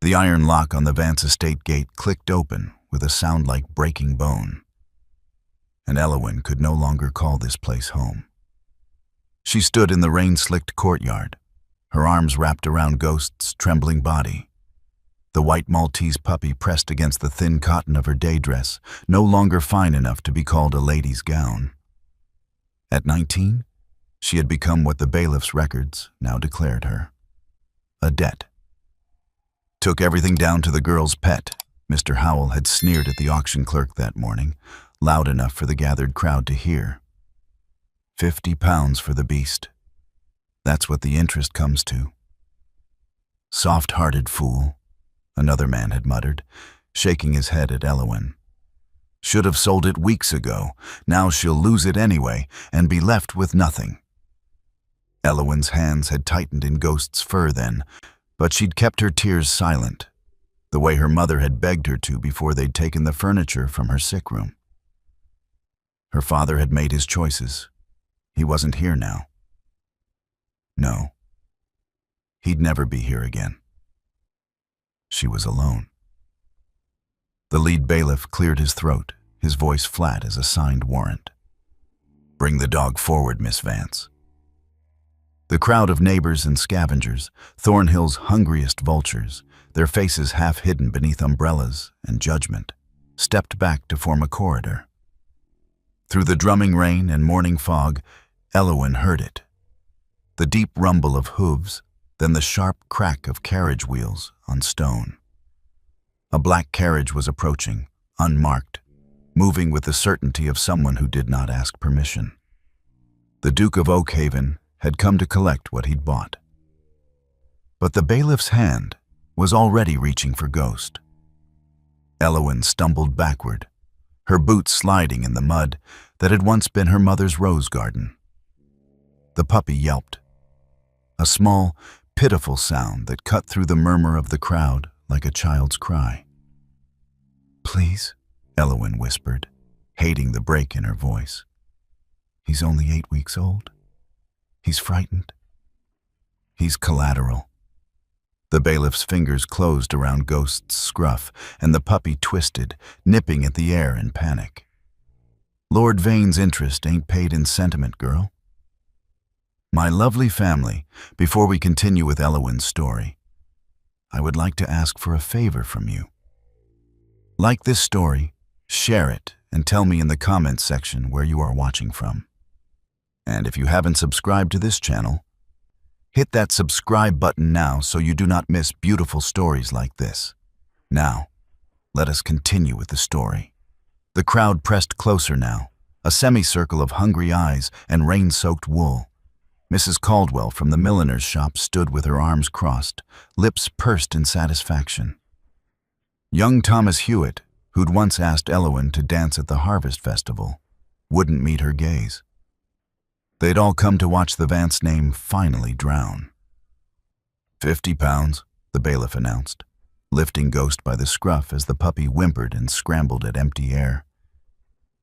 The iron lock on the Vance estate gate clicked open with a sound like breaking bone, and Elowyn could no longer call this place home. She stood in the rain-slicked courtyard, her arms wrapped around Ghost's trembling body. The white Maltese puppy pressed against the thin cotton of her day dress, no longer fine enough to be called a lady's gown. At 19, she had become what the bailiff's records now declared her: a debt. Took everything down to the girl's pet, Mr. Howell had sneered at the auction clerk that morning, loud enough for the gathered crowd to hear. £50 for the beast. That's what the interest comes to. Soft-hearted fool, another man had muttered, shaking his head at Elowyn. Should have sold it weeks ago. Now she'll lose it anyway and be left with nothing. Elowyn's hands had tightened in Ghost's fur then, but she'd kept her tears silent, the way her mother had begged her to before they'd taken the furniture from her sick room. Her father had made his choices. He wasn't here now. No. He'd never be here again. She was alone. The lead bailiff cleared his throat, his voice flat as a signed warrant. "Bring the dog forward, Miss Vance." The crowd of neighbors and scavengers, Thornhill's hungriest vultures, their faces half hidden beneath umbrellas and judgment, stepped back to form a corridor. Through the drumming rain and morning fog, Elowyn heard it. The deep rumble of hooves, then the sharp crack of carriage wheels on stone. A black carriage was approaching, unmarked, moving with the certainty of someone who did not ask permission. The Duke of Oakhaven had come to collect what he'd bought. But the bailiff's hand was already reaching for Ghost. Elowyn stumbled backward, her boots sliding in the mud that had once been her mother's rose garden. The puppy yelped, a small, pitiful sound that cut through the murmur of the crowd like a child's cry. "Please," Elowyn whispered, hating the break in her voice. "He's only 8 weeks old. He's frightened. He's collateral." The bailiff's fingers closed around Ghost's scruff, and the puppy twisted, nipping at the air in panic. "Lord Vane's interest ain't paid in sentiment, girl." My lovely family, before we continue with Elowyn's story, I would like to ask for a favor from you. Like this story, share it, and tell me in the comments section where you are watching from. And if you haven't subscribed to this channel, hit that subscribe button now so you do not miss beautiful stories like this. Now, let us continue with the story. The crowd pressed closer now, a semicircle of hungry eyes and rain-soaked wool. Mrs. Caldwell from the milliner's shop stood with her arms crossed, lips pursed in satisfaction. Young Thomas Hewitt, who'd once asked Elowyn to dance at the Harvest Festival, wouldn't meet her gaze. They'd all come to watch the Vance name finally drown. £50, the bailiff announced, lifting Ghost by the scruff as the puppy whimpered and scrambled at empty air.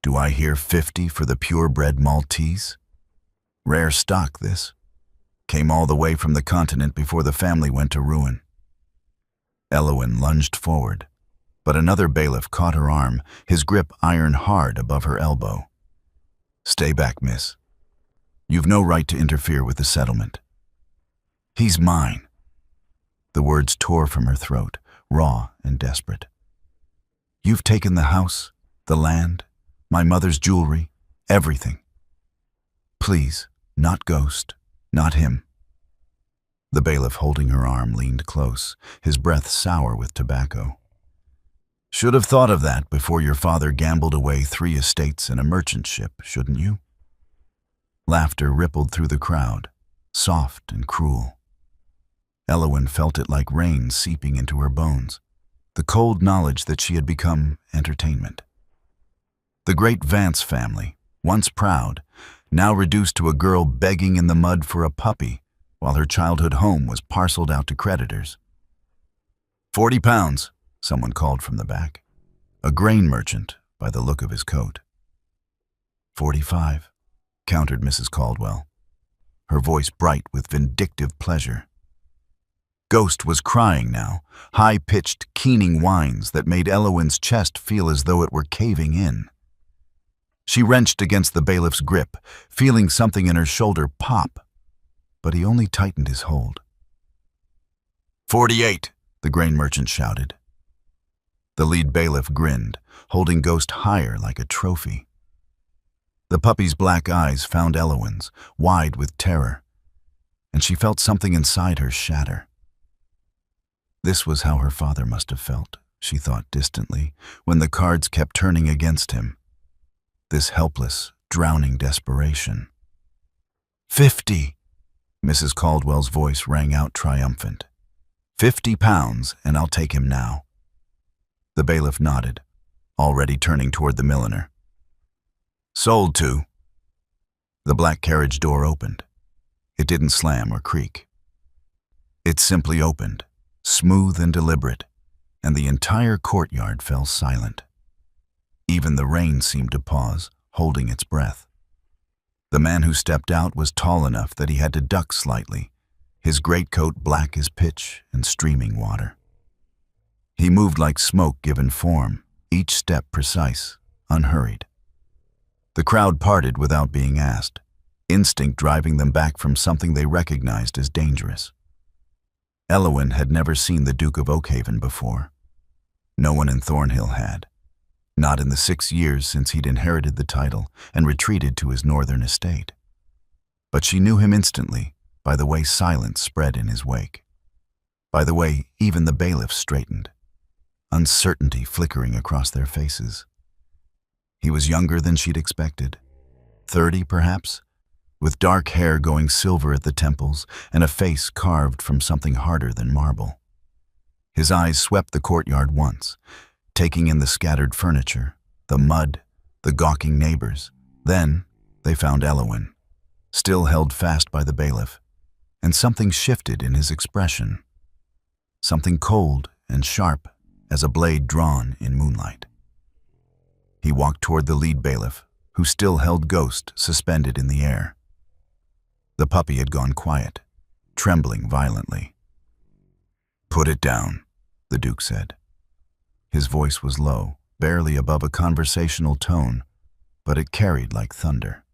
"Do I hear 50 for the purebred Maltese? Rare stock, this. Came all the way from the continent before the family went to ruin." Elowyn lunged forward, but another bailiff caught her arm, his grip iron hard above her elbow. "Stay back, miss. You've no right to interfere with the settlement." "He's mine." The words tore from her throat, raw and desperate. "You've taken the house, the land, my mother's jewelry, everything. Please, not Ghost, not him." The bailiff holding her arm leaned close, his breath sour with tobacco. "Should have thought of that before your father gambled away 3 estates and a merchant ship, shouldn't you?" Laughter rippled through the crowd, soft and cruel. Elowyn felt it like rain seeping into her bones, the cold knowledge that she had become entertainment. The great Vance family, once proud, now reduced to a girl begging in the mud for a puppy while her childhood home was parceled out to creditors. £40, someone called from the back, a grain merchant by the look of his coat. 45, countered Mrs. Caldwell, her voice bright with vindictive pleasure. Ghost was crying now, high-pitched, keening whines that made Elowyn's chest feel as though it were caving in. She wrenched against the bailiff's grip, feeling something in her shoulder pop, but he only tightened his hold. 48, the grain merchant shouted. The lead bailiff grinned, holding Ghost higher like a trophy. The puppy's black eyes found Elowyn's, wide with terror, and she felt something inside her shatter. This was how her father must have felt, she thought distantly, when the cards kept turning against him. This helpless, drowning desperation. 50! Mrs. Caldwell's voice rang out triumphant. £50, and I'll take him now. The bailiff nodded, already turning toward the milliner. Sold to. The black carriage door opened. It didn't slam or creak. It simply opened, smooth and deliberate, and the entire courtyard fell silent. Even the rain seemed to pause, holding its breath. The man who stepped out was tall enough that he had to duck slightly, his greatcoat black as pitch and streaming water. He moved like smoke given form, each step precise, unhurried. The crowd parted without being asked, instinct driving them back from something they recognized as dangerous. Elowyn had never seen the Duke of Oakhaven before. No one in Thornhill had. Not in the 6 years since he'd inherited the title and retreated to his northern estate. But she knew him instantly by the way silence spread in his wake, by the way even the bailiffs straightened, uncertainty flickering across their faces. He was younger than she'd expected, 30 perhaps, with dark hair going silver at the temples and a face carved from something harder than marble. His eyes swept the courtyard once, taking in the scattered furniture, the mud, the gawking neighbors. Then they found Elowyn, still held fast by the bailiff, and something shifted in his expression, something cold and sharp as a blade drawn in moonlight. He walked toward the lead bailiff, who still held Ghost suspended in the air. The puppy had gone quiet, trembling violently. "Put it down," the Duke said. His voice was low, barely above a conversational tone, but it carried like thunder.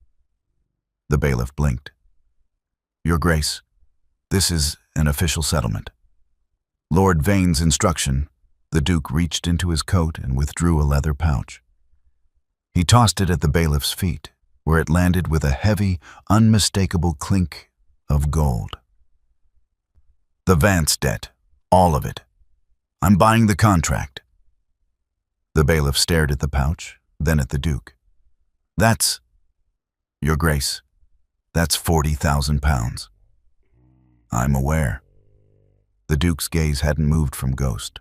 The bailiff blinked. "Your Grace, this is an official settlement." Lord Vane's instruction, the Duke reached into his coat and withdrew a leather pouch. He tossed it at the bailiff's feet, where it landed with a heavy, unmistakable clink of gold. "The Vance debt, all of it. I'm buying the contract." The bailiff stared at the pouch, then at the Duke. "That's, Your Grace, that's £40,000. "I'm aware." The Duke's gaze hadn't moved from Ghost.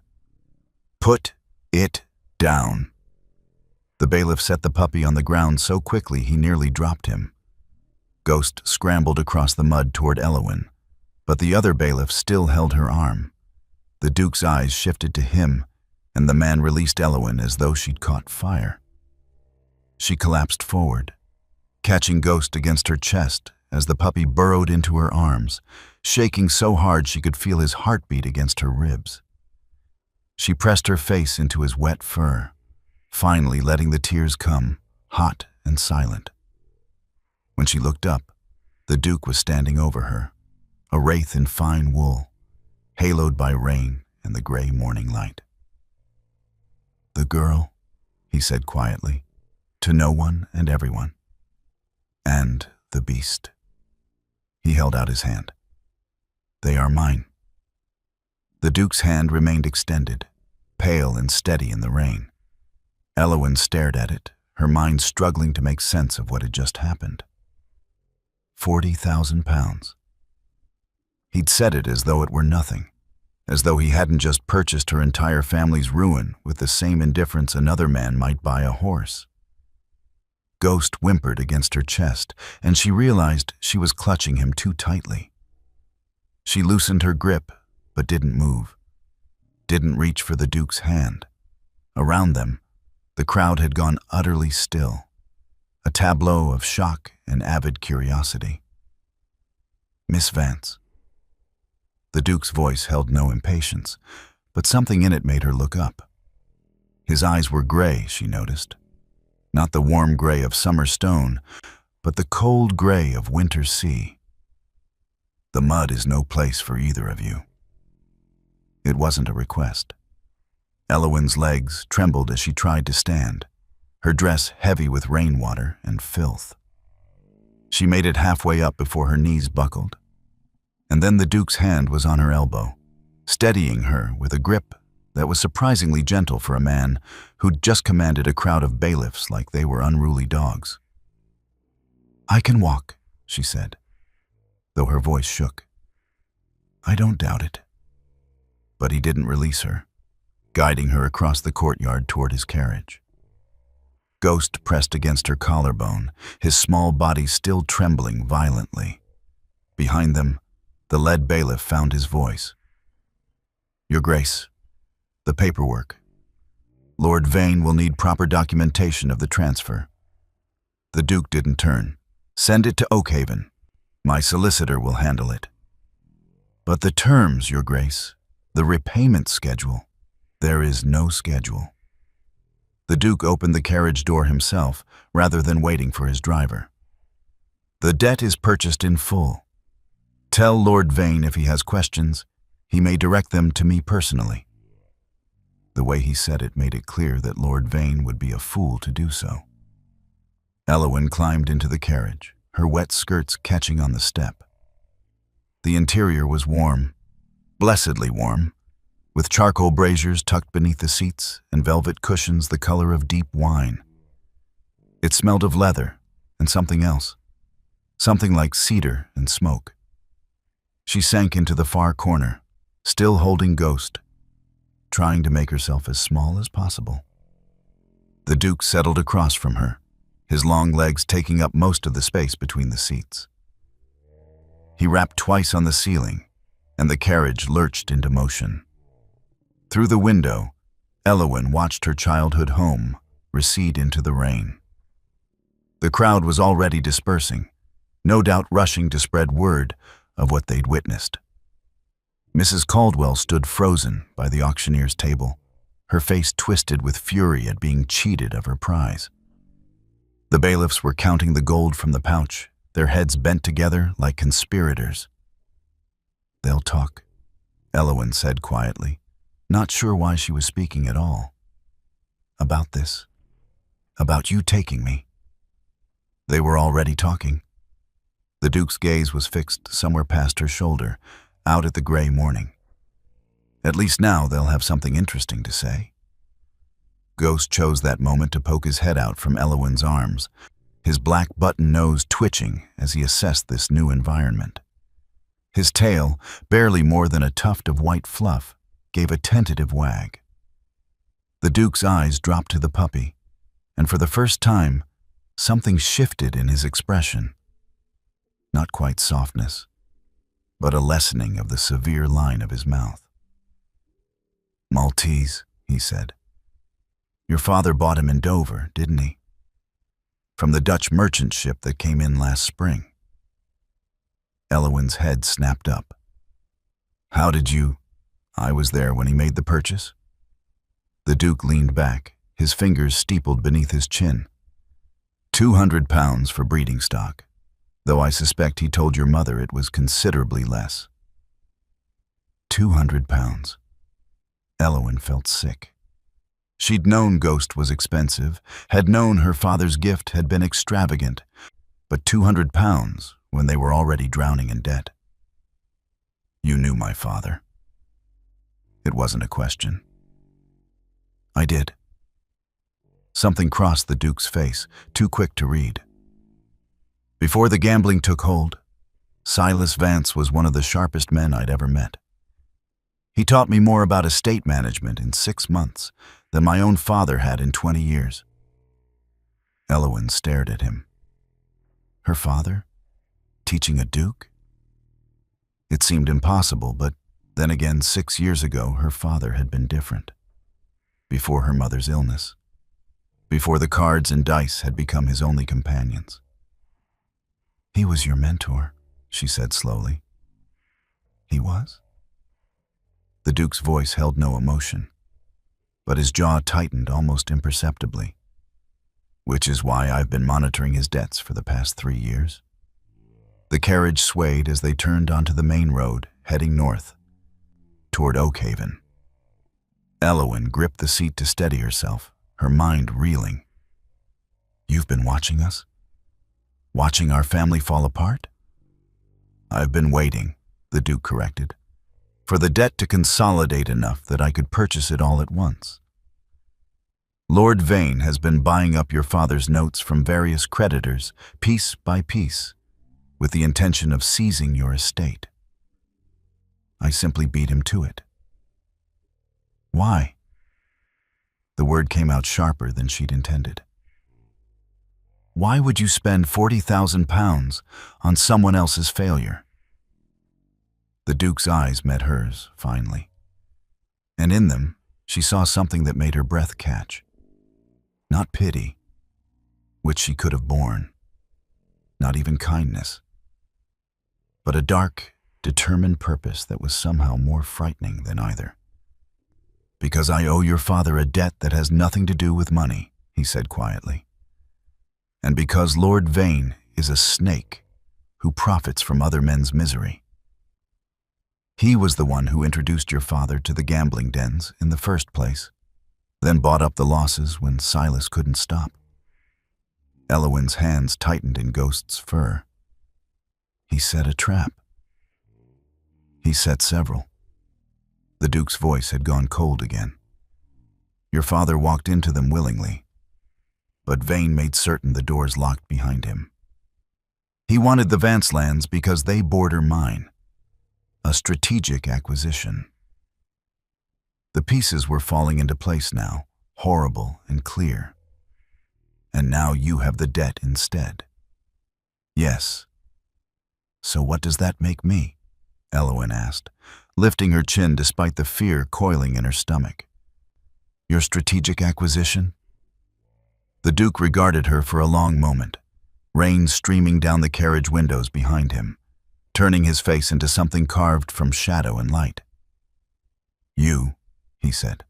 "Put it down." The bailiff set the puppy on the ground so quickly he nearly dropped him. Ghost scrambled across the mud toward Elowyn, but the other bailiff still held her arm. The Duke's eyes shifted to him, and the man released Elowyn as though she'd caught fire. She collapsed forward, catching Ghost against her chest as the puppy burrowed into her arms, shaking so hard she could feel his heartbeat against her ribs. She pressed her face into his wet fur, finally letting the tears come, hot and silent. When she looked up, the Duke was standing over her, a wraith in fine wool, haloed by rain and the gray morning light. "The girl," he said quietly, to no one and everyone. "And the beast." He held out his hand. "They are mine." The Duke's hand remained extended, pale and steady in the rain. Elowyn stared at it, her mind struggling to make sense of what had just happened. £40,000. He'd said it as though it were nothing, as though he hadn't just purchased her entire family's ruin with the same indifference another man might buy a horse. Ghost whimpered against her chest, and she realized she was clutching him too tightly. She loosened her grip, but didn't move, didn't reach for the Duke's hand. Around them, the crowd had gone utterly still, a tableau of shock and avid curiosity. "Miss Vance." The Duke's voice held no impatience, but something in it made her look up. His eyes were gray, she noticed. Not the warm gray of summer stone, but the cold gray of winter sea. The mud is no place for either of you. It wasn't a request. Elowen's legs trembled as she tried to stand, her dress heavy with rainwater and filth. She made it halfway up before her knees buckled, and then the Duke's hand was on her elbow, steadying her with a grip that was surprisingly gentle for a man who'd just commanded a crowd of bailiffs like they were unruly dogs. "I can walk," she said, though her voice shook. "I don't doubt it." But he didn't release her, guiding her across the courtyard toward his carriage. Ghost pressed against her collarbone, his small body still trembling violently. Behind them, the lead bailiff found his voice. "Your Grace, the paperwork. Lord Vane will need proper documentation of the transfer." The Duke didn't turn. "Send it to Oakhaven. My solicitor will handle it." "But the terms, Your Grace, the repayment schedule." "There is no schedule." The Duke opened the carriage door himself, rather than waiting for his driver. "The debt is purchased in full. Tell Lord Vane if he has questions, he may direct them to me personally." The way he said it made it clear that Lord Vane would be a fool to do so. Elowen climbed into the carriage, her wet skirts catching on the step. The interior was warm, blessedly warm, with charcoal braziers tucked beneath the seats and velvet cushions the color of deep wine. It smelled of leather and something else, something like cedar and smoke. She sank into the far corner, still holding Ghost, trying to make herself as small as possible. The Duke settled across from her, his long legs taking up most of the space between the seats. He rapped twice on the ceiling, and the carriage lurched into motion. Through the window, Elowen watched her childhood home recede into the rain. The crowd was already dispersing, no doubt rushing to spread word of what they'd witnessed. Mrs. Caldwell stood frozen by the auctioneer's table, her face twisted with fury at being cheated of her prize. The bailiffs were counting the gold from the pouch, their heads bent together like conspirators. "They'll talk," Elowen said quietly, not sure why she was speaking at all. "About this. About you taking me." They were already talking. The Duke's gaze was fixed somewhere past her shoulder, out at the gray morning. "At least now they'll have something interesting to say." Ghost chose that moment to poke his head out from Elowen's arms, his black button nose twitching as he assessed this new environment. His tail, barely more than a tuft of white fluff, gave a tentative wag. The Duke's eyes dropped to the puppy, and for the first time, something shifted in his expression. Not quite softness, but a lessening of the severe line of his mouth. "Maltese," he said. "Your father bought him in Dover, didn't he? From the Dutch merchant ship that came in last spring." Elowen's head snapped up. "How did you—" "I was there when he made the purchase." The Duke leaned back, his fingers steepled beneath his chin. £200 for breeding stock, though I suspect he told your mother it was considerably less." £200. Elowen felt sick. She'd known Ghost was expensive, had known her father's gift had been extravagant, but £200 when they were already drowning in debt. "You knew my father." It wasn't a question. "I did." Something crossed the Duke's face, too quick to read. "Before the gambling took hold, Silas Vance was one of the sharpest men I'd ever met. He taught me more about estate management in 6 months than my own father had in 20 years. Elowen stared at him. Her father? Teaching a duke? It seemed impossible, but then again 6 years ago her father had been different. Before her mother's illness. Before the cards and dice had become his only companions. "He was your mentor," she said slowly. "He was?" The Duke's voice held no emotion, but his jaw tightened almost imperceptibly. Which is why I've been monitoring his debts for the past 3 years. The carriage swayed as they turned onto the main road, heading north, toward Oakhaven. Elowen gripped the seat to steady herself, her mind reeling. You've been watching us? Watching our family fall apart? I've been waiting, the Duke corrected, for the debt to consolidate enough that I could purchase it all at once. Lord Vane has been buying up your father's notes from various creditors, piece by piece, with the intention of seizing your estate. I simply beat him to it. Why? The word came out sharper than she'd intended. Why would you spend £40,000 on someone else's failure? The Duke's eyes met hers, finally, and in them she saw something that made her breath catch. Not pity, which she could have borne, not even kindness, but a dark, determined purpose that was somehow more frightening than either. Because I owe your father a debt that has nothing to do with money, he said quietly. And because Lord Vane is a snake who profits from other men's misery. He was the one who introduced your father to the gambling dens in the first place, then bought up the losses when Silas couldn't stop. Elowen's hands tightened in Ghost's fur. He set a trap. He set several. The Duke's voice had gone cold again. Your father walked into them willingly, but Vane made certain the doors locked behind him. He wanted the Vance lands because they border mine. A strategic acquisition. The pieces were falling into place now, horrible and clear. And now you have the debt instead. Yes. So what does that make me? Elowen asked, lifting her chin despite the fear coiling in her stomach. Your strategic acquisition? The Duke regarded her for a long moment, rain streaming down the carriage windows behind him, turning his face into something carved from shadow and light. You, he said,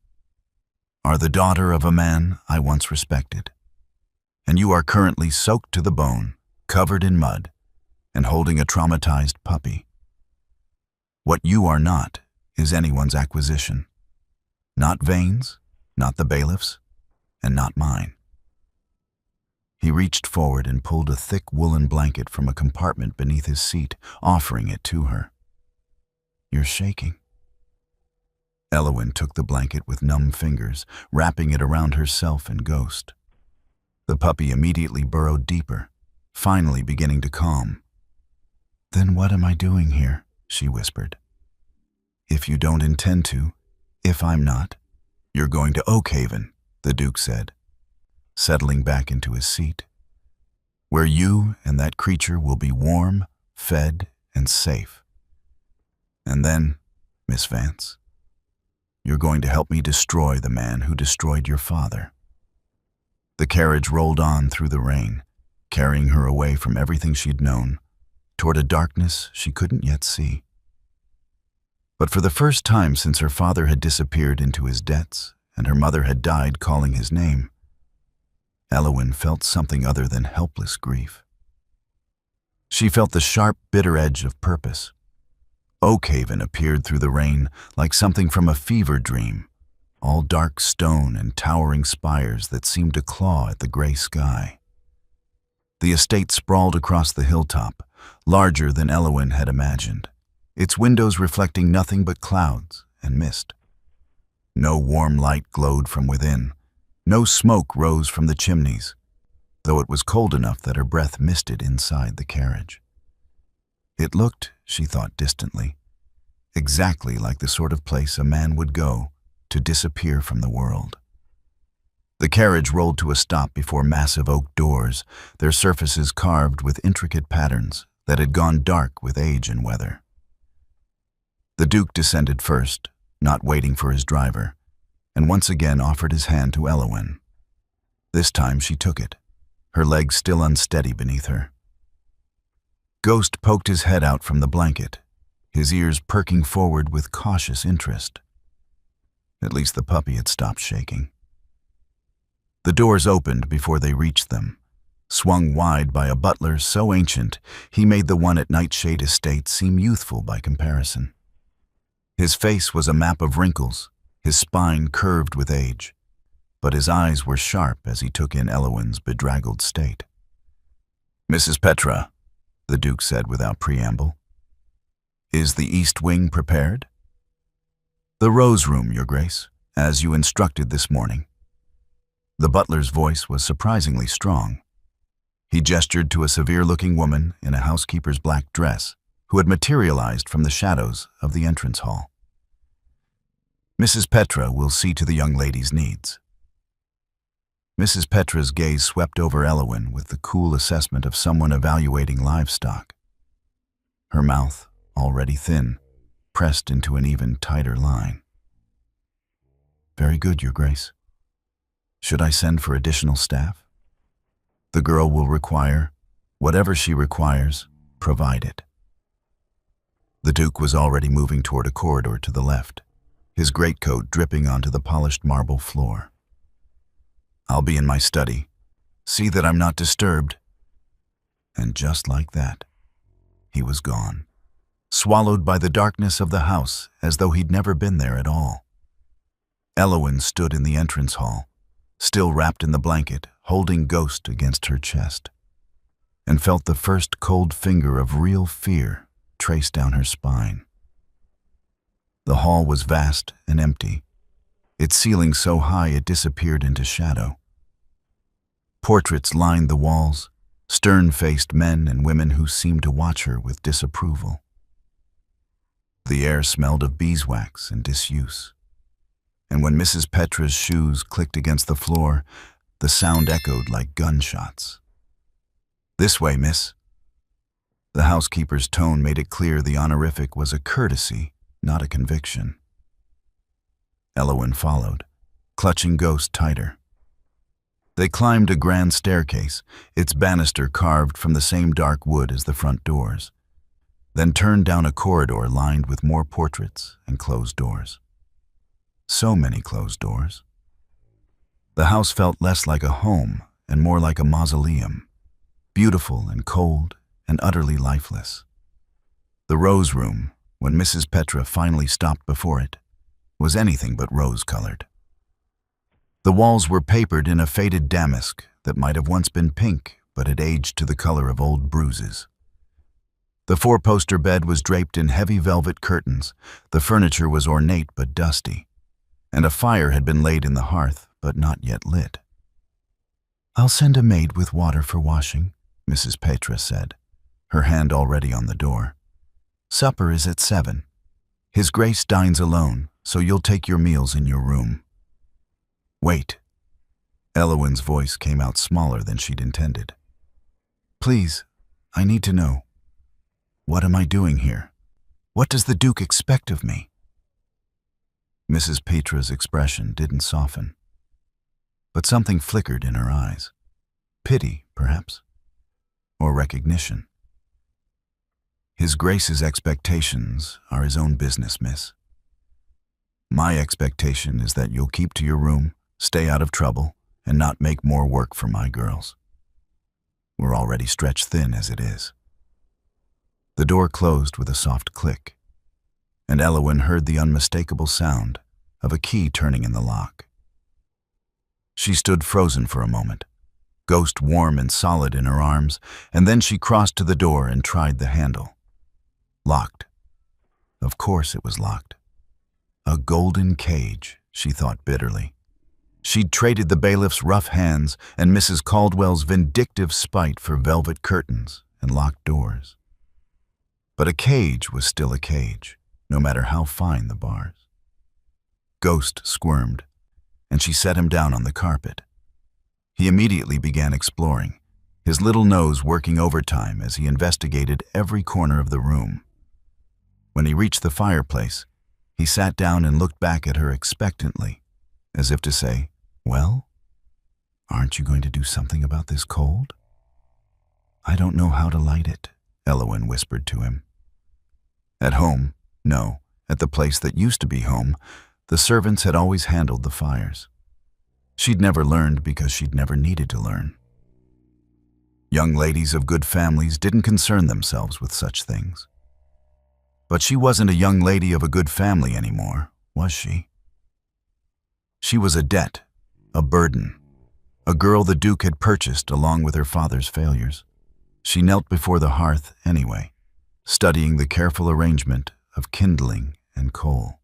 are the daughter of a man I once respected, and you are currently soaked to the bone, covered in mud, and holding a traumatized puppy. What you are not is anyone's acquisition. Not Vane's, not the bailiff's, and not mine. He reached forward and pulled a thick woolen blanket from a compartment beneath his seat, offering it to her. You're shaking. Elowen took the blanket with numb fingers, wrapping it around herself and Ghost. The puppy immediately burrowed deeper, finally beginning to calm. Then what am I doing here? She whispered. If you don't intend to, if I'm not, you're going to Oakhaven, the Duke said, settling back into his seat, where you and that creature will be warm, fed, and safe. And then, Miss Vance, you're going to help me destroy the man who destroyed your father. The carriage rolled on through the rain, carrying her away from everything she'd known, toward a darkness she couldn't yet see. But for the first time since her father had disappeared into his debts and her mother had died calling his name, Elowen felt something other than helpless grief. She felt the sharp, bitter edge of purpose. Oakhaven appeared through the rain like something from a fever dream, all dark stone and towering spires that seemed to claw at the gray sky. The estate sprawled across the hilltop, larger than Elowen had imagined, its windows reflecting nothing but clouds and mist. No warm light glowed from within. No smoke rose from the chimneys, though it was cold enough that her breath misted inside the carriage. It looked, she thought distantly, exactly like the sort of place a man would go to disappear from the world. The carriage rolled to a stop before massive oak doors, their surfaces carved with intricate patterns that had gone dark with age and weather. The Duke descended first, not waiting for his driver, and once again offered his hand to Elowen. This time she took it, her legs still unsteady beneath her. Ghost poked his head out from the blanket, his ears perking forward with cautious interest. At least the puppy had stopped shaking. The doors opened before they reached them, swung wide by a butler so ancient he made the one at Nightshade Estate seem youthful by comparison. His face was a map of wrinkles, his spine curved with age, but his eyes were sharp as he took in Elowen's bedraggled state. "Mrs. Petra," the Duke said without preamble, "is the East Wing prepared?" "The Rose Room, Your Grace, as you instructed this morning." The butler's voice was surprisingly strong. He gestured to a severe-looking woman in a housekeeper's black dress who had materialized from the shadows of the entrance hall. "Mrs. Petra will see to the young lady's needs." Mrs. Petra's gaze swept over Elowen with the cool assessment of someone evaluating livestock. Her mouth, already thin, pressed into an even tighter line. "Very good, Your Grace. Should I send for additional staff? The girl will require, whatever she requires, provided." The Duke was already moving toward a corridor to the left, his greatcoat dripping onto the polished marble floor. "I'll be in my study. See that I'm not disturbed." And just like that, he was gone, swallowed by the darkness of the house as though he'd never been there at all. Elowen stood in the entrance hall, still wrapped in the blanket, holding Ghost against her chest, and felt the first cold finger of real fear trace down her spine. The hall was vast and empty, its ceiling so high it disappeared into shadow. Portraits lined the walls, stern-faced men and women who seemed to watch her with disapproval. The air smelled of beeswax and disuse, and when Mrs. Petra's shoes clicked against the floor, the sound echoed like gunshots. "This way, miss." The housekeeper's tone made it clear the honorific was a courtesy, not a conviction. Elowen followed, clutching Ghost tighter. They climbed a grand staircase, its banister carved from the same dark wood as the front doors, then turned down a corridor lined with more portraits and closed doors. So many closed doors. The house felt less like a home and more like a mausoleum, beautiful and cold and utterly lifeless. The Rose Room, when Mrs. Petra finally stopped before it, was anything but rose-colored. The walls were papered in a faded damask that might have once been pink but had aged to the color of old bruises. The four-poster bed was draped in heavy velvet curtains, the furniture was ornate but dusty, and a fire had been laid in the hearth but not yet lit. "I'll send a maid with water for washing," Mrs. Petra said, her hand already on the door. "Supper is at 7. His Grace dines alone, so you'll take your meals in your room." "Wait." Elowen's voice came out smaller than she'd intended. "Please, I need to know. What am I doing here? What does the Duke expect of me?" Mrs. Petra's expression didn't soften, but something flickered in her eyes. Pity, perhaps, or recognition. "His Grace's expectations are his own business, miss. My expectation is that you'll keep to your room, stay out of trouble, and not make more work for my girls. We're already stretched thin as it is." The door closed with a soft click, and Elowen heard the unmistakable sound of a key turning in the lock. She stood frozen for a moment, Ghost warm and solid in her arms, and then she crossed to the door and tried the handle. Locked. Of course it was locked. A golden cage, she thought bitterly. She'd traded the bailiff's rough hands and Mrs. Caldwell's vindictive spite for velvet curtains and locked doors. But a cage was still a cage, no matter how fine the bars. Ghost squirmed, and she set him down on the carpet. He immediately began exploring, his little nose working overtime as he investigated every corner of the room. When he reached the fireplace, he sat down and looked back at her expectantly, as if to say, "Well, aren't you going to do something about this cold?" "I don't know how to light it," Elowen whispered to him. At home, no, at the place that used to be home, the servants had always handled the fires. She'd never learned because she'd never needed to learn. Young ladies of good families didn't concern themselves with such things. But she wasn't a young lady of a good family anymore, was she? She was a debt, a burden, a girl the Duke had purchased along with her father's failures. She knelt before the hearth anyway, studying the careful arrangement of kindling and coal.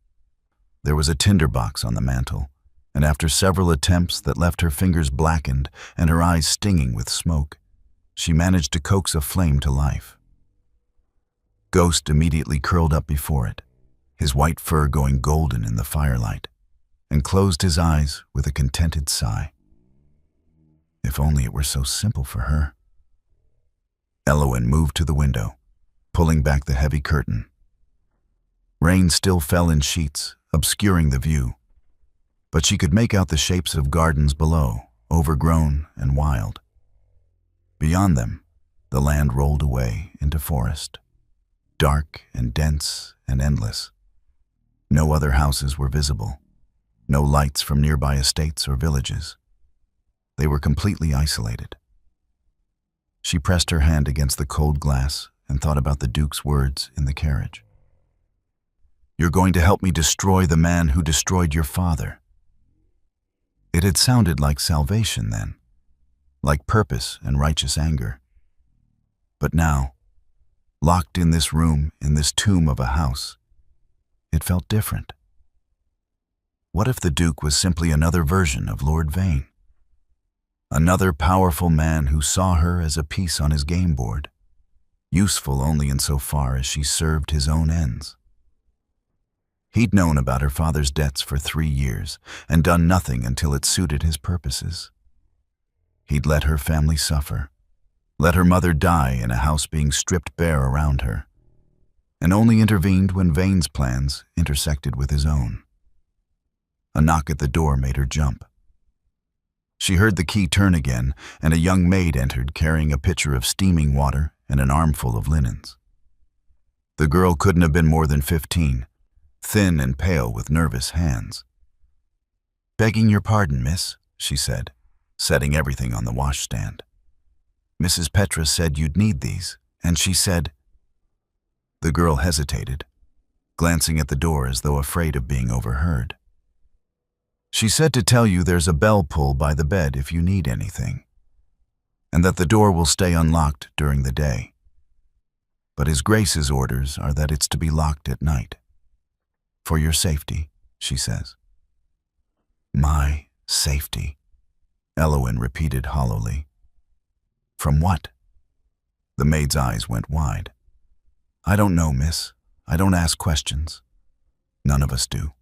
There was a tinderbox on the mantel, and after several attempts that left her fingers blackened and her eyes stinging with smoke, she managed to coax a flame to life. Ghost immediately curled up before it, his white fur going golden in the firelight, and closed his eyes with a contented sigh. If only it were so simple for her. Elowen moved to the window, pulling back the heavy curtain. Rain still fell in sheets, obscuring the view, but she could make out the shapes of gardens below, overgrown and wild. Beyond them, the land rolled away into forest, dark and dense and endless. No other houses were visible, no lights from nearby estates or villages. They were completely isolated. She pressed her hand against the cold glass and thought about the Duke's words in the carriage. "You're going to help me destroy the man who destroyed your father." It had sounded like salvation then, like purpose and righteous anger. But now, locked in this room, in this tomb of a house, it felt different. What if the Duke was simply another version of Lord Vane? Another powerful man who saw her as a piece on his game board, useful only insofar as she served his own ends. He'd known about her father's debts for 3 years and done nothing until it suited his purposes. He'd let her family suffer, let her mother die in a house being stripped bare around her, and only intervened when Vane's plans intersected with his own. A knock at the door made her jump. She heard the key turn again, and a young maid entered carrying a pitcher of steaming water and an armful of linens. The girl couldn't have been more than 15, thin and pale with nervous hands. "Begging your pardon, miss," she said, setting everything on the washstand. "Mrs. Petra said you'd need these, and she said—" The girl hesitated, glancing at the door as though afraid of being overheard. "She said to tell you there's a bell pull by the bed if you need anything, and that the door will stay unlocked during the day. But His Grace's orders are that it's to be locked at night. For your safety," she says. "My safety," Elowen repeated hollowly. "From what?" The maid's eyes went wide. "I don't know, miss. I don't ask questions. None of us do."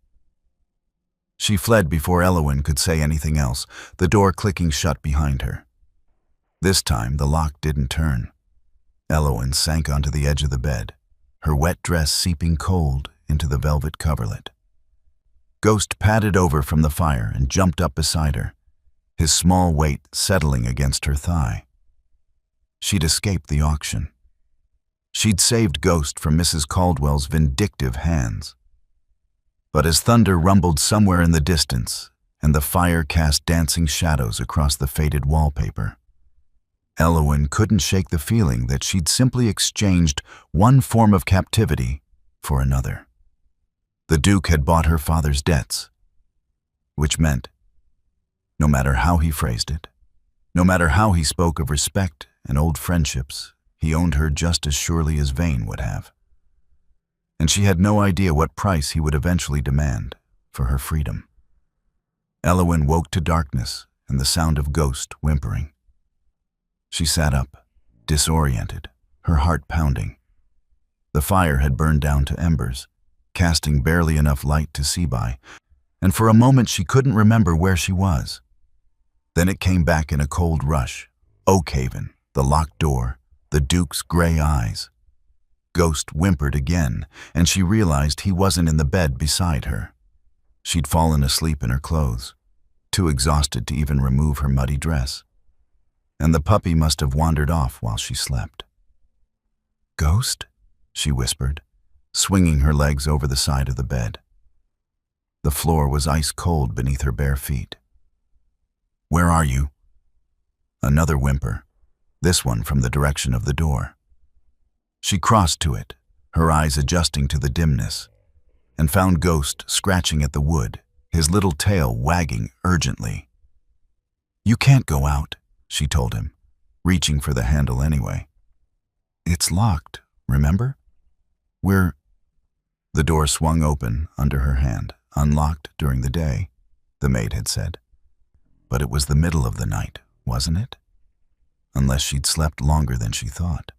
She fled before Elowen could say anything else, the door clicking shut behind her. This time the lock didn't turn. Elowen sank onto the edge of the bed, her wet dress seeping cold into the velvet coverlet. Ghost padded over from the fire and jumped up beside her, his small weight settling against her thigh. She'd escaped the auction. She'd saved Ghost from Mrs. Caldwell's vindictive hands. But as thunder rumbled somewhere in the distance and the fire cast dancing shadows across the faded wallpaper, Elowen couldn't shake the feeling that she'd simply exchanged one form of captivity for another. The Duke had bought her father's debts, which meant, no matter how he phrased it, no matter how he spoke of respect and old friendships, he owned her just as surely as Vane would have. And she had no idea what price he would eventually demand for her freedom. Elowen woke to darkness and the sound of Ghost whimpering. She sat up, disoriented, her heart pounding. The fire had burned down to embers, casting barely enough light to see by, and for a moment she couldn't remember where she was. Then it came back in a cold rush. Oakhaven, the locked door, the Duke's gray eyes. Ghost whimpered again, and she realized he wasn't in the bed beside her. She'd fallen asleep in her clothes, too exhausted to even remove her muddy dress. And the puppy must have wandered off while she slept. "Ghost?" she whispered, swinging her legs over the side of the bed. The floor was ice cold beneath her bare feet. "Where are you?" Another whimper, this one from the direction of the door. She crossed to it, her eyes adjusting to the dimness, and found Ghost scratching at the wood, his little tail wagging urgently. "You can't go out," she told him, reaching for the handle anyway. "It's locked, remember? The door swung open under her hand, unlocked during the day, the maid had said. But it was the middle of the night, wasn't it? Unless she'd slept longer than she thought.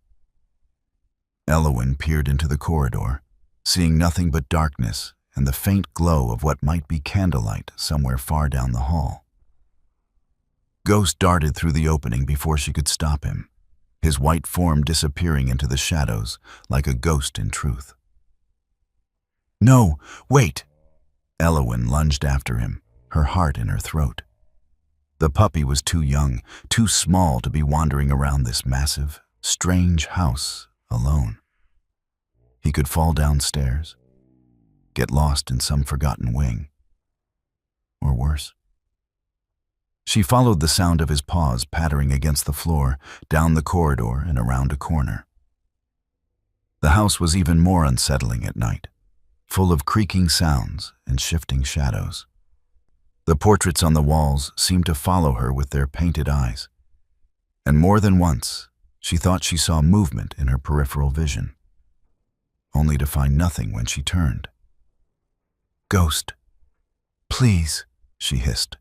Elowen peered into the corridor, seeing nothing but darkness and the faint glow of what might be candlelight somewhere far down the hall. Ghost darted through the opening before she could stop him, his white form disappearing into the shadows like a ghost in truth. "No, wait!" Elowen lunged after him, her heart in her throat. The puppy was too young, too small to be wandering around this massive, strange house alone. He could fall downstairs, get lost in some forgotten wing, or worse. She followed the sound of his paws pattering against the floor, down the corridor and around a corner. The house was even more unsettling at night, full of creaking sounds and shifting shadows. The portraits on the walls seemed to follow her with their painted eyes, and more than once she thought she saw movement in her peripheral vision, only to find nothing when she turned. "Ghost, please," she hissed,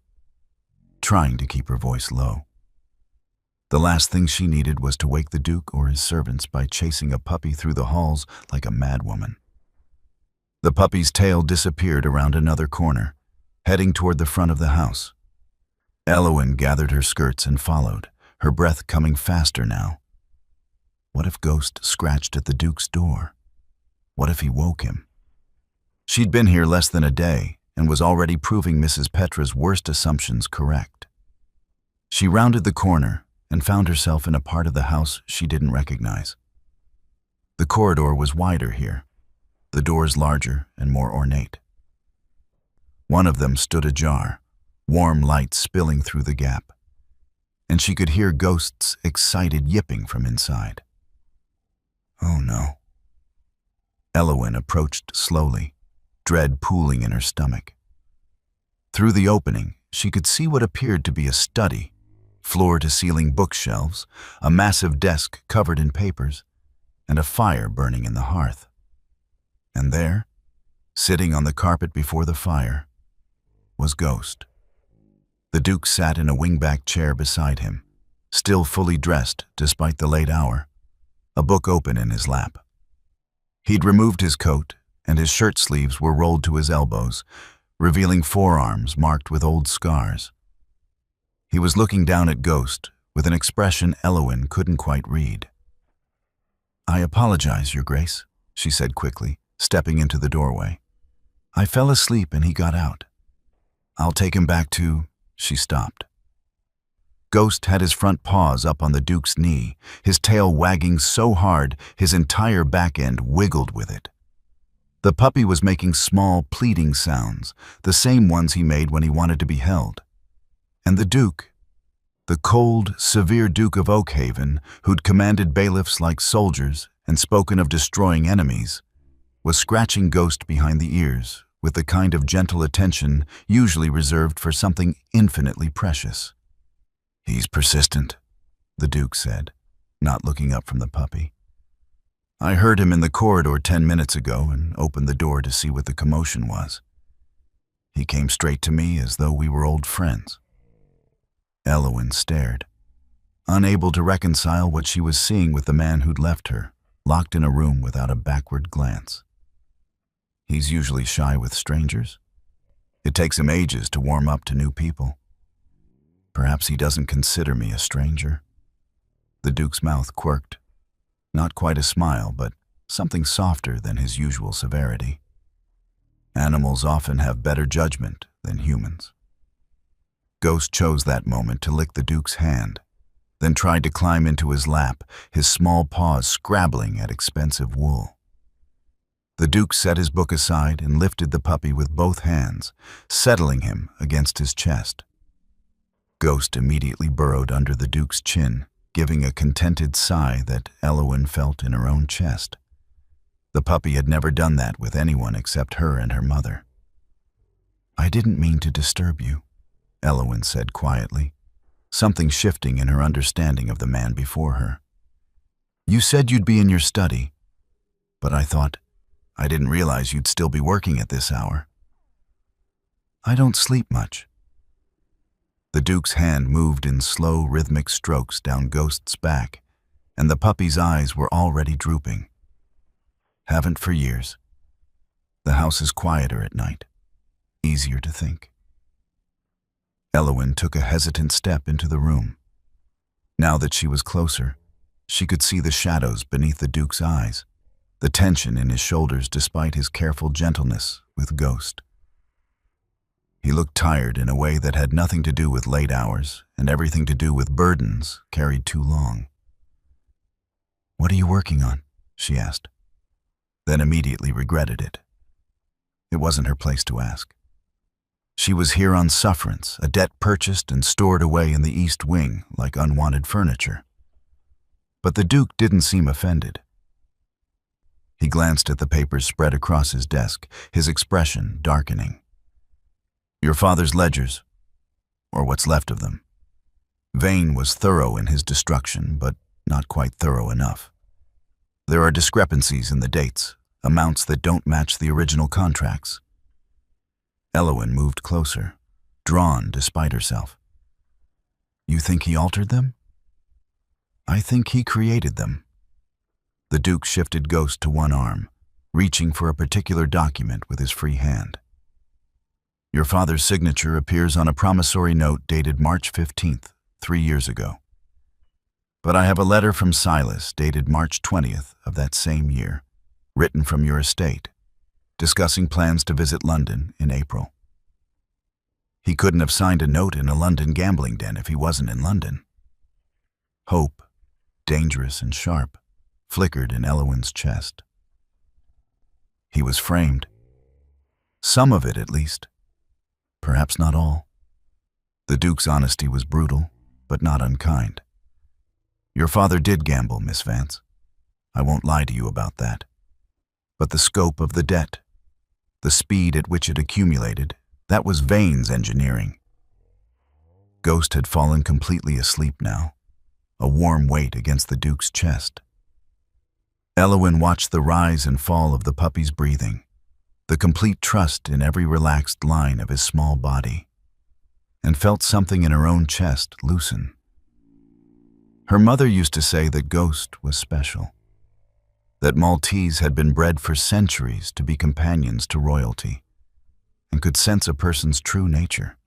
trying to keep her voice low. The last thing she needed was to wake the Duke or his servants by chasing a puppy through the halls like a madwoman. The puppy's tail disappeared around another corner, heading toward the front of the house. Elowen gathered her skirts and followed, her breath coming faster now. What if Ghost scratched at the Duke's door? What if he woke him? She'd been here less than a day and was already proving Mrs. Petra's worst assumptions correct. She rounded the corner and found herself in a part of the house she didn't recognize. The corridor was wider here, the doors larger and more ornate. One of them stood ajar, warm light spilling through the gap, and she could hear Ghost's excited yipping from inside. Oh no. Elowen approached slowly, dread pooling in her stomach. Through the opening, she could see what appeared to be a study, floor-to-ceiling bookshelves, a massive desk covered in papers, and a fire burning in the hearth. And there, sitting on the carpet before the fire, was Ghost. The Duke sat in a wingback chair beside him, still fully dressed despite the late hour, a book open in his lap. He'd removed his coat, and his shirt sleeves were rolled to his elbows, revealing forearms marked with old scars. He was looking down at Ghost with an expression Elowen couldn't quite read. "I apologize, Your Grace," she said quickly, stepping into the doorway. "I fell asleep and he got out. I'll take him back to—" She stopped. Ghost had his front paws up on the Duke's knee, his tail wagging so hard his entire back end wiggled with it. The puppy was making small, pleading sounds, the same ones he made when he wanted to be held. And the Duke, the cold, severe Duke of Oakhaven, who'd commanded bailiffs like soldiers and spoken of destroying enemies, was scratching Ghost behind the ears with the kind of gentle attention usually reserved for something infinitely precious. "He's persistent," the Duke said, not looking up from the puppy. "I heard him in the corridor 10 minutes ago and opened the door to see what the commotion was. He came straight to me as though we were old friends." Elowen stared, unable to reconcile what she was seeing with the man who'd left her, locked in a room without a backward glance. He's usually shy with strangers. It takes him ages to warm up to new people. Perhaps he doesn't consider me a stranger. The Duke's mouth quirked. Not quite a smile, but something softer than his usual severity. Animals often have better judgment than humans. Ghost chose that moment to lick the Duke's hand, then tried to climb into his lap, his small paws scrabbling at expensive wool. The Duke set his book aside and lifted the puppy with both hands, settling him against his chest. Ghost immediately burrowed under the Duke's chin, giving a contented sigh that Elowen felt in her own chest. The puppy had never done that with anyone except her and her mother. "I didn't mean to disturb you," Elowen said quietly, something shifting in her understanding of the man before her. "You said you'd be in your study, but I didn't realize you'd still be working at this hour." "I don't sleep much." The Duke's hand moved in slow, rhythmic strokes down Ghost's back, and the puppy's eyes were already drooping. "Haven't for years. The house is quieter at night, easier to think." Elowen took a hesitant step into the room. Now that she was closer, she could see the shadows beneath the Duke's eyes, the tension in his shoulders despite his careful gentleness with Ghost. He looked tired in a way that had nothing to do with late hours and everything to do with burdens carried too long. "What are you working on?" she asked, then immediately regretted it. It wasn't her place to ask. She was here on sufferance, a debt purchased and stored away in the East Wing like unwanted furniture. But the Duke didn't seem offended. He glanced at the papers spread across his desk, his expression darkening. "Your father's ledgers, or what's left of them." Vane was thorough in his destruction, but not quite thorough enough. "There are discrepancies in the dates, amounts that don't match the original contracts." Elowen moved closer, drawn despite herself. "You think he altered them?" "I think he created them." The Duke shifted Ghost to one arm, reaching for a particular document with his free hand. "Your father's signature appears on a promissory note dated March 15th, 3 years ago. But I have a letter from Silas dated March 20th of that same year, written from your estate, discussing plans to visit London in April." He couldn't have signed a note in a London gambling den if he wasn't in London. Hope, dangerous and sharp, flickered in Elowen's chest. He was framed. Some of it, at least. Perhaps not all. The Duke's honesty was brutal, but not unkind. "Your father did gamble, Miss Vance. I won't lie to you about that. But the scope of the debt, the speed at which it accumulated, that was Vane's engineering." Ghost had fallen completely asleep now, a warm weight against the Duke's chest. Elowen watched the rise and fall of the puppy's breathing, the complete trust in every relaxed line of his small body, and felt something in her own chest loosen. Her mother used to say that Ghost was special, that Maltese had been bred for centuries to be companions to royalty, and could sense a person's true nature.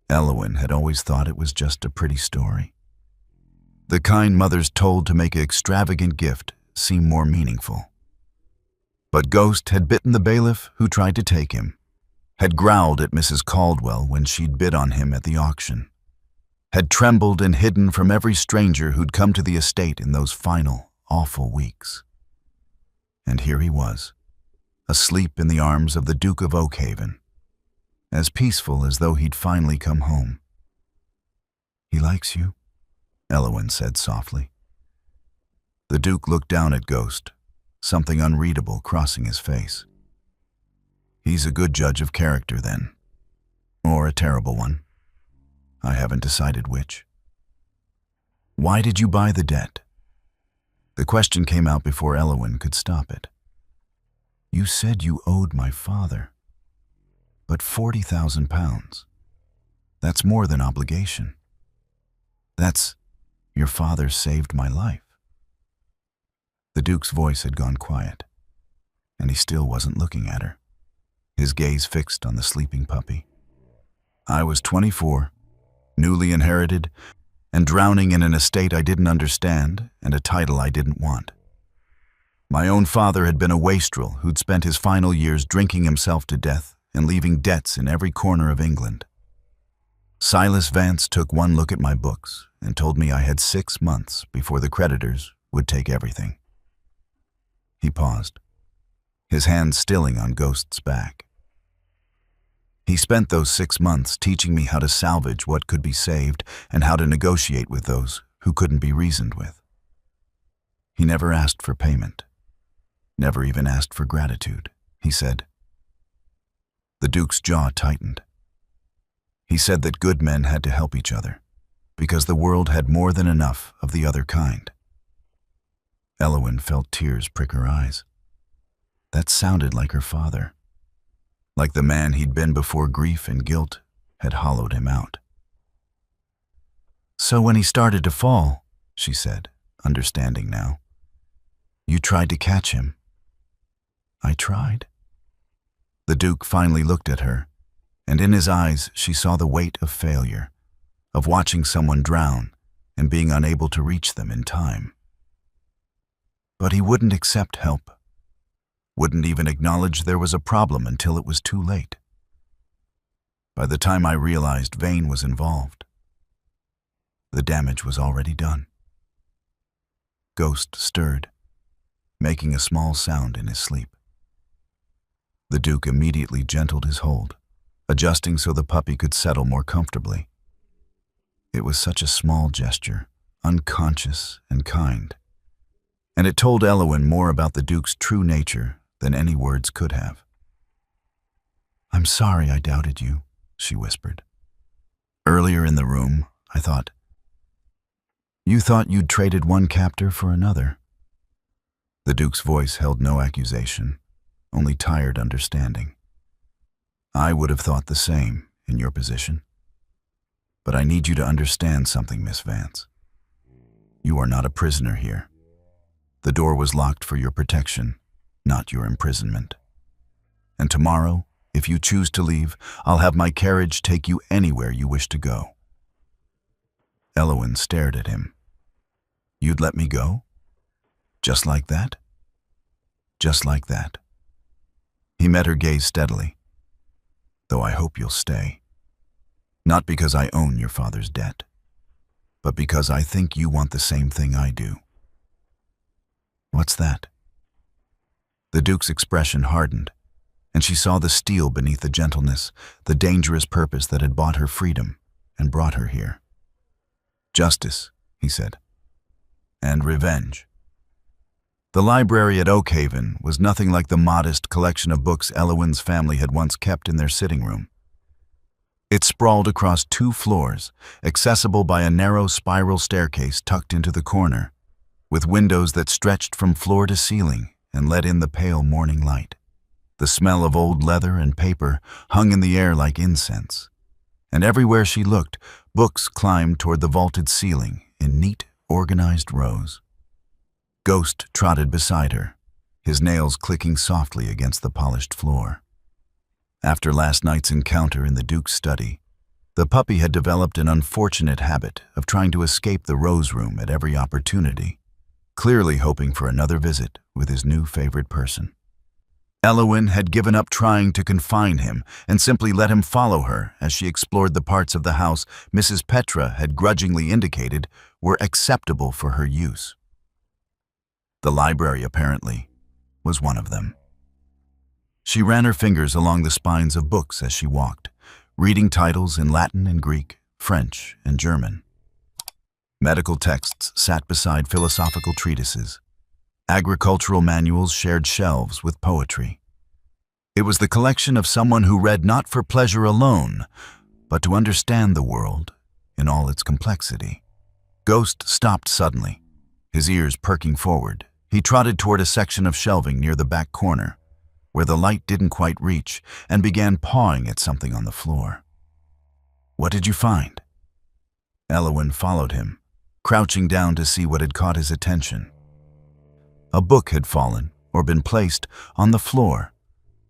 Elowen had always thought it was just a pretty story. The kind mothers told to make an extravagant gift seem more meaningful. But Ghost had bitten the bailiff who tried to take him, had growled at Mrs. Caldwell when she'd bid on him at the auction, had trembled and hidden from every stranger who'd come to the estate in those final, awful weeks. And here he was, asleep in the arms of the Duke of Oakhaven, as peaceful as though he'd finally come home. "He likes you," Elowen said softly. The Duke looked down at Ghost, something unreadable crossing his face. "He's a good judge of character, then. Or a terrible one. I haven't decided which." "Why did you buy the debt?" The question came out before Elowen could stop it. "You said you owed my father. But £40,000. That's more than obligation. That's, your father saved my life." The Duke's voice had gone quiet, and he still wasn't looking at her, his gaze fixed on the sleeping puppy. "I was 24, newly inherited, and drowning in an estate I didn't understand and a title I didn't want. My own father had been a wastrel who'd spent his final years drinking himself to death and leaving debts in every corner of England. Silas Vance took one look at my books and told me I had 6 months before the creditors would take everything." He paused, his hand stilling on Ghost's back. He spent those 6 months teaching me how to salvage what could be saved and how to negotiate with those who couldn't be reasoned with. He never asked for payment, never even asked for gratitude, he said. The Duke's jaw tightened. He said that good men had to help each other, because the world had more than enough of the other kind. Eowyn felt tears prick her eyes. That sounded like her father, like the man he'd been before grief and guilt had hollowed him out. So when he started to fall, she said, understanding now, you tried to catch him. I tried. The Duke finally looked at her, and in his eyes she saw the weight of failure, of watching someone drown and being unable to reach them in time. But he wouldn't accept help, wouldn't even acknowledge there was a problem until it was too late. By the time I realized Vane was involved, the damage was already done. Ghost stirred, making a small sound in his sleep. The Duke immediately gentled his hold, adjusting so the puppy could settle more comfortably. It was such a small gesture, unconscious and kind, and it told Eowyn more about the Duke's true nature than any words could have. I'm sorry I doubted you, she whispered. Earlier in the room, I thought, you thought you'd traded one captor for another. The Duke's voice held no accusation, only tired understanding. I would have thought the same in your position. But I need you to understand something, Miss Vance. You are not a prisoner here. The door was locked for your protection, not your imprisonment. And tomorrow, if you choose to leave, I'll have my carriage take you anywhere you wish to go. Eowyn stared at him. You'd let me go? Just like that? Just like that. He met her gaze steadily. Though I hope you'll stay. Not because I own your father's debt, but because I think you want the same thing I do. What's that? The Duke's expression hardened, and she saw the steel beneath the gentleness, the dangerous purpose that had bought her freedom and brought her here. Justice, he said, and revenge. The library at Oakhaven was nothing like the modest collection of books Eowyn's family had once kept in their sitting room. It sprawled across 2 floors, accessible by a narrow spiral staircase tucked into the corner, with windows that stretched from floor to ceiling and let in the pale morning light. The smell of old leather and paper hung in the air like incense, and everywhere she looked, books climbed toward the vaulted ceiling in neat, organized rows. Ghost trotted beside her, his nails clicking softly against the polished floor. After last night's encounter in the Duke's study, the puppy had developed an unfortunate habit of trying to escape the Rose Room at every opportunity, clearly hoping for another visit with his new favorite person. Eowyn had given up trying to confine him and simply let him follow her as she explored the parts of the house Mrs. Petra had grudgingly indicated were acceptable for her use. The library, apparently, was one of them. She ran her fingers along the spines of books as she walked, reading titles in Latin and Greek, French and German. Medical texts sat beside philosophical treatises. Agricultural manuals shared shelves with poetry. It was the collection of someone who read not for pleasure alone, but to understand the world in all its complexity. Ghost stopped suddenly, his ears perking forward. He trotted toward a section of shelving near the back corner, where the light didn't quite reach, and began pawing at something on the floor. What did you find? Eowyn followed him, crouching down to see what had caught his attention. A book had fallen, or been placed, on the floor,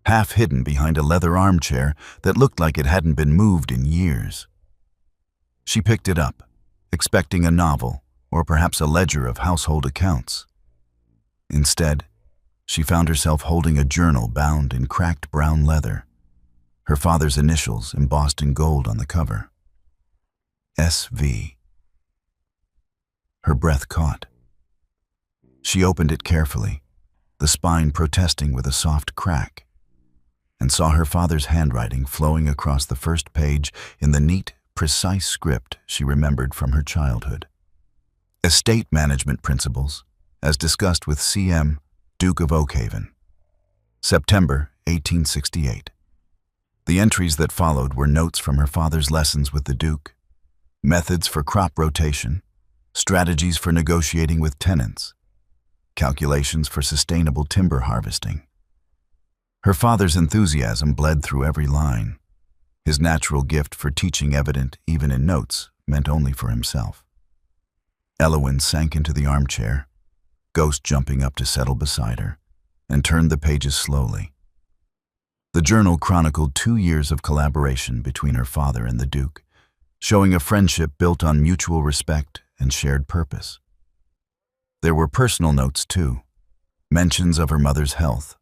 half hidden behind a leather armchair that looked like it hadn't been moved in years. She picked it up, expecting a novel, or perhaps a ledger of household accounts. Instead, she found herself holding a journal bound in cracked brown leather, her father's initials embossed in gold on the cover. S.V. Her breath caught. She opened it carefully, the spine protesting with a soft crack, and saw her father's handwriting flowing across the first page in the neat, precise script she remembered from her childhood. Estate management principles, as discussed with C.M., Duke of Oakhaven. September 1868. The entries that followed were notes from her father's lessons with the Duke, methods for crop rotation, strategies for negotiating with tenants, calculations for sustainable timber harvesting. Her father's enthusiasm bled through every line, his natural gift for teaching evident even in notes meant only for himself. Eowyn sank into the armchair, Ghost jumping up to settle beside her, and turned the pages slowly. The journal chronicled 2 years of collaboration between her father and the Duke, showing a friendship built on mutual respect and shared purpose. There were personal notes too, mentions of her mother's health,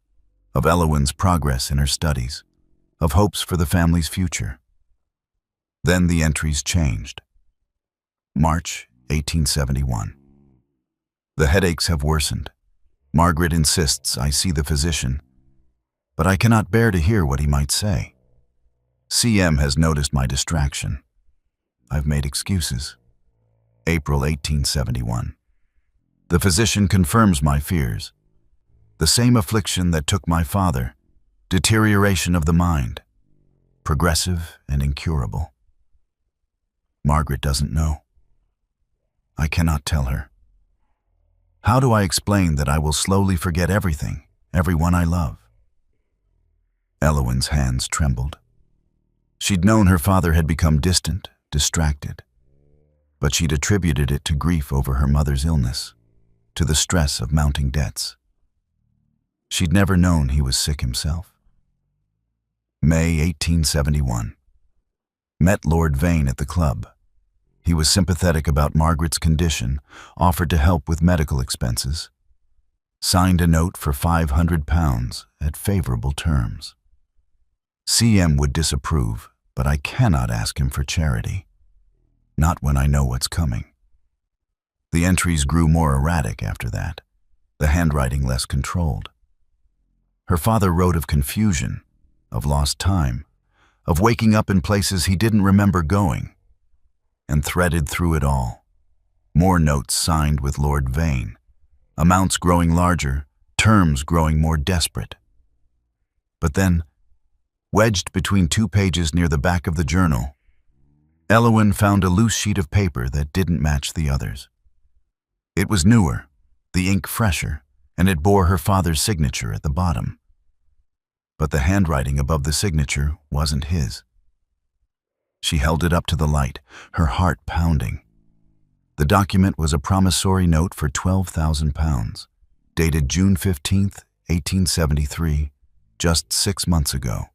of Eowyn's progress in her studies, of hopes for the family's future. Then the entries changed. March 1871. The headaches have worsened. Margaret insists I see the physician, but I cannot bear to hear what he might say. C.M. has noticed my distraction. I've made excuses. April 1871. The physician confirms my fears. The same affliction that took my father, deterioration of the mind, progressive and incurable. Margaret doesn't know. I cannot tell her. How do I explain that I will slowly forget everything, everyone I love? Eowyn's hands trembled. She'd known her father had become distant, distracted, but she'd attributed it to grief over her mother's illness, to the stress of mounting debts. She'd never known he was sick himself. May 1871. Met Lord Vane at the club. He was sympathetic about Margaret's condition, offered to help with medical expenses. Signed a note for £500 at favorable terms. C.M. would disapprove, but I cannot ask him for charity. Not when I know what's coming. The entries grew more erratic after that, the handwriting less controlled. Her father wrote of confusion, of lost time, of waking up in places he didn't remember going, and threaded through it all. More notes signed with Lord Vane, amounts growing larger, terms growing more desperate. But then, wedged between 2 pages near the back of the journal, Eowyn found a loose sheet of paper that didn't match the others. It was newer, the ink fresher, and it bore her father's signature at the bottom. But the handwriting above the signature wasn't his. She held it up to the light, her heart pounding. The document was a promissory note for £12,000, dated June 15th, 1873, just 6 months ago.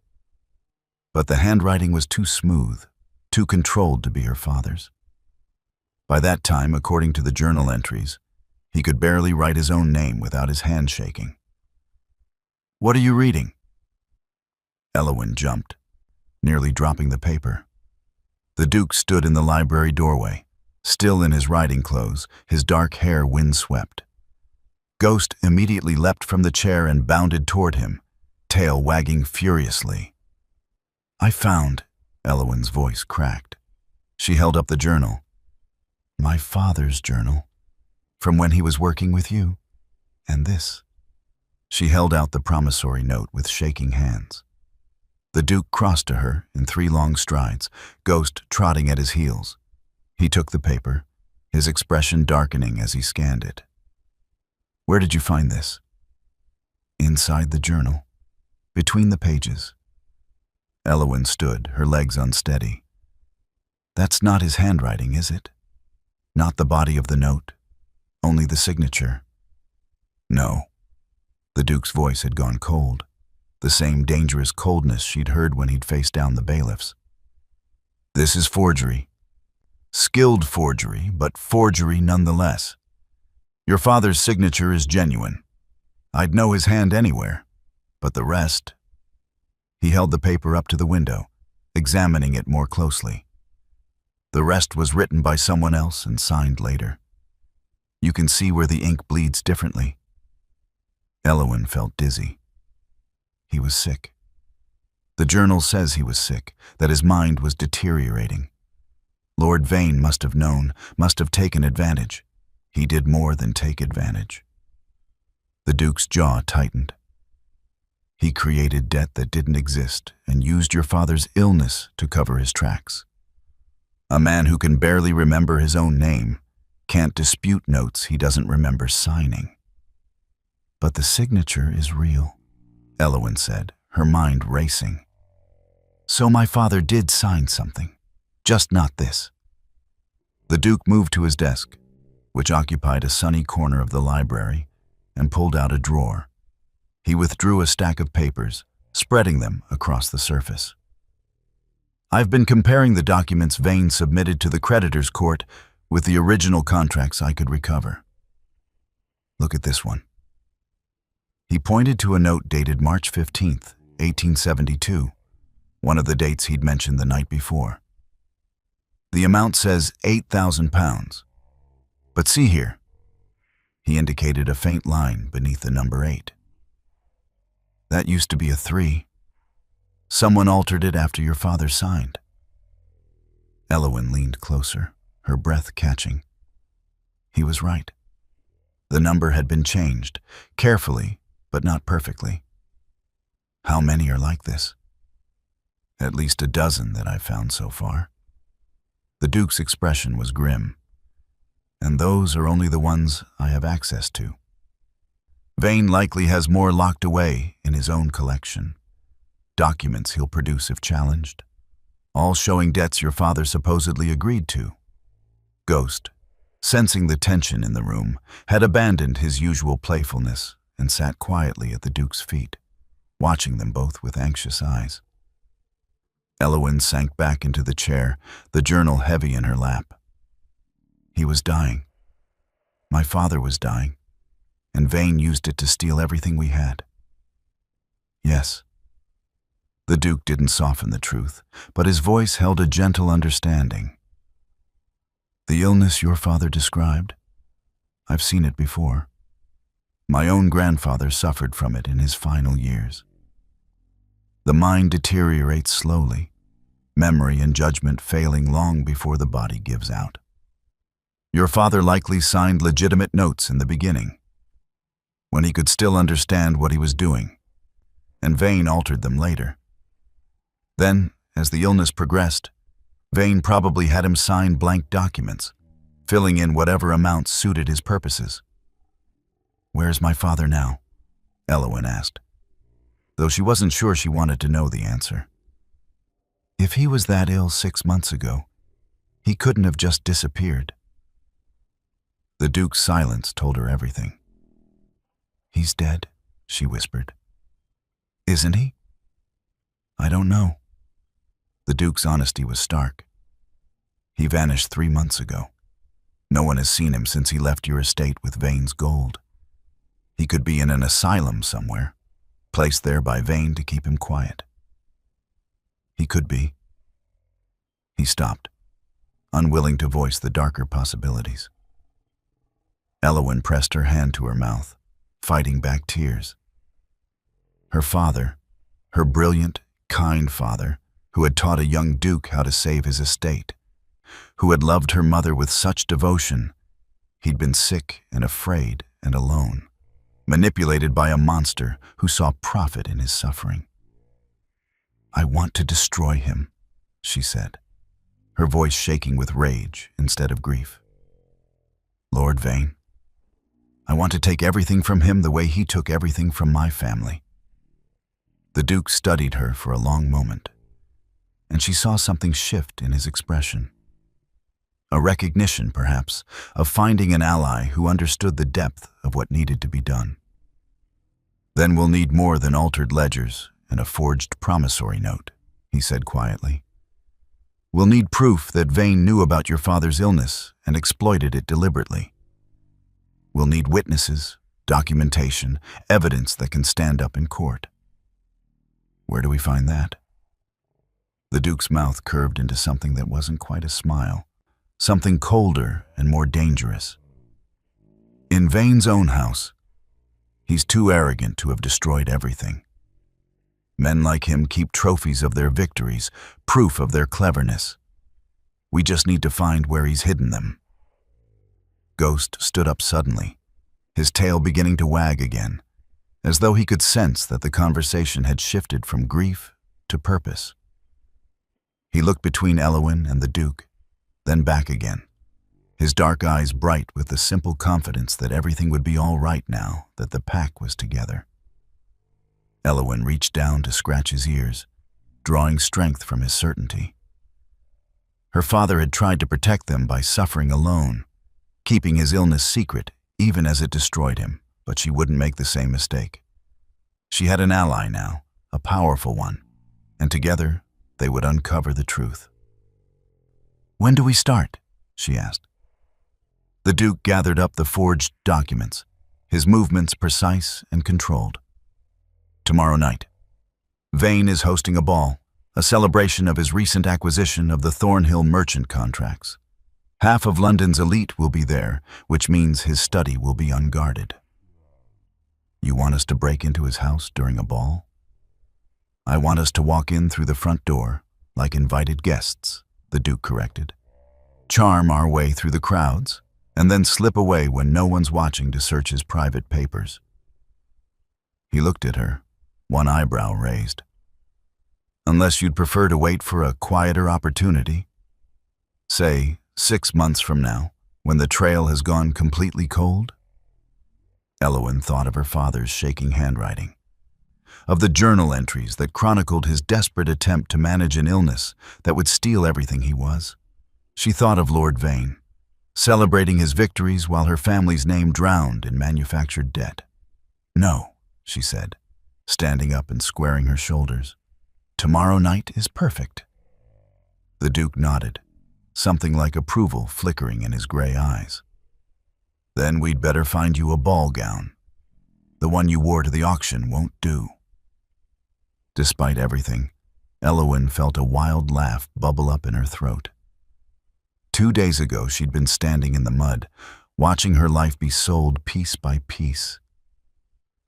But the handwriting was too smooth, too controlled to be her father's. By that time, according to the journal entries, he could barely write his own name without his hand shaking. "What are you reading?" Eowyn jumped, nearly dropping the paper. The Duke stood in the library doorway, still in his riding clothes, his dark hair windswept. Ghost immediately leapt from the chair and bounded toward him, tail wagging furiously. "I found," Eowyn's voice cracked. She held up the journal. "My father's journal, from when he was working with you, and this." She held out the promissory note with shaking hands. The Duke crossed to her in 3 long strides, Ghost trotting at his heels. He took the paper, his expression darkening as he scanned it. "Where did you find this?" "Inside the journal, between the pages." Eowyn stood, her legs unsteady. "That's not his handwriting, is it? Not the body of the note, only the signature?" "No." The Duke's voice had gone cold, the same dangerous coldness she'd heard when he'd faced down the bailiffs. "This is forgery. Skilled forgery, but forgery nonetheless. Your father's signature is genuine. I'd know his hand anywhere, but the rest..." He held the paper up to the window, examining it more closely. "The rest was written by someone else and signed later. You can see where the ink bleeds differently." Elowen felt dizzy. He was sick. The journal says he was sick, that his mind was deteriorating. Lord Vane must have known, must have taken advantage. He did more than take advantage. The Duke's jaw tightened. He created debt that didn't exist and used your father's illness to cover his tracks. A man who can barely remember his own name can't dispute notes he doesn't remember signing. But the signature is real, Elowen said, her mind racing. So my father did sign something, just not this. The Duke moved to his desk, which occupied a sunny corner of the library, and pulled out a drawer. He withdrew a stack of papers, spreading them across the surface. I've been comparing the documents Vane submitted to the creditors' court with the original contracts I could recover. Look at this one. He pointed to a note dated March 15th, 1872, one of the dates he'd mentioned the night before. The amount says £8,000. But see here. He indicated a faint line beneath the number 8. That used to be a 3. Someone altered it after your father signed. Elowen leaned closer, her breath catching. He was right. The number had been changed, carefully, but not perfectly. How many are like this? At least a dozen that I've found so far. The Duke's expression was grim. And those are only the ones I have access to. Vane likely has more locked away in his own collection. Documents he'll produce if challenged, all showing debts your father supposedly agreed to. Ghost, sensing the tension in the room, had abandoned his usual playfulness and sat quietly at the Duke's feet, watching them both with anxious eyes. Elowen sank back into the chair, the journal heavy in her lap. He was dying. My father was dying, and Vane used it to steal everything we had. Yes. The Duke didn't soften the truth, but his voice held a gentle understanding. The illness your father described, I've seen it before. My own grandfather suffered from it in his final years. The mind deteriorates slowly, memory and judgment failing long before the body gives out. Your father likely signed legitimate notes in the beginning, when he could still understand what he was doing, and Vane altered them later. Then, as the illness progressed, Vane probably had him sign blank documents, filling in whatever amounts suited his purposes. Where's my father now? Elowen asked, though she wasn't sure she wanted to know the answer. If he was that ill 6 months ago, he couldn't have just disappeared. The Duke's silence told her everything. He's dead, she whispered. Isn't he? I don't know. The Duke's honesty was stark. He vanished 3 months ago. No one has seen him since he left your estate with Vane's gold. He could be in an asylum somewhere, placed there by Vane to keep him quiet. He could be. He stopped, unwilling to voice the darker possibilities. Elowen pressed her hand to her mouth, fighting back tears. Her father, her brilliant, kind father, who had taught a young duke how to save his estate, who had loved her mother with such devotion, he'd been sick and afraid and alone, manipulated by a monster who saw profit in his suffering. I want to destroy him, she said, her voice shaking with rage instead of grief. Lord Vane, I want to take everything from him the way he took everything from my family. The Duke studied her for a long moment, and she saw something shift in his expression. A recognition, perhaps, of finding an ally who understood the depth of what needed to be done. Then we'll need more than altered ledgers and a forged promissory note, he said quietly. We'll need proof that Vane knew about your father's illness and exploited it deliberately. We'll need witnesses, documentation, evidence that can stand up in court. Where do we find that? The Duke's mouth curved into something that wasn't quite a smile, something colder and more dangerous. In Vane's own house. He's too arrogant to have destroyed everything. Men like him keep trophies of their victories, proof of their cleverness. We just need to find where he's hidden them." Ghost stood up suddenly, his tail beginning to wag again, as though he could sense that the conversation had shifted from grief to purpose. He looked between Eowyn and the Duke, then back again, his dark eyes bright with the simple confidence that everything would be all right now that the pack was together. Eowyn reached down to scratch his ears, drawing strength from his certainty. Her father had tried to protect them by suffering alone, keeping his illness secret even as it destroyed him, but she wouldn't make the same mistake. She had an ally now, a powerful one, and together they would uncover the truth. "When do we start?" she asked. The Duke gathered up the forged documents, his movements precise and controlled. "Tomorrow night. Vane is hosting a ball, a celebration of his recent acquisition of the Thornhill merchant contracts. Half of London's elite will be there, which means his study will be unguarded." "You want us to break into his house during a ball?" "I want us to walk in through the front door, like invited guests," the Duke corrected. "Charm our way through the crowds, and then slip away when no one's watching to search his private papers." He looked at her, one eyebrow raised. "Unless you'd prefer to wait for a quieter opportunity? Say, 6 months from now, when the trail has gone completely cold?" Eowyn thought of her father's shaking handwriting, of the journal entries that chronicled his desperate attempt to manage an illness that would steal everything he was. She thought of Lord Vane, celebrating his victories while her family's name drowned in manufactured debt. "No," she said, standing up and squaring her shoulders. "Tomorrow night is perfect." The Duke nodded, something like approval flickering in his gray eyes. "Then we'd better find you a ball gown. The one you wore to the auction won't do." Despite everything, Eowyn felt a wild laugh bubble up in her throat. 2 days ago she'd been standing in the mud, watching her life be sold piece by piece.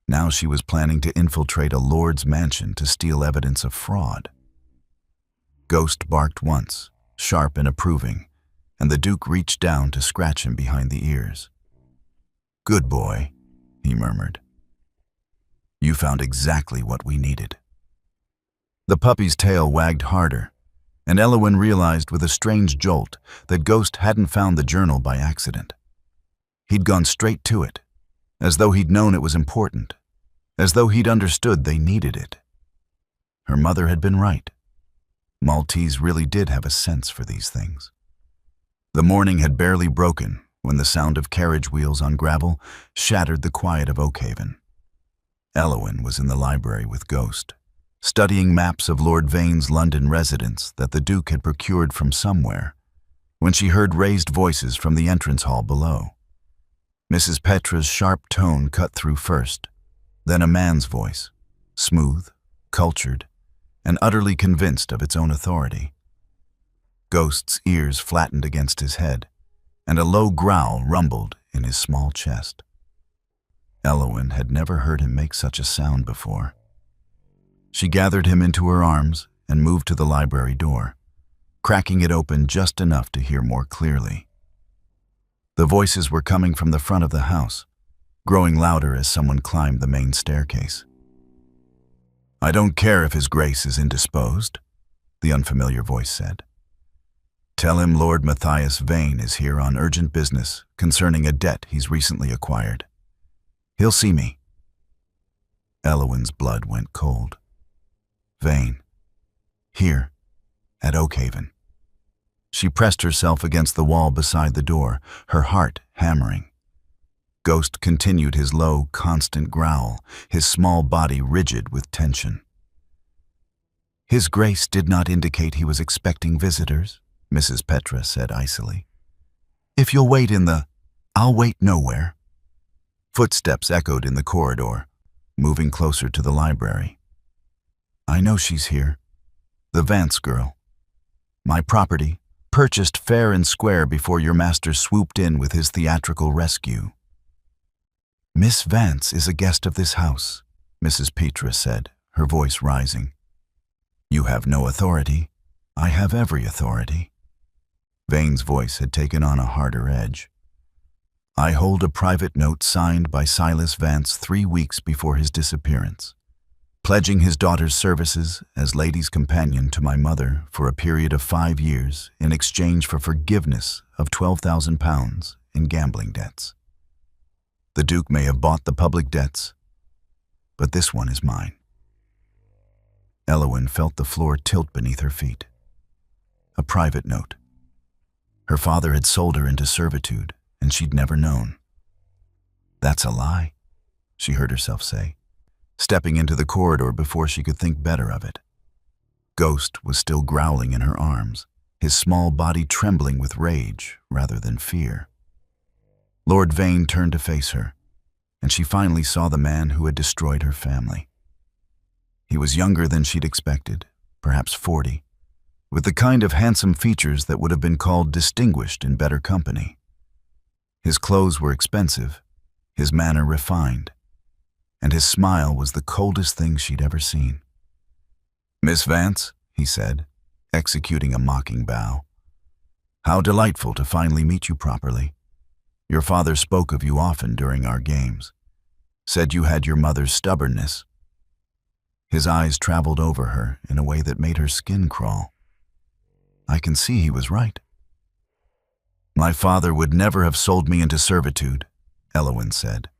Now she was planning to infiltrate a lord's mansion to steal evidence of fraud. Ghost barked once, sharp and approving, and the Duke reached down to scratch him behind the ears. "Good boy," he murmured. "You found exactly what we needed." The puppy's tail wagged harder, and Eowyn realized with a strange jolt that Ghost hadn't found the journal by accident. He'd gone straight to it, as though he'd known it was important, as though he'd understood they needed it. Her mother had been right. Maltese really did have a sense for these things. The morning had barely broken when the sound of carriage wheels on gravel shattered the quiet of Oakhaven. Eowyn was in the library with Ghost, studying maps of Lord Vane's London residence that the Duke had procured from somewhere, when she heard raised voices from the entrance hall below. Mrs. Petra's sharp tone cut through first, then a man's voice, smooth, cultured, and utterly convinced of its own authority. Ghost's ears flattened against his head, and a low growl rumbled in his small chest. Eowyn had never heard him make such a sound before. She gathered him into her arms and moved to the library door, cracking it open just enough to hear more clearly. The voices were coming from the front of the house, growing louder as someone climbed the main staircase. "I don't care if His Grace is indisposed," the unfamiliar voice said. "Tell him Lord Matthias Vane is here on urgent business concerning a debt he's recently acquired. He'll see me." Eowyn's blood went cold. Vane. Here, at Oakhaven. She pressed herself against the wall beside the door, her heart hammering. Ghost continued his low, constant growl, his small body rigid with tension. "His Grace did not indicate he was expecting visitors," Mrs. Petra said icily. "If you'll wait I'll wait nowhere." Footsteps echoed in the corridor, moving closer to the library. "I know she's here. The Vance girl. My property, purchased fair and square before your master swooped in with his theatrical rescue." Miss Vance is a guest of this house, Mrs. Petra said, her voice rising. You have no authority. I have every authority. Vane's voice had taken on a harder edge. I hold a private note signed by Silas Vance 3 weeks before his disappearance, pledging his daughter's services as lady's companion to my mother for a period of 5 years in exchange for forgiveness of £12,000 in gambling debts. The Duke may have bought the public debts, but this one is mine. Eowyn felt the floor tilt beneath her feet. A private note. Her father had sold her into servitude, and she'd never known. That's a lie, she heard herself say, stepping into the corridor before she could think better of it. Ghost was still growling in her arms, his small body trembling with rage rather than fear. Lord Vane turned to face her, and she finally saw the man who had destroyed her family. He was younger than she'd expected, perhaps 40, with the kind of handsome features that would have been called distinguished in better company. His clothes were expensive, his manner refined, and his smile was the coldest thing she'd ever seen. Miss Vance, he said, executing a mocking bow. How delightful to finally meet you properly. Your father spoke of you often during our games, said you had your mother's stubbornness. His eyes traveled over her in a way that made her skin crawl. I can see he was right. My father would never have sold me into servitude, Eowyn said,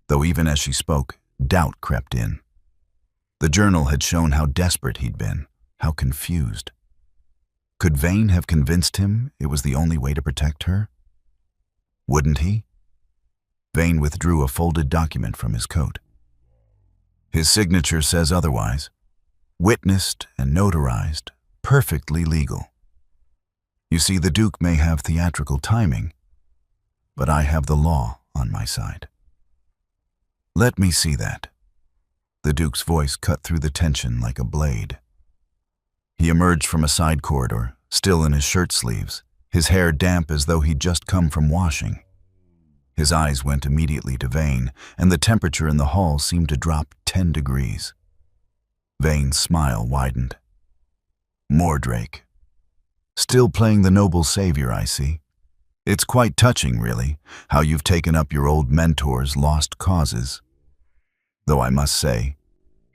though even as she spoke, doubt crept in. The journal had shown how desperate he'd been, how confused. Could Vane have convinced him it was the only way to protect her? Wouldn't he? Vane withdrew a folded document from his coat. His signature says otherwise. Witnessed and notarized, perfectly legal. You see, the Duke may have theatrical timing, but I have the law on my side. Let me see that. The Duke's voice cut through the tension like a blade. He emerged from a side corridor, still in his shirt sleeves, his hair damp as though he'd just come from washing. His eyes went immediately to Vane, and the temperature in the hall seemed to drop 10 degrees. Vane's smile widened. Mordrake. Still playing the noble savior, I see. It's quite touching, really, how you've taken up your old mentor's lost causes. Though I must say,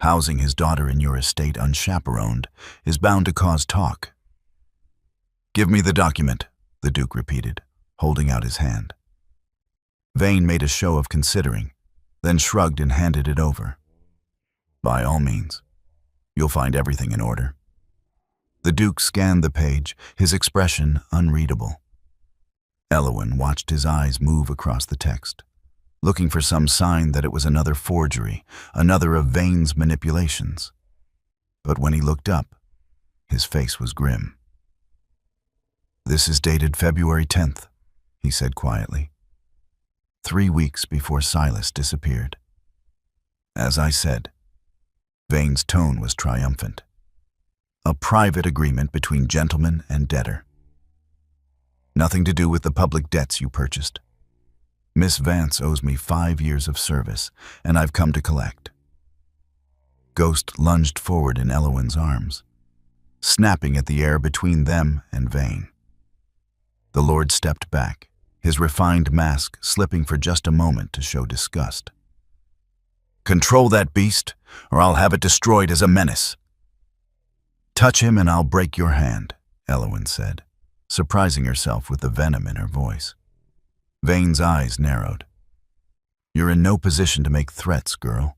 housing his daughter in your estate unchaperoned is bound to cause talk. Give me the document, the Duke repeated, holding out his hand. Vane made a show of considering, then shrugged and handed it over. By all means. You'll find everything in order. The Duke scanned the page, his expression unreadable. Eowyn watched his eyes move across the text, looking for some sign that it was another forgery, another of Vane's manipulations. But when he looked up, his face was grim. This is dated February 10th, he said quietly. 3 weeks before Silas disappeared. As I said, Vane's tone was triumphant. A private agreement between gentleman and debtor. Nothing to do with the public debts you purchased. Miss Vance owes me 5 years of service, and I've come to collect. Ghost lunged forward in Eowyn's arms, snapping at the air between them and Vane. The Lord stepped back, his refined mask slipping for just a moment to show disgust. Control that beast, or I'll have it destroyed as a menace. Touch him and I'll break your hand, Eowyn said, surprising herself with the venom in her voice. Vane's eyes narrowed. You're in no position to make threats, girl.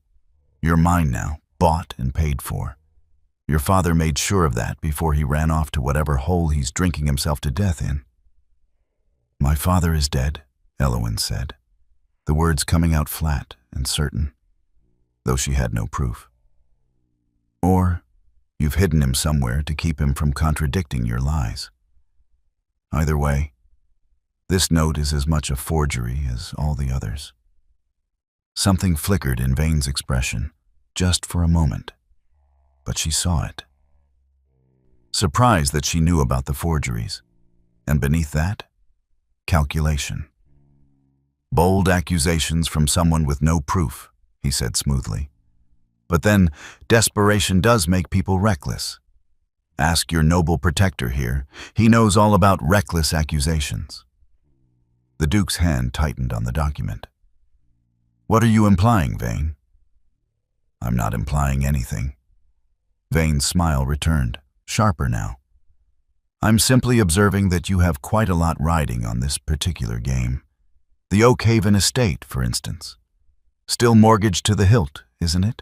You're mine now, bought and paid for. Your father made sure of that before he ran off to whatever hole he's drinking himself to death in. My father is dead, Eowyn said, the words coming out flat and certain, though she had no proof. Or you've hidden him somewhere to keep him from contradicting your lies. Either way, this note is as much a forgery as all the others. Something flickered in Vane's expression, just for a moment, but she saw it. Surprised that she knew about the forgeries, and beneath that, calculation. Bold accusations from someone with no proof, he said smoothly. But then, desperation does make people reckless. Ask your noble protector here. He knows all about reckless accusations. The Duke's hand tightened on the document. What are you implying, Vane? I'm not implying anything. Vane's smile returned, sharper now. I'm simply observing that you have quite a lot riding on this particular game. The Oakhaven estate, for instance. Still mortgaged to the hilt, isn't it?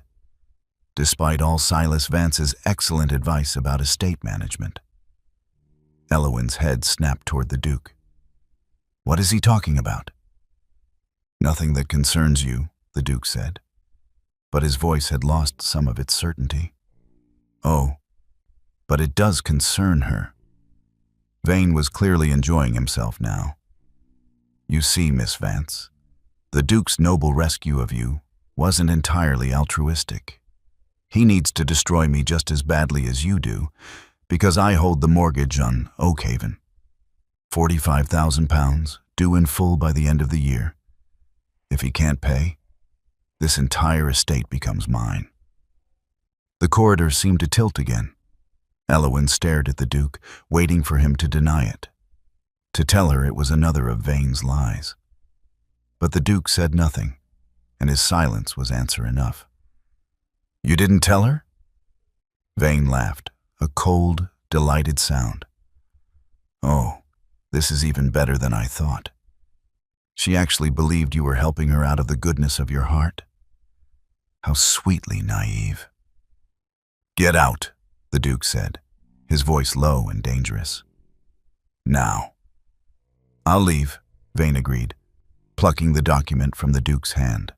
Despite all Silas Vance's excellent advice about estate management. Elowyn's head snapped toward the Duke. What is he talking about? Nothing that concerns you, the Duke said. But his voice had lost some of its certainty. Oh, but it does concern her. Vane was clearly enjoying himself now. You see, Miss Vance, the Duke's noble rescue of you wasn't entirely altruistic. He needs to destroy me just as badly as you do, because I hold the mortgage on Oakhaven. £45,000, due in full by the end of the year. If he can't pay, this entire estate becomes mine. The corridor seemed to tilt again. Elowyn stared at the Duke, waiting for him to deny it, to tell her it was another of Vane's lies. But the Duke said nothing, and his silence was answer enough. You didn't tell her? Vane laughed, a cold, delighted sound. Oh, this is even better than I thought. She actually believed you were helping her out of the goodness of your heart. How sweetly naive. Get out, the Duke said, his voice low and dangerous. Now. I'll leave, Vane agreed, plucking the document from the Duke's hand.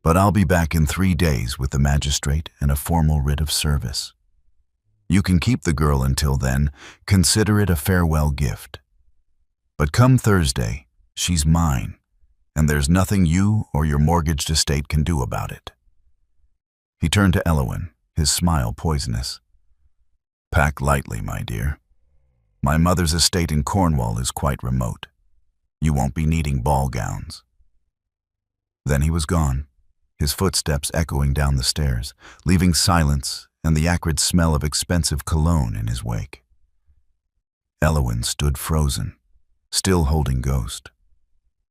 But I'll be back in 3 days with the magistrate and a formal writ of service. You can keep the girl until then, consider it a farewell gift. But come Thursday, she's mine, and there's nothing you or your mortgaged estate can do about it. He turned to Elowyn, his smile poisonous. Pack lightly, my dear. My mother's estate in Cornwall is quite remote. You won't be needing ball gowns. Then he was gone, his footsteps echoing down the stairs, leaving silence and the acrid smell of expensive cologne in his wake. Elowyn stood frozen, still holding Ghost,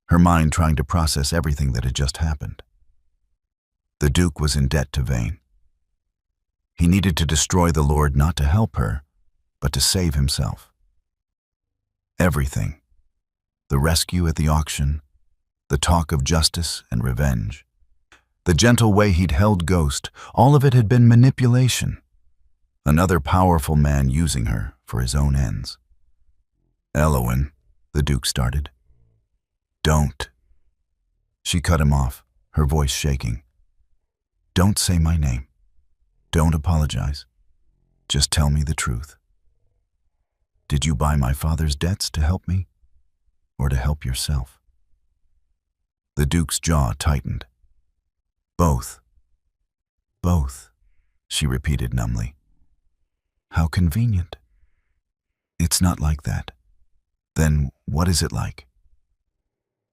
her mind trying to process everything that had just happened. The Duke was in debt to Vane. He needed to destroy the Lord not to help her, but to save himself. Everything, the rescue at the auction, the talk of justice and revenge, the gentle way he'd held Ghost, all of it had been manipulation. Another powerful man using her for his own ends. Elowyn, the Duke started. Don't. She cut him off, her voice shaking. Don't say my name. Don't apologize. Just tell me the truth. Did you buy my father's debts to help me, or to help yourself? The Duke's jaw tightened. Both. Both, she repeated numbly. How convenient. It's not like that. Then what is it like?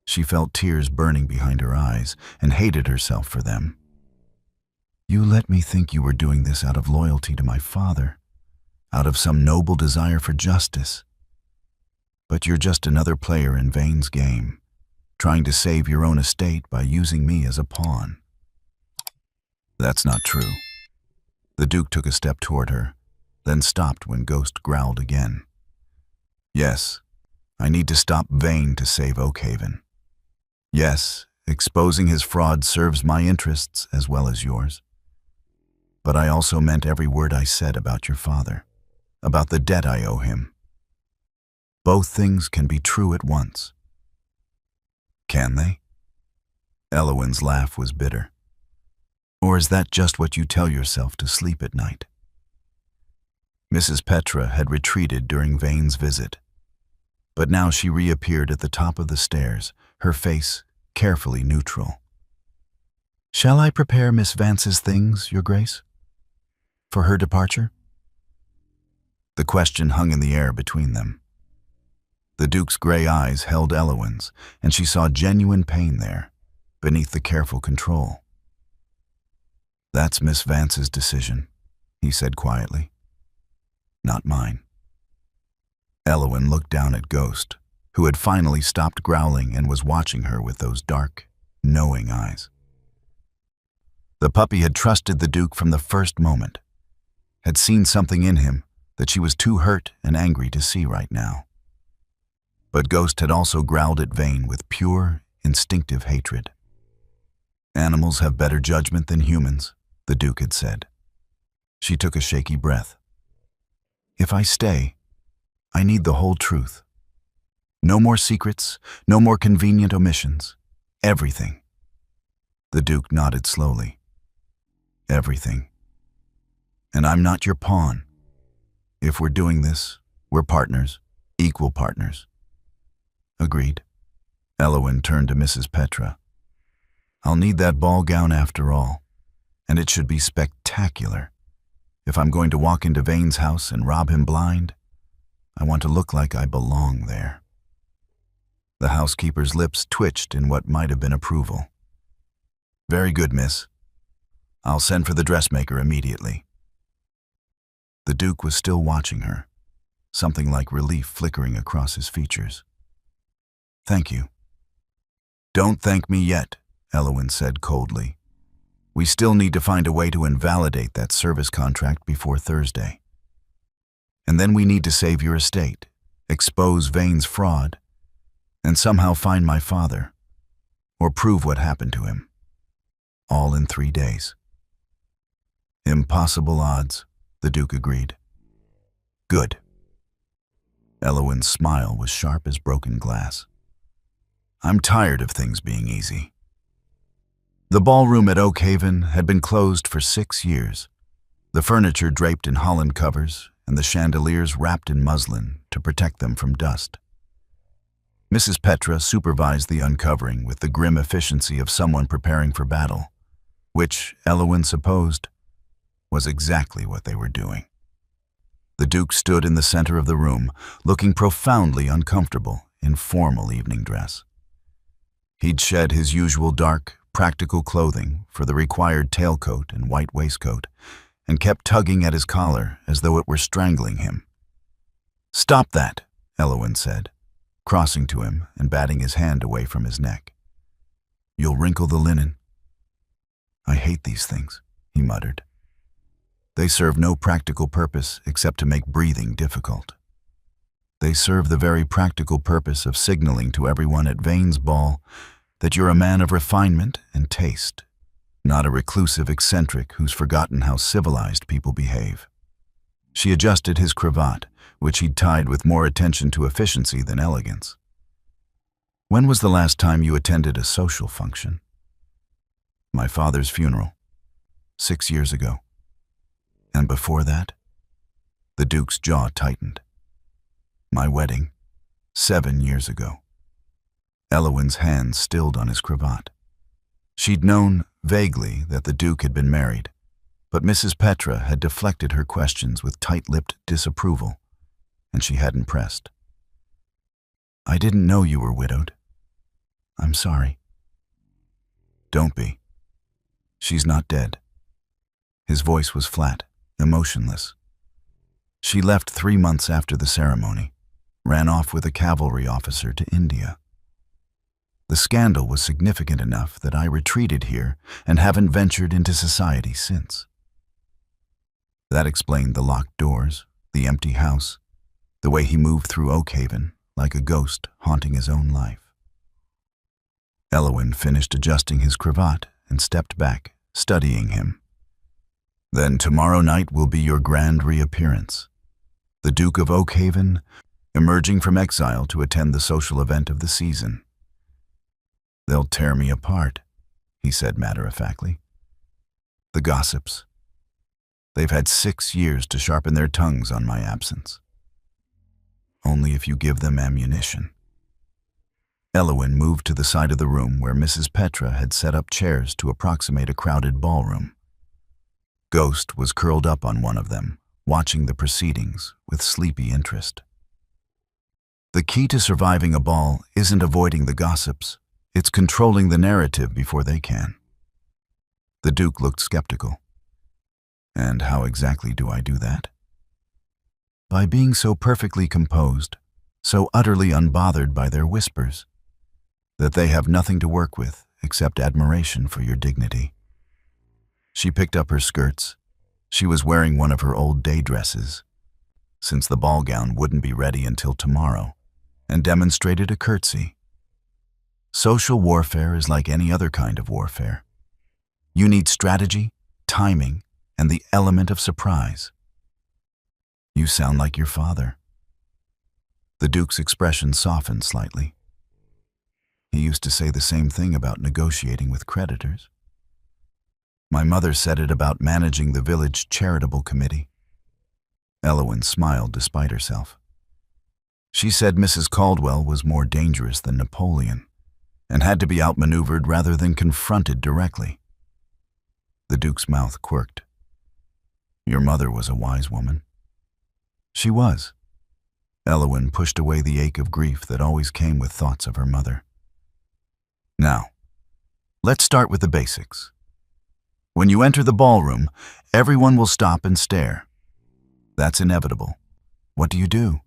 She felt tears burning behind her eyes and hated herself for them. You let me think you were doing this out of loyalty to my father, out of some noble desire for justice. But you're just another player in Vane's game, trying to save your own estate by using me as a pawn. That's not true. The Duke took a step toward her, then stopped when Ghost growled again. Yes, I need to stop Vane to save Oakhaven. Yes, exposing his fraud serves my interests as well as yours. But I also meant every word I said about your father, about the debt I owe him. Both things can be true at once. Can they? Elowyn's laugh was bitter. Or is that just what you tell yourself to sleep at night? Mrs. Petra had retreated during Vane's visit, but now she reappeared at the top of the stairs, her face carefully neutral. Shall I prepare Miss Vance's things, Your Grace? For her departure? The question hung in the air between them. The Duke's gray eyes held Elowen's, and she saw genuine pain there, beneath the careful control. "That's Miss Vance's decision," he said quietly. "Not mine." Elowen looked down at Ghost, who had finally stopped growling and was watching her with those dark, knowing eyes. The puppy had trusted the Duke from the first moment, had seen something in him that she was too hurt and angry to see right now. But Ghost had also growled at Vane with pure, instinctive hatred. "Animals have better judgment than humans," the Duke had said. She took a shaky breath. "If I stay, I need the whole truth. No more secrets, no more convenient omissions. Everything." The Duke nodded slowly. "Everything. And I'm not your pawn. If we're doing this, we're partners, equal partners." "Agreed." Elowen turned to Mrs. Petra. "I'll need that ball gown after all, and it should be spectacular. If I'm going to walk into Vane's house and rob him blind, I want to look like I belong there." The housekeeper's lips twitched in what might have been approval. "Very good, miss. I'll send for the dressmaker immediately." The Duke was still watching her, something like relief flickering across his features. "Thank you." "Don't thank me yet," Elowen said coldly. "We still need to find a way to invalidate that service contract before Thursday. And then we need to save your estate, expose Vane's fraud, and somehow find my father, or prove what happened to him. All in 3 days." "Impossible odds," the Duke agreed. "Good." Elowen's smile was sharp as broken glass. "I'm tired of things being easy." The ballroom at Oakhaven had been closed for 6 years, the furniture draped in holland covers and the chandeliers wrapped in muslin to protect them from dust. Mrs. Petra supervised the uncovering with the grim efficiency of someone preparing for battle, which, Elowen supposed, was exactly what they were doing. The Duke stood in the center of the room, looking profoundly uncomfortable in formal evening dress. He'd shed his usual dark, practical clothing for the required tailcoat and white waistcoat, and kept tugging at his collar as though it were strangling him. "Stop that," Elowen said, crossing to him and batting his hand away from his neck. "You'll wrinkle the linen." "I hate these things," he muttered. "They serve no practical purpose except to make breathing difficult. They serve the very practical purpose of signaling to everyone at Vane's ball that you're a man of refinement and taste, not a reclusive eccentric who's forgotten how civilized people behave." She adjusted his cravat, which he'd tied with more attention to efficiency than elegance. "When was the last time you attended a social function?" "My father's funeral. 6 years ago." "And before that?" The Duke's jaw tightened. "My wedding. 7 years ago." Elowen's hand stilled on his cravat. She'd known, vaguely, that the Duke had been married, but Mrs. Petra had deflected her questions with tight-lipped disapproval, and she hadn't pressed. "I didn't know you were widowed. I'm sorry." "Don't be. She's not dead." His voice was flat, emotionless. "She left 3 months after the ceremony, ran off with a cavalry officer to India. The scandal was significant enough that I retreated here and haven't ventured into society since." That explained the locked doors, the empty house, the way he moved through Oakhaven like a ghost haunting his own life. Elowen finished adjusting his cravat and stepped back, studying him. "Then tomorrow night will be your grand reappearance. The Duke of Oakhaven, emerging from exile to attend the social event of the season." "They'll tear me apart," he said matter-of-factly. "The gossips. They've had 6 years to sharpen their tongues on my absence. Only if you give them ammunition." Elowen moved to the side of the room where Mrs. Petra had set up chairs to approximate a crowded ballroom. Ghost was curled up on one of them, watching the proceedings with sleepy interest. The key to surviving a ball isn't avoiding the gossips, it's controlling the narrative before they can. The Duke looked skeptical. And how exactly do I do that? By being so perfectly composed, so utterly unbothered by their whispers, that they have nothing to work with except admiration for your dignity. She picked up her skirts. She was wearing one of her old day dresses, since the ball gown wouldn't be ready until tomorrow, and demonstrated a curtsy. Social warfare is like any other kind of warfare. You need strategy, timing, and the element of surprise. You sound like your father. The Duke's expression softened slightly. He used to say the same thing about negotiating with creditors. My mother said it about managing the village charitable committee. Elowen smiled despite herself. She said Mrs. Caldwell was more dangerous than Napoleon and had to be outmaneuvered rather than confronted directly. The Duke's mouth quirked. Your mother was a wise woman. She was. Elowen pushed away the ache of grief that always came with thoughts of her mother. Now, let's start with the basics. When you enter the ballroom, everyone will stop and stare. That's inevitable. What do you do?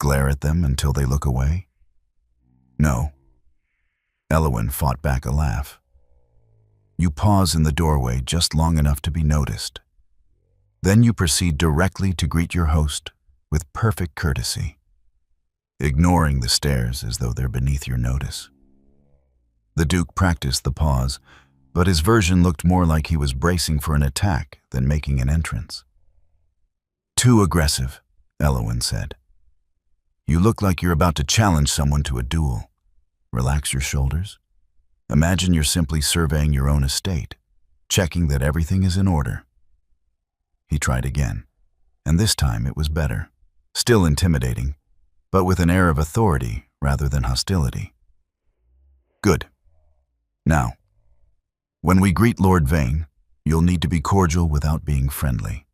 Glare at them until they look away? No. Elowen fought back a laugh. You pause in the doorway just long enough to be noticed. Then you proceed directly to greet your host with perfect courtesy, ignoring the stares as though they're beneath your notice. The Duke practiced the pause, but his version looked more like he was bracing for an attack than making an entrance. Too aggressive, Elowen said. You look like you're about to challenge someone to a duel. Relax your shoulders. Imagine you're simply surveying your own estate, checking that everything is in order. He tried again, and this time it was better. Still intimidating, but with an air of authority rather than hostility. Good. Now, when we greet Lord Vane, you'll need to be cordial without being friendly.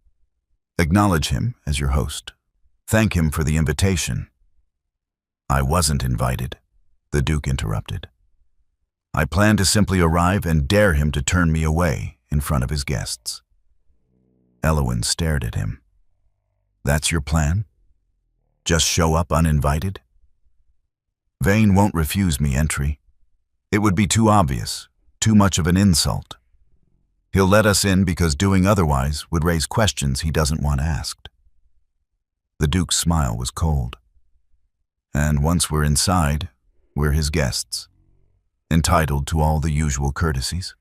Acknowledge him as your host. Thank him for the invitation. I wasn't invited, the Duke interrupted. I plan to simply arrive and dare him to turn me away in front of his guests. Elowen stared at him. That's your plan? Just show up uninvited? Vane won't refuse me entry. It would be too obvious, too much of an insult. He'll let us in because doing otherwise would raise questions he doesn't want asked. The Duke's smile was cold. And once we're inside, we're his guests, entitled to all the usual courtesies.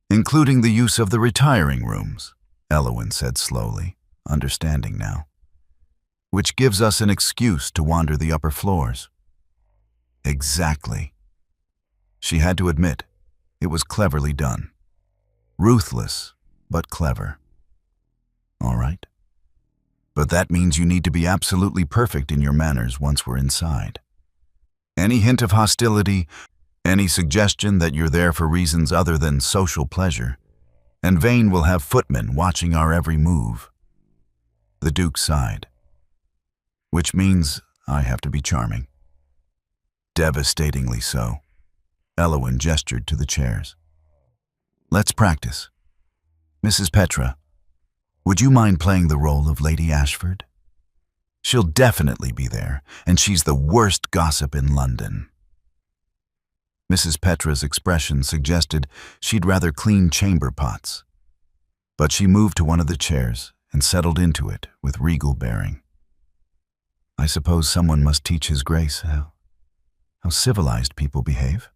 Including the use of the retiring rooms, Elowen said slowly, understanding now, which gives us an excuse to wander the upper floors. Exactly. She had to admit, it was cleverly done. Ruthless, but clever. All right. But that means you need to be absolutely perfect in your manners once we're inside. Any hint of hostility, any suggestion that you're there for reasons other than social pleasure, and Vane will have footmen watching our every move. The Duke sighed. Which means I have to be charming. Devastatingly so. Elowen gestured to the chairs. Let's practice. Mrs. Petra, would you mind playing the role of Lady Ashford? She'll definitely be there, and she's the worst gossip in London. Mrs. Petra's expression suggested she'd rather clean chamber pots, but she moved to one of the chairs and settled into it with regal bearing. I suppose someone must teach His Grace how civilized people behave.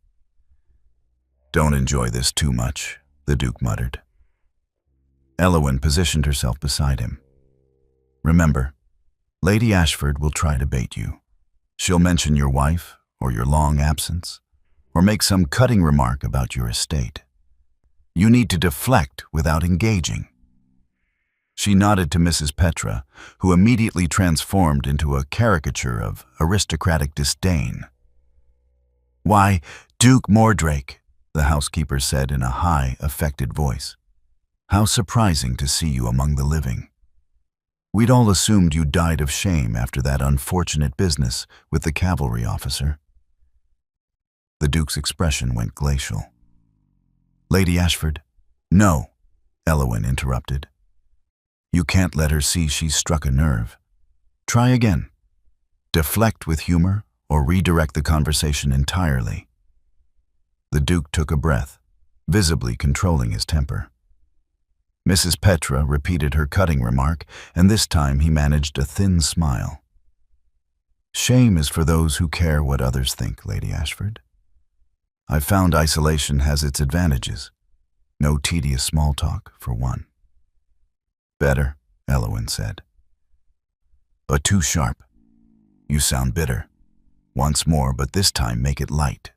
Don't enjoy this too much, the Duke muttered. Elowen positioned herself beside him. Remember, Lady Ashford will try to bait you. She'll mention your wife or your long absence, or make some cutting remark about your estate. You need to deflect without engaging. She nodded to Mrs. Petra, who immediately transformed into a caricature of aristocratic disdain. Why, Duke Mordrake, the housekeeper said in a high, affected voice. How surprising to see you among the living. We'd all assumed you died of shame after that unfortunate business with the cavalry officer." The Duke's expression went glacial. "Lady Ashford." "No," Elowyn interrupted. "You can't let her see she's struck a nerve. Try again. Deflect with humor or redirect the conversation entirely." The Duke took a breath, visibly controlling his temper. Mrs. Petra repeated her cutting remark, and this time he managed a thin smile. "Shame is for those who care what others think, Lady Ashford. I've found isolation has its advantages. No tedious small talk, for one." "Better," Elowyn said. "But too sharp. You sound bitter. Once more, but this time make it light,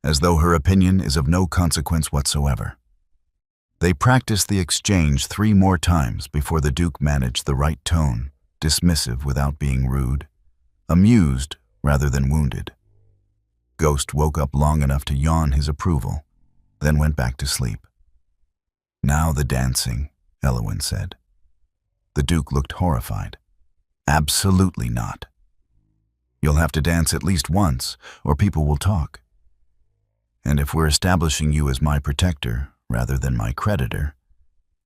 as though her opinion is of no consequence whatsoever." They practiced the exchange 3 more times before the Duke managed the right tone, dismissive without being rude, amused rather than wounded. Ghost woke up long enough to yawn his approval, then went back to sleep. "Now the dancing," Elowyn said. The Duke looked horrified. "Absolutely not. You'll have to dance at least once, or people will talk. And if we're establishing you as my protector rather than my creditor,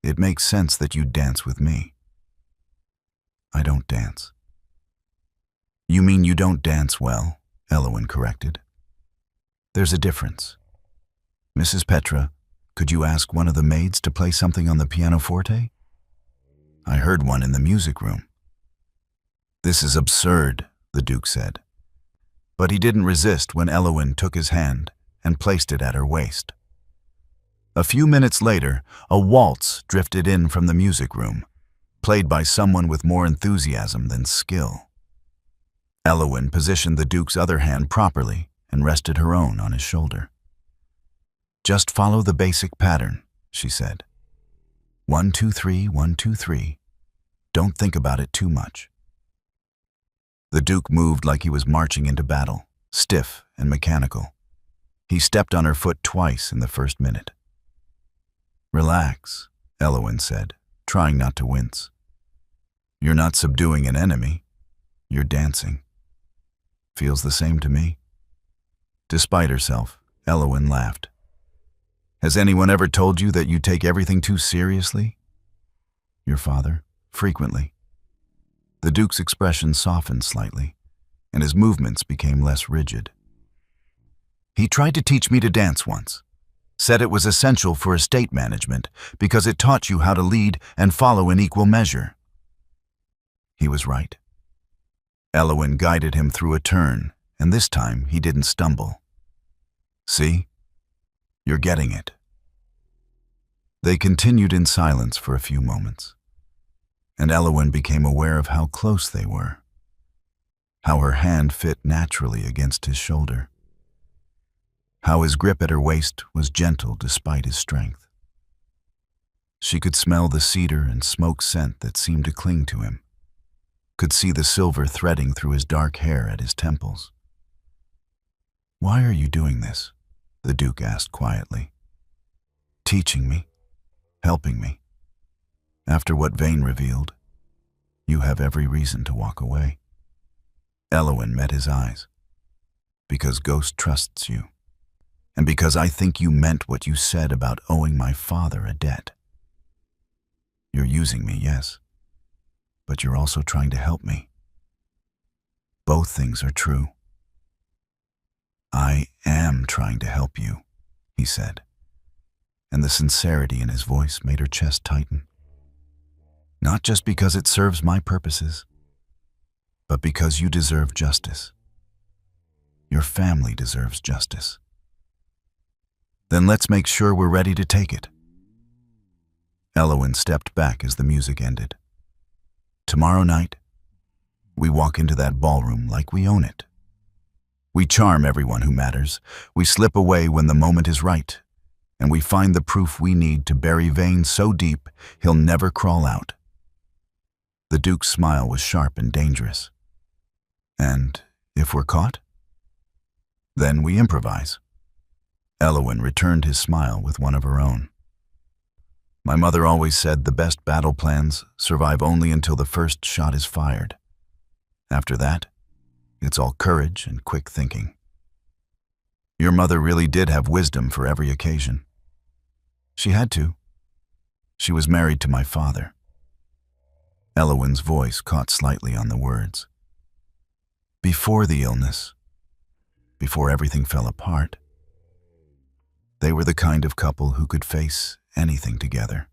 it makes sense that you dance with me." "I don't dance." "You mean you don't dance well," Elowyn corrected. "There's a difference. Mrs. Petra, could you ask one of the maids to play something on the pianoforte? I heard one in the music room." "This is absurd," the Duke said. But he didn't resist when Elowyn took his hand and placed it at her waist. A few minutes later, a waltz drifted in from the music room, played by someone with more enthusiasm than skill. Elowyn positioned the Duke's other hand properly and rested her own on his shoulder. "Just follow the basic pattern," she said. 1, 2, 3, 1, 2, 3. Don't think about it too much." The Duke moved like he was marching into battle, stiff and mechanical. He stepped on her foot twice in the first minute. "Relax," Elowyn said, trying not to wince. "You're not subduing an enemy. You're dancing. Feels the same to me." Despite herself, Elowyn laughed. "Has anyone ever told you that you take everything too seriously?" "Your father, frequently." The Duke's expression softened slightly, and his movements became less rigid. "He tried to teach me to dance once. Said it was essential for estate management because it taught you how to lead and follow in equal measure." He was right. Elowyn guided him through a turn, and this time he didn't stumble. "See? You're getting it." They continued in silence for a few moments, and Elowyn became aware of how close they were, how her hand fit naturally against his shoulder, how his grip at her waist was gentle despite his strength. She could smell the cedar and smoke scent that seemed to cling to him, could see the silver threading through his dark hair at his temples. "Why are you doing this?" the Duke asked quietly. "Teaching me, helping me. After what Vane revealed, you have every reason to walk away." Elowyn met his eyes. "Because Ghost trusts you, and because I think you meant what you said about owing my father a debt. You're using me, yes, but you're also trying to help me. Both things are true." "I am trying to help you," he said, and the sincerity in his voice made her chest tighten. "Not just because it serves my purposes, but because you deserve justice. Your family deserves justice. Then let's make sure we're ready to take it." Elowyn stepped back as the music ended. "Tomorrow night, we walk into that ballroom like we own it. We charm everyone who matters. We slip away when the moment is right, and we find the proof we need to bury Vane so deep he'll never crawl out." The Duke's smile was sharp and dangerous. "And if we're caught?" "Then we improvise." Elowyn returned his smile with one of her own. My mother always said the best battle plans survive only until the first shot is fired. After that, it's all courage and quick thinking. Your mother really did have wisdom for every occasion. She had to. She was married to my father. Elowen's voice caught slightly on the words. Before the illness, before everything fell apart, they were the kind of couple who could face anything together.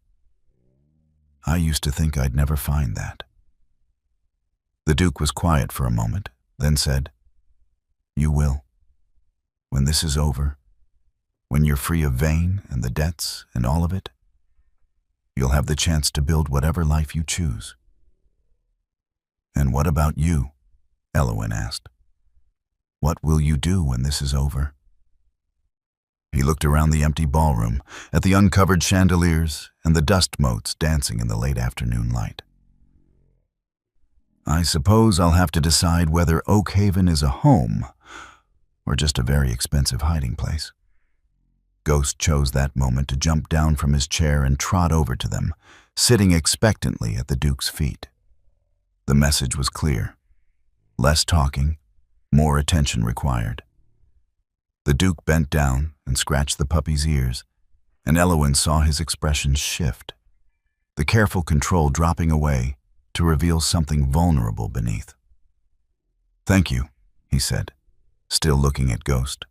I used to think I'd never find that. The Duke was quiet for a moment, then said, "You will. When this is over, when you're free of Vane and the debts and all of it, you'll have the chance to build whatever life you choose." "And what about you?" Elowen asked. "What will you do when this is over?" He looked around the empty ballroom, at the uncovered chandeliers and the dust motes dancing in the late afternoon light. "I suppose I'll have to decide whether Oakhaven is a home or just a very expensive hiding place." Ghost chose that moment to jump down from his chair and trot over to them, sitting expectantly at the Duke's feet. The message was clear. Less talking, more attention required. The Duke bent down and scratched the puppy's ears, and Elowen saw his expression shift, the careful control dropping away to reveal something vulnerable beneath. "Thank you," he said, still looking at Ghost,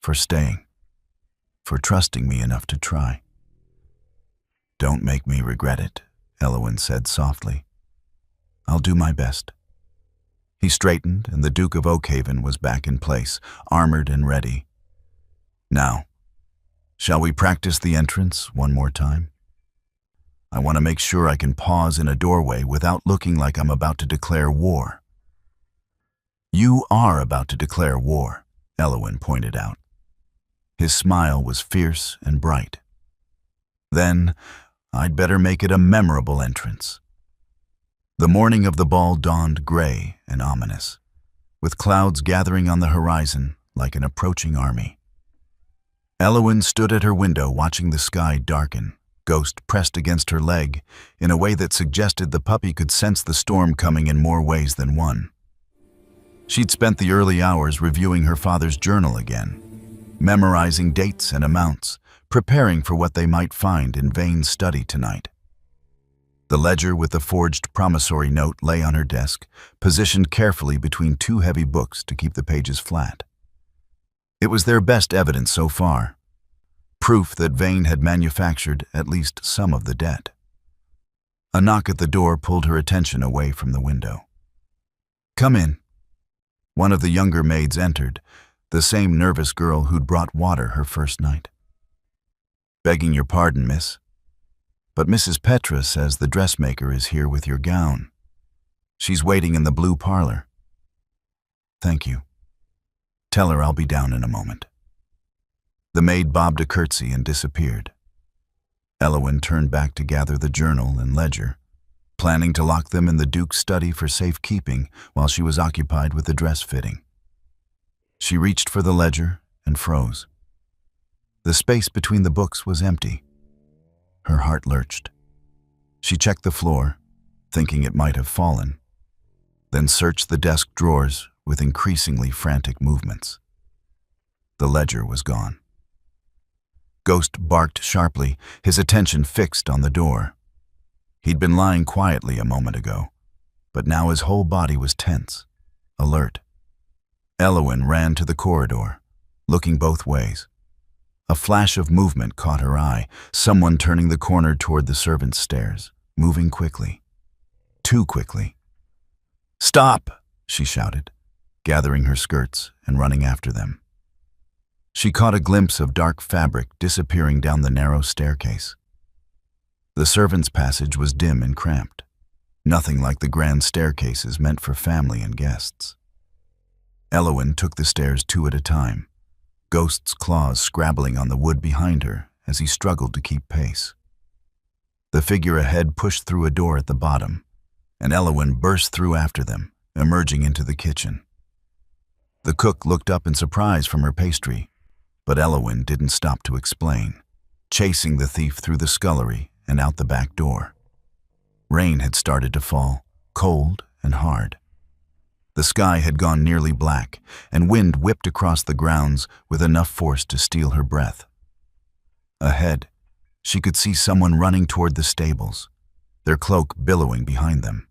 "for staying, for trusting me enough to try." "Don't make me regret it," Elowen said softly. "I'll do my best." He straightened, and the Duke of Oakhaven was back in place, armored and ready. "Now, shall we practice the entrance one more time? I want to make sure I can pause in a doorway without looking like I'm about to declare war." "You are about to declare war," Elowen pointed out. His smile was fierce and bright. "Then, I'd better make it a memorable entrance." The morning of the ball dawned gray and ominous, with clouds gathering on the horizon like an approaching army. Elowen stood at her window watching the sky darken, Ghost pressed against her leg in a way that suggested the puppy could sense the storm coming in more ways than one. She'd spent the early hours reviewing her father's journal again, memorizing dates and amounts, preparing for what they might find in Vane's study tonight. The ledger with the forged promissory note lay on her desk, positioned carefully between two heavy books to keep the pages flat. It was their best evidence so far, proof that Vane had manufactured at least some of the debt. A knock at the door pulled her attention away from the window. "Come in." One of the younger maids entered, the same nervous girl who'd brought water her first night. "Begging your pardon, miss, but Mrs. Petra says the dressmaker is here with your gown. She's waiting in the blue parlor." "Thank you. Tell her I'll be down in a moment." The maid bobbed a curtsy and disappeared. Elowen turned back to gather the journal and ledger, planning to lock them in the Duke's study for safekeeping while she was occupied with the dress fitting. She reached for the ledger and froze. The space between the books was empty. Her heart lurched. She checked the floor, thinking it might have fallen, then searched the desk drawers with increasingly frantic movements. The ledger was gone. Ghost barked sharply, his attention fixed on the door. He'd been lying quietly a moment ago, but now his whole body was tense, alert. Elowen ran to the corridor, looking both ways. A flash of movement caught her eye, someone turning the corner toward the servants' stairs, moving quickly. Too quickly. "Stop!" she shouted, gathering her skirts and running after them. She caught a glimpse of dark fabric disappearing down the narrow staircase. The servants' passage was dim and cramped, nothing like the grand staircases meant for family and guests. Elowen took the stairs two at a time, Ghost's claws scrabbling on the wood behind her as he struggled to keep pace. The figure ahead pushed through a door at the bottom, and Elowen burst through after them, emerging into the kitchen. The cook looked up in surprise from her pastry, but Elowen didn't stop to explain. chasing the thief through the scullery and out the back door. Rain had started to fall, cold and hard. The sky had gone nearly black, and wind whipped across the grounds with enough force to steal her breath. Ahead, she could see someone running toward the stables, their cloak billowing behind them.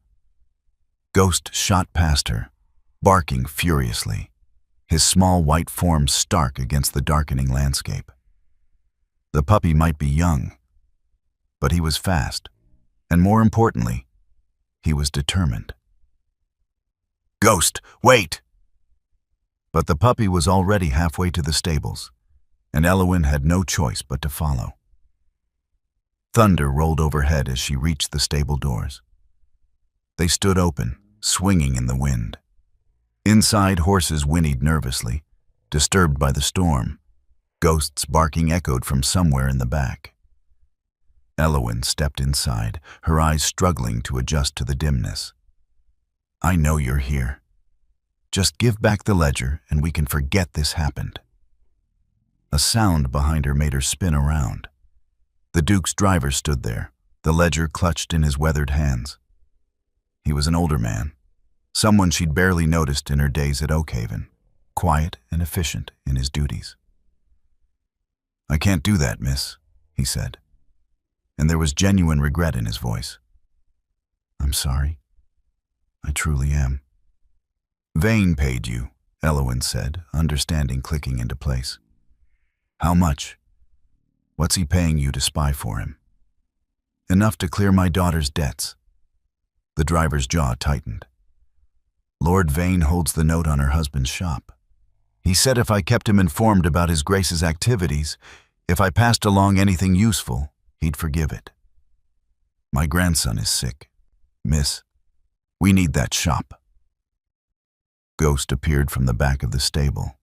Ghost shot past her, barking furiously, his small white form stark against the darkening landscape. The puppy might be young, but he was fast, and more importantly, he was determined. "Ghost, wait!" But the puppy was already halfway to the stables, and Eowyn had no choice but to follow. Thunder rolled overhead as she reached the stable doors. They stood open, swinging in the wind. Inside, horses whinnied nervously, disturbed by the storm. Ghost's barking echoed from somewhere in the back. Eowyn stepped inside, her eyes struggling to adjust to the dimness. "I know you're here. Just give back the ledger and we can forget this happened." A sound behind her made her spin around. The Duke's driver stood there, the ledger clutched in his weathered hands. He was an older man, someone she'd barely noticed in her days at Oakhaven, quiet and efficient in his duties. "I can't do that, miss," he said, and there was genuine regret in his voice. "I'm sorry. I truly am." "Vane paid you," Eowyn said, understanding clicking into place. "How much? What's he paying you to spy for him?" "Enough to clear my daughter's debts." The driver's jaw tightened. "Lord Vane holds the note on her husband's shop. He said if I kept him informed about his Grace's activities, if I passed along anything useful, he'd forgive it. My grandson is sick. Miss, we need that shop." Ghost appeared from the back of the stable,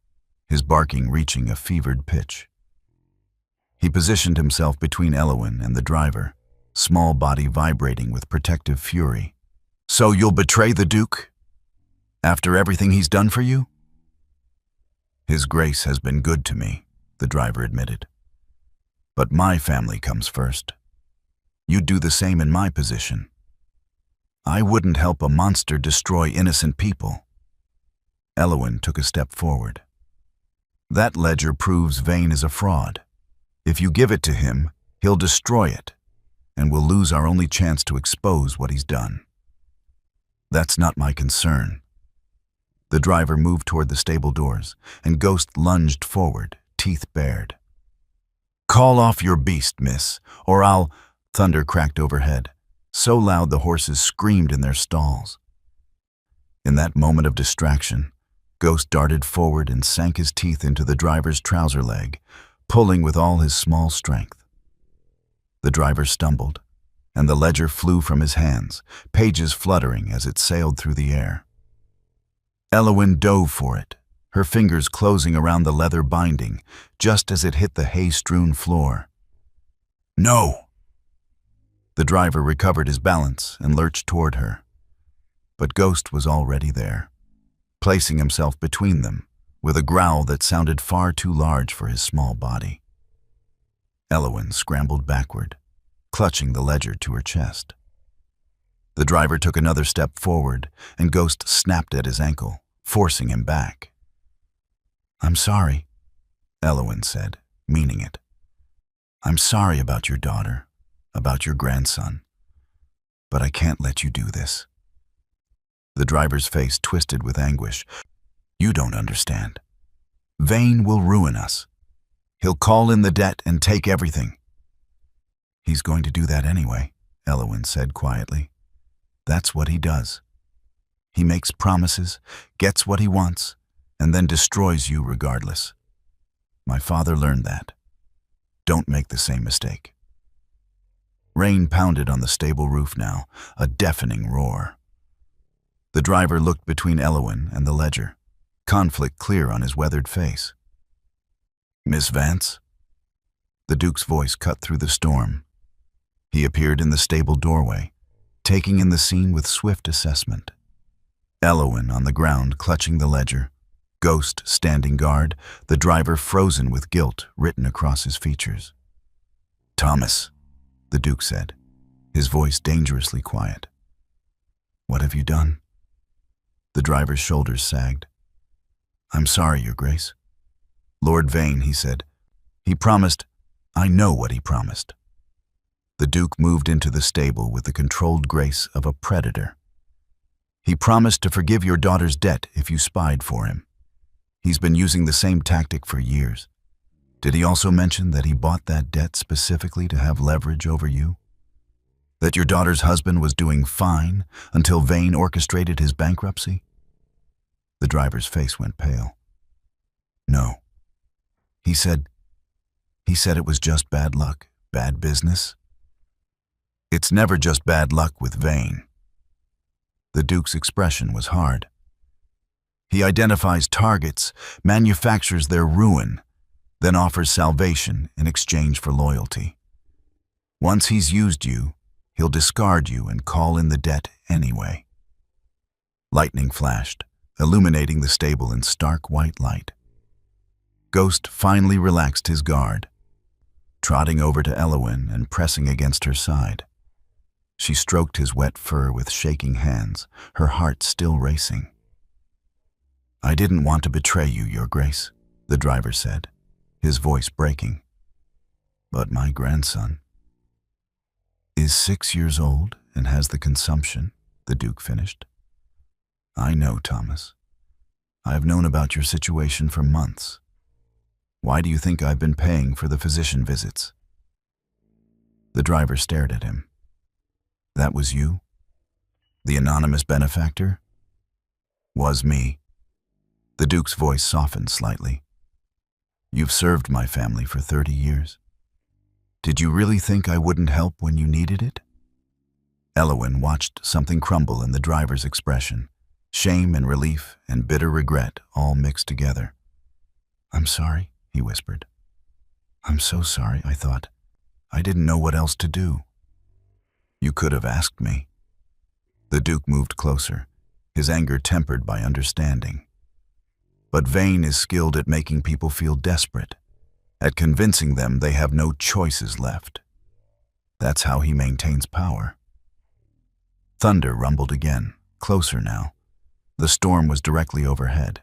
his barking reaching a fevered pitch. He positioned himself between Eowyn and the driver, small body vibrating with protective fury. "So you'll betray the Duke? After everything he's done for you?" "His Grace has been good to me," the driver admitted. "But my family comes first. You'd do the same in my position. I wouldn't help a monster destroy innocent people." Eowyn took a step forward. "That ledger proves Vane is a fraud. If you give it to him, he'll destroy it, and we'll lose our only chance to expose what he's done. That's not my concern." The driver moved toward the stable doors, and Ghost lunged forward, teeth bared. "Call off your beast, miss, or I'll—" Thunder cracked overhead, so loud the horses screamed in their stalls. In that moment of distraction, Ghost darted forward and sank his teeth into the driver's trouser leg, pulling with all his small strength. The driver stumbled, and the ledger flew from his hands, pages fluttering as it sailed through the air. Eowyn dove for it, her fingers closing around the leather binding, just as it hit the hay-strewn floor. "No!" The driver recovered his balance and lurched toward her. But Ghost was already there, placing himself between them, with a growl that sounded far too large for his small body. Eowyn scrambled backward, clutching the ledger to her chest. The driver took another step forward, and Ghost snapped at his ankle, forcing him back. "I'm sorry," Eowyn said, meaning it. "I'm sorry about your daughter, about your grandson, but I can't let you do this." The driver's face twisted with anguish. "You don't understand. Vane will ruin us. He'll call in the debt and take everything." "He's going to do that anyway," Eowyn said quietly. "That's what he does. He makes promises, gets what he wants, and then destroys you regardless. My father learned that. Don't make the same mistake." Rain pounded on the stable roof now, a deafening roar. The driver looked between Eowyn and the ledger, conflict clear on his weathered face. "Miss Vance?" The Duke's voice cut through the storm. He appeared in the stable doorway, taking in the scene with swift assessment. Eowyn on the ground clutching the ledger, Ghost standing guard, the driver frozen with guilt written across his features. "Thomas," the Duke said, his voice dangerously quiet. "What have you done?" The driver's shoulders sagged. "I'm sorry, Your Grace." "Lord Vane," he said. "He promised—" "I know what he promised." The Duke moved into the stable with the controlled grace of a predator. "He promised to forgive your daughter's debt if you spied for him. He's been using the same tactic for years. Did he also mention that he bought that debt specifically to have leverage over you? That your daughter's husband was doing fine until Vane orchestrated his bankruptcy?" The driver's face went pale. "No. He said it was just bad luck, bad business." "It's never just bad luck with Vane." The Duke's expression was hard. "He identifies targets, manufactures their ruin, then offers salvation in exchange for loyalty. Once he's used you, he'll discard you and call in the debt anyway." Lightning flashed, illuminating the stable in stark white light. Ghost finally relaxed his guard, trotting over to Elowyn and pressing against her side. She stroked his wet fur with shaking hands, her heart still racing. "I didn't want to betray you, Your Grace," the driver said, his voice breaking. "But my grandson is 6 years old and has the consumption," the Duke finished. "I know, Thomas. I have known about your situation for months. Why do you think I've been paying for the physician visits?" The driver stared at him. "That was you? The anonymous benefactor?" "Was me." The Duke's voice softened slightly. "You've served my family for 30 years. Did you really think I wouldn't help when you needed it?" Elowyn watched something crumble in the driver's expression, shame and relief and bitter regret all mixed together. "I'm sorry," he whispered. "I'm so sorry, I thought. I didn't know what else to do." "You could have asked me." The Duke moved closer, his anger tempered by understanding. "But Vane is skilled at making people feel desperate, at convincing them they have no choices left. That's how he maintains power." Thunder rumbled again, closer now. The storm was directly overhead.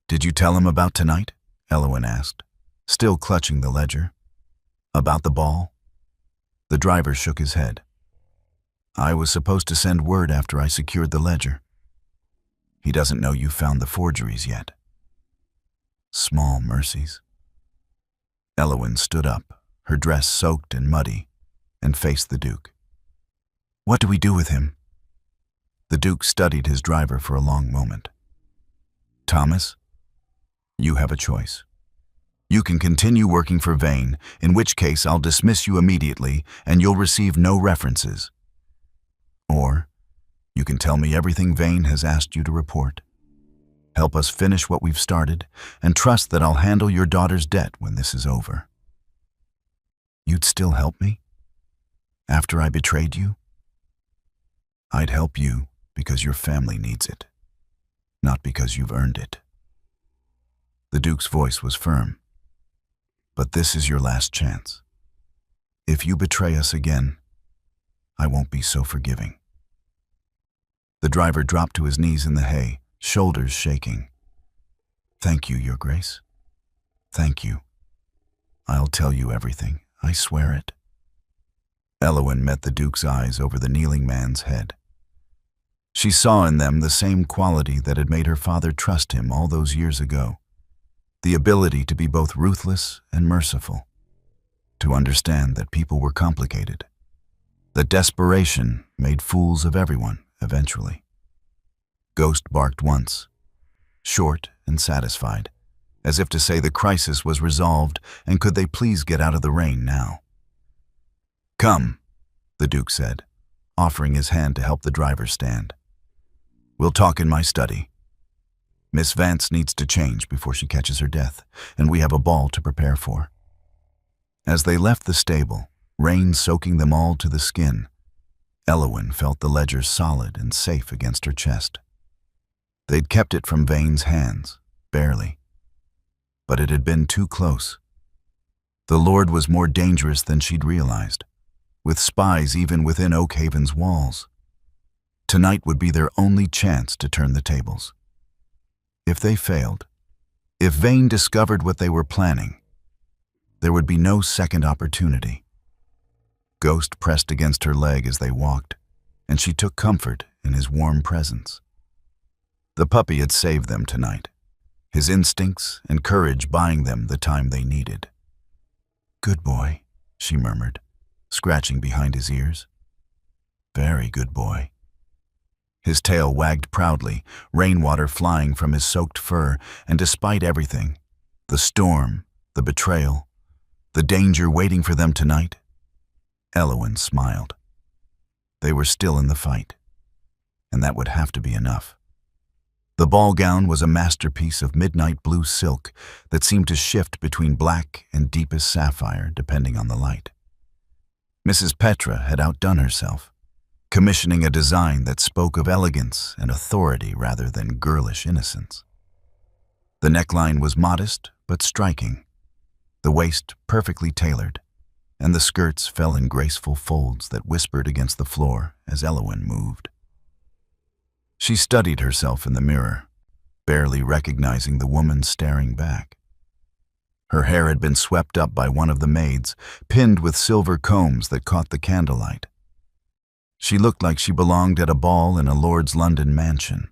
"Did you tell him about tonight?" Elowyn asked, still clutching the ledger. "About the ball?" The driver shook his head. "I was supposed to send word after I secured the ledger. He doesn't know you found the forgeries yet." Small mercies. Elowyn stood up, her dress soaked and muddy, and faced the Duke. "What do we do with him?" The Duke studied his driver for a long moment. "Thomas, you have a choice. You can continue working for Vane, in which case I'll dismiss you immediately and you'll receive no references. Or you can tell me everything Vane has asked you to report. Help us finish what we've started and trust that I'll handle your daughter's debt when this is over." "You'd still help me? After I betrayed you?" "I'd help you because your family needs it, not because you've earned it." The Duke's voice was firm. "But this is your last chance. If you betray us again, I won't be so forgiving." The driver dropped to his knees in the hay, shoulders shaking. "Thank you, Your Grace. Thank you. I'll tell you everything, I swear it." Elowyn met the Duke's eyes over the kneeling man's head. She saw in them the same quality that had made her father trust him all those years ago. The ability to be both ruthless and merciful, to understand that people were complicated, that desperation made fools of everyone eventually. Ghost barked once, short and satisfied, as if to say the crisis was resolved and could they please get out of the rain now. "Come," the Duke said, offering his hand to help the driver stand. "We'll talk in my study. Miss Vance needs to change before she catches her death, and we have a ball to prepare for." As they left the stable, rain soaking them all to the skin, Elowyn felt the ledger solid and safe against her chest. They'd kept it from Vane's hands, barely. But it had been too close. The Lord was more dangerous than she'd realized, with spies even within Oakhaven's walls. Tonight would be their only chance to turn the tables. If they failed, if Vane discovered what they were planning, there would be no second opportunity. Ghost pressed against her leg as they walked, and she took comfort in his warm presence. The puppy had saved them tonight, his instincts and courage buying them the time they needed. "Good boy," she murmured, scratching behind his ears. "Very good boy." His tail wagged proudly, rainwater flying from his soaked fur, and despite everything, the storm, the betrayal, the danger waiting for them tonight, Elowen smiled. They were still in the fight, and that would have to be enough. The ball gown was a masterpiece of midnight blue silk that seemed to shift between black and deepest sapphire depending on the light. Mrs. Petra had outdone herself, commissioning a design that spoke of elegance and authority rather than girlish innocence. The neckline was modest but striking, the waist perfectly tailored, and the skirts fell in graceful folds that whispered against the floor as Elowen moved. She studied herself in the mirror, barely recognizing the woman staring back. Her hair had been swept up by one of the maids, pinned with silver combs that caught the candlelight. She looked like she belonged at a ball in a lord's London mansion.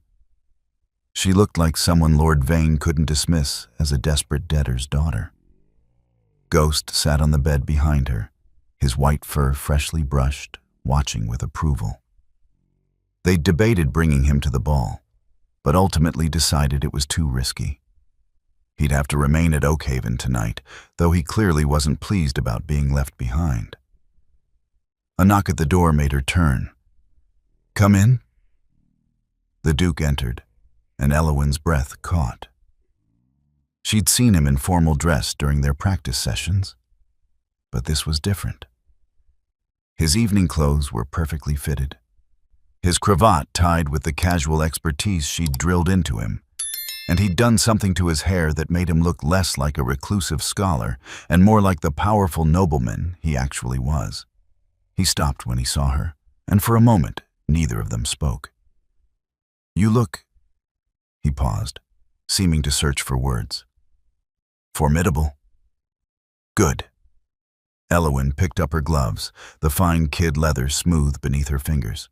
She looked like someone Lord Vane couldn't dismiss as a desperate debtor's daughter. Ghost sat on the bed behind her, his white fur freshly brushed, watching with approval. They'd debated bringing him to the ball, but ultimately decided it was too risky. He'd have to remain at Oakhaven tonight, though he clearly wasn't pleased about being left behind. A knock at the door made her turn. "Come in?" The Duke entered, and Elowen's breath caught. She'd seen him in formal dress during their practice sessions, but this was different. His evening clothes were perfectly fitted, his cravat tied with the casual expertise she'd drilled into him, and he'd done something to his hair that made him look less like a reclusive scholar and more like the powerful nobleman he actually was. He stopped when he saw her, and for a moment, neither of them spoke. "You look—" He paused, seeming to search for words. "Formidable." "Good." Elowen picked up her gloves, the fine kid leather smooth beneath her fingers.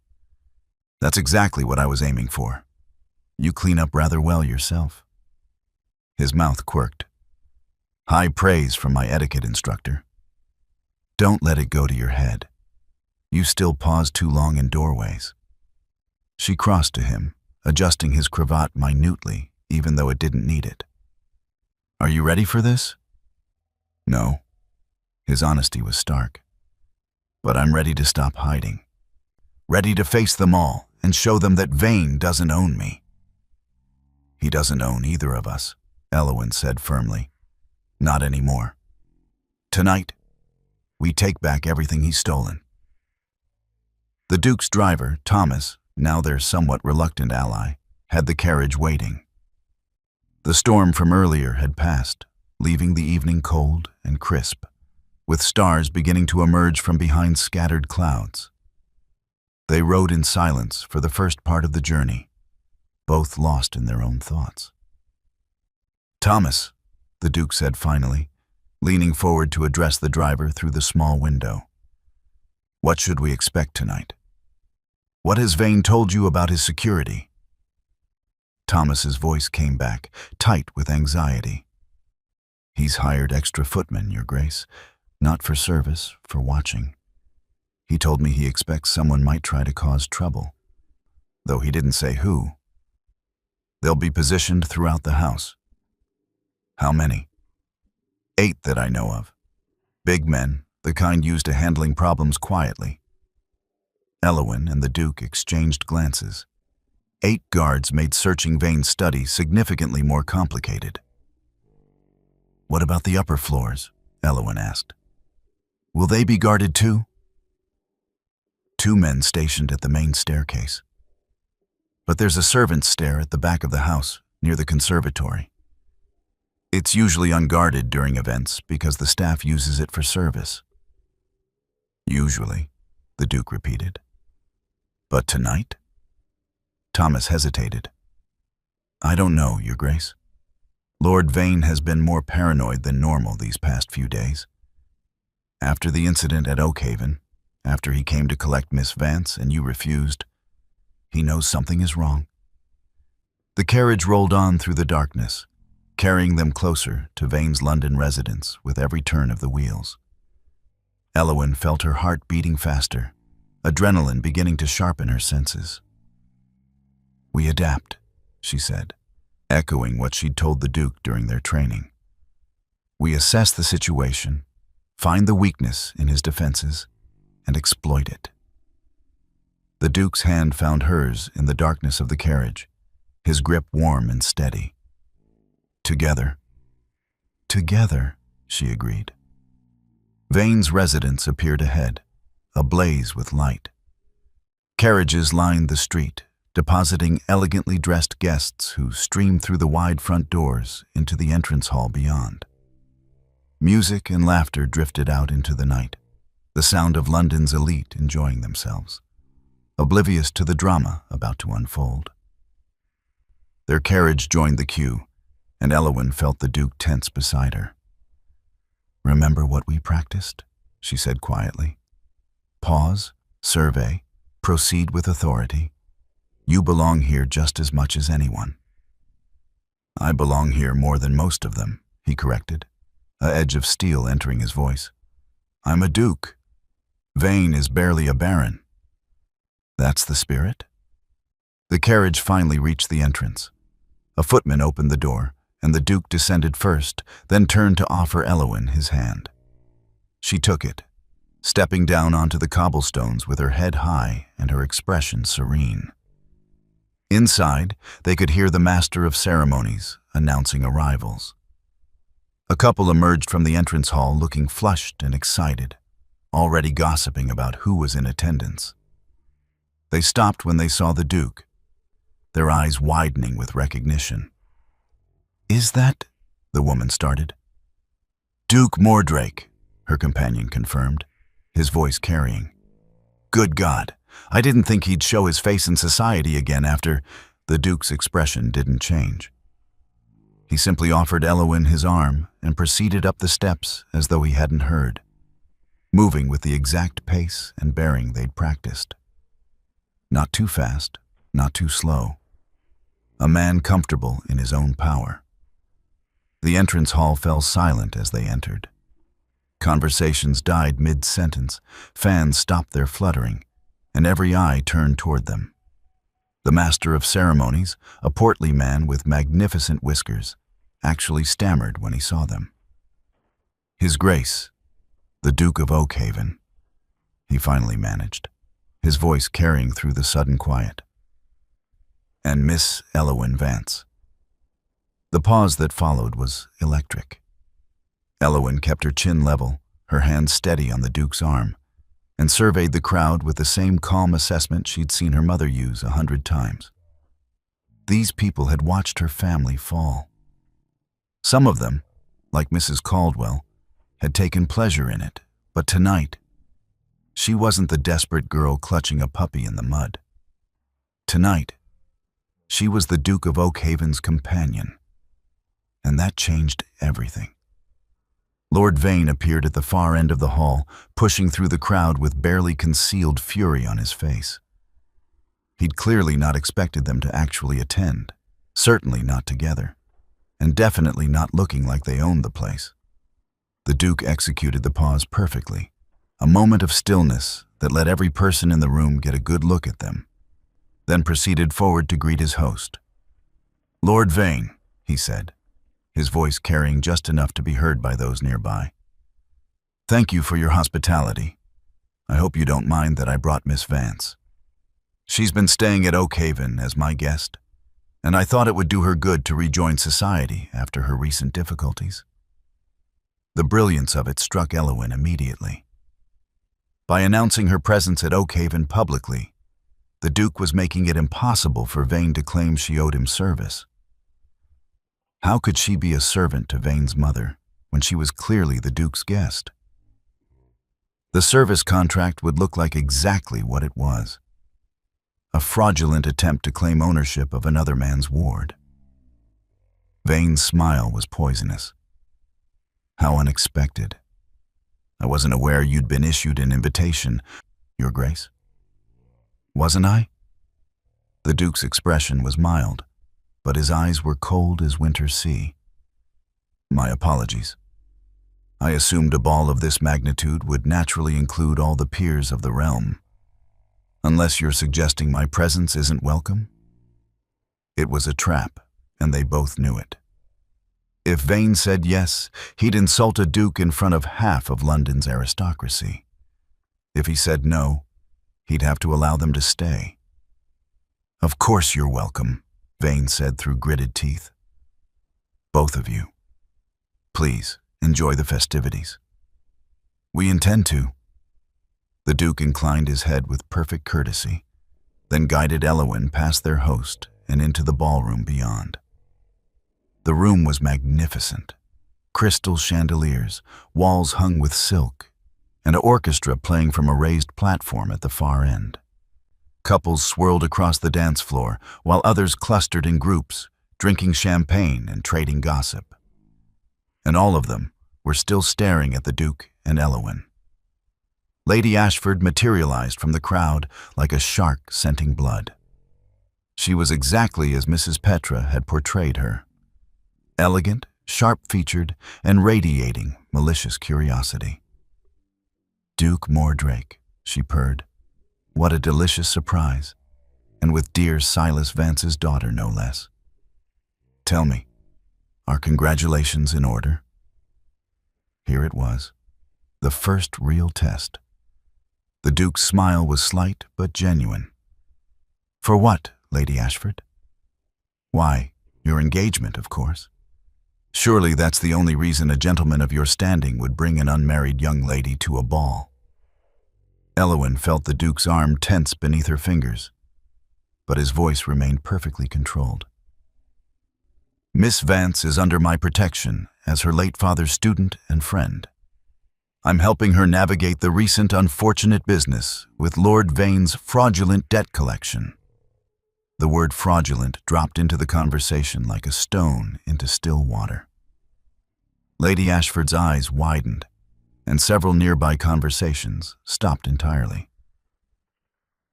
"That's exactly what I was aiming for. You clean up rather well yourself." His mouth quirked. "High praise from my etiquette instructor. Don't let it go to your head. You still pause too long in doorways." She crossed to him, adjusting his cravat minutely, even though it didn't need it. "Are you ready for this?" "No." His honesty was stark. "But I'm ready to stop hiding. Ready to face them all and show them that Vane doesn't own me." "He doesn't own either of us," Elowen said firmly. "Not anymore. Tonight, we take back everything he's stolen." The Duke's driver, Thomas, now their somewhat reluctant ally, had the carriage waiting. The storm from earlier had passed, leaving the evening cold and crisp, with stars beginning to emerge from behind scattered clouds. They rode in silence for the first part of the journey, both lost in their own thoughts. "Thomas," the Duke said finally, leaning forward to address the driver through the small window. "What should we expect tonight? What has Vane told you about his security?" Thomas's voice came back, tight with anxiety. "He's hired extra footmen, Your Grace. Not for service, for watching. He told me he expects someone might try to cause trouble, though he didn't say who. They'll be positioned throughout the house." "How many?" "8 that I know of. Big men, the kind used to handling problems quietly." Elowen and the Duke exchanged glances. 8 guards made searching Vane's study significantly more complicated. "What about the upper floors?" Elowen asked. "Will they be guarded too?" 2 men stationed at the main staircase. But there's a servant's stair at the back of the house, near the conservatory. It's usually unguarded during events because the staff uses it for service. Usually, the Duke repeated. But tonight? Thomas hesitated. I don't know, Your Grace. Lord Vane has been more paranoid than normal these past few days. After the incident at Oakhaven, after he came to collect Miss Vance and you refused, he knows something is wrong. The carriage rolled on through the darkness, carrying them closer to Vane's London residence with every turn of the wheels. Elowen felt her heart beating faster, adrenaline beginning to sharpen her senses. We adapt, she said, echoing what she'd told the Duke during their training. We assess the situation, find the weakness in his defenses, and exploit it. The Duke's hand found hers in the darkness of the carriage, his grip warm and steady. Together, she agreed. Vane's residence appeared ahead, ablaze with light. Carriages lined the street, depositing elegantly dressed guests who streamed through the wide front doors into the entrance hall beyond. Music and laughter drifted out into the night, the sound of London's elite enjoying themselves, oblivious to the drama about to unfold. Their carriage joined the queue, and Elowen felt the Duke tense beside her. Remember what we practiced? She said quietly. Pause, survey, proceed with authority. You belong here just as much as anyone. I belong here more than most of them, he corrected, a edge of steel entering his voice. I'm a duke. Vane is barely a baron. That's the spirit? The carriage finally reached the entrance. A footman opened the door, and the Duke descended first, then turned to offer Elowen his hand. She took it, stepping down onto the cobblestones with her head high and her expression serene. Inside, they could hear the Master of Ceremonies announcing arrivals. A couple emerged from the entrance hall looking flushed and excited, already gossiping about who was in attendance. They stopped when they saw the Duke, their eyes widening with recognition. Is that? The woman started. Duke Mordrake, her companion confirmed, his voice carrying. Good God, I didn't think he'd show his face in society again after. The Duke's expression didn't change. He simply offered Elowen his arm and proceeded up the steps as though he hadn't heard, moving with the exact pace and bearing they'd practiced. Not too fast, not too slow. A man comfortable in his own power. The entrance hall fell silent as they entered. Conversations died mid-sentence, fans stopped their fluttering, and every eye turned toward them. The Master of Ceremonies, a portly man with magnificent whiskers, actually stammered when he saw them. His Grace, the Duke of Oakhaven, he finally managed, his voice carrying through the sudden quiet. And Miss Elowen Vance. The pause that followed was electric. Elowen kept her chin level, her hand steady on the Duke's arm, and surveyed the crowd with the same calm assessment she'd seen her mother use 100 times. These people had watched her family fall. Some of them, like Mrs. Caldwell, had taken pleasure in it, but tonight, she wasn't the desperate girl clutching a puppy in the mud. Tonight, she was the Duke of Oakhaven's companion, and that changed everything. Lord Vane appeared at the far end of the hall, pushing through the crowd with barely concealed fury on his face. He'd clearly not expected them to actually attend, certainly not together, and definitely not looking like they owned the place. The Duke executed the pause perfectly, a moment of stillness that let every person in the room get a good look at them, then proceeded forward to greet his host. Lord Vane, he said, his voice carrying just enough to be heard by those nearby. Thank you for your hospitality. I hope you don't mind that I brought Miss Vance. She's been staying at Oakhaven as my guest, and I thought it would do her good to rejoin society after her recent difficulties. The brilliance of it struck Elowen immediately. By announcing her presence at Oakhaven publicly, the Duke was making it impossible for Vane to claim she owed him service. How could she be a servant to Vane's mother when she was clearly the Duke's guest? The service contract would look like exactly what it was: a fraudulent attempt to claim ownership of another man's ward. Vane's smile was poisonous. How unexpected. I wasn't aware you'd been issued an invitation, Your Grace. Wasn't I? The Duke's expression was mild, but his eyes were cold as winter's sea. My apologies. I assumed a ball of this magnitude would naturally include all the peers of the realm. Unless you're suggesting my presence isn't welcome? It was a trap, and they both knew it. If Vane said yes, he'd insult a duke in front of half of London's aristocracy. If he said no, he'd have to allow them to stay. Of course you're welcome, Vane said through gritted teeth. Both of you. Please, enjoy the festivities. We intend to. The Duke inclined his head with perfect courtesy, then guided Elowyn past their host and into the ballroom beyond. The room was magnificent. Crystal chandeliers, walls hung with silk, and an orchestra playing from a raised platform at the far end. Couples swirled across the dance floor, while others clustered in groups, drinking champagne and trading gossip. And all of them were still staring at the Duke and Elowyn. Lady Ashford materialized from the crowd like a shark scenting blood. She was exactly as Mrs. Petra had portrayed her. Elegant, sharp-featured, and radiating malicious curiosity. Duke Mordrake, she purred. What a delicious surprise, and with dear Silas Vance's daughter, no less. Tell me, are congratulations in order? Here it was, the first real test. The Duke's smile was slight but genuine. For what, Lady Ashford? Why, your engagement, of course. Surely that's the only reason a gentleman of your standing would bring an unmarried young lady to a ball. Elowyn felt the Duke's arm tense beneath her fingers, but his voice remained perfectly controlled. Miss Vance is under my protection as her late father's student and friend. I'm helping her navigate the recent unfortunate business with Lord Vane's fraudulent debt collection. The word fraudulent dropped into the conversation like a stone into still water. Lady Ashford's eyes widened, and several nearby conversations stopped entirely.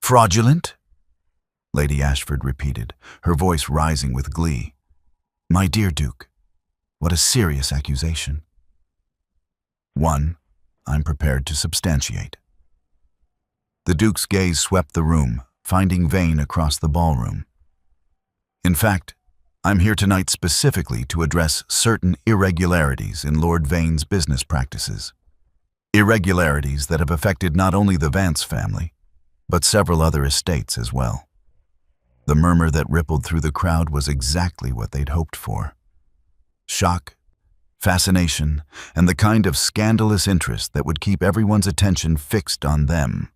Fraudulent? Lady Ashford repeated, her voice rising with glee. My dear Duke, what a serious accusation. One, I'm prepared to substantiate. The Duke's gaze swept the room, finding Vane across the ballroom. In fact, I'm here tonight specifically to address certain irregularities in Lord Vane's business practices. Irregularities that have affected not only the Vance family, but several other estates as well. The murmur that rippled through the crowd was exactly what they'd hoped for. Shock, fascination, and the kind of scandalous interest that would keep everyone's attention fixed on them,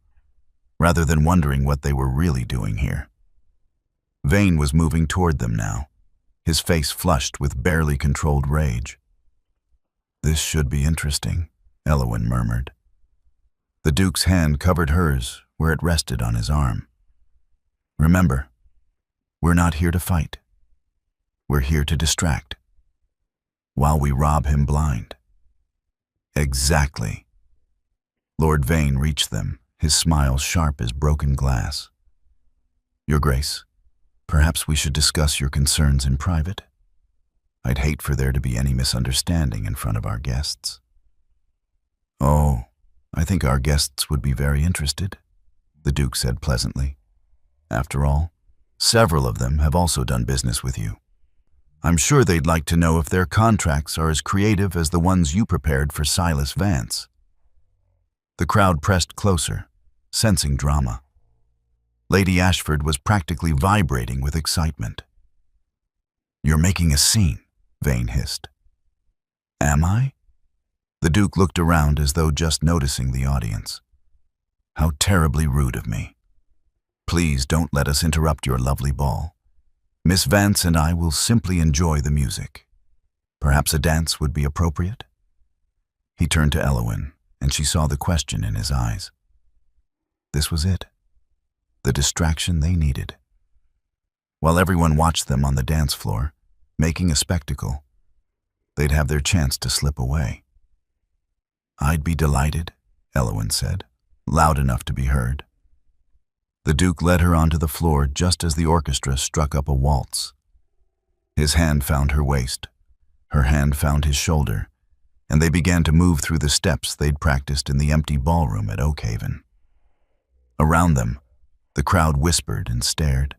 rather than wondering what they were really doing here. Vane was moving toward them now, his face flushed with barely controlled rage. This should be interesting, Elowyn murmured. The Duke's hand covered hers where it rested on his arm. Remember, we're not here to fight. We're here to distract, while we rob him blind. Exactly. Lord Vane reached them, his smile sharp as broken glass. Your Grace, perhaps we should discuss your concerns in private. I'd hate for there to be any misunderstanding in front of our guests. Oh, I think our guests would be very interested, the Duke said pleasantly. After all, several of them have also done business with you. I'm sure they'd like to know if their contracts are as creative as the ones you prepared for Silas Vance. The crowd pressed closer, sensing drama. Lady Ashford was practically vibrating with excitement. You're making a scene, Vane hissed. Am I? The Duke looked around as though just noticing the audience. How terribly rude of me. Please don't let us interrupt your lovely ball. Miss Vance and I will simply enjoy the music. Perhaps a dance would be appropriate? He turned to Eowyn, and she saw the question in his eyes. This was it, the distraction they needed. While everyone watched them on the dance floor, making a spectacle, they'd have their chance to slip away. "I'd be delighted," Eowyn said, loud enough to be heard. The Duke led her onto the floor just as the orchestra struck up a waltz. His hand found her waist, her hand found his shoulder, and they began to move through the steps they'd practiced in the empty ballroom at Oakhaven. Around them, the crowd whispered and stared.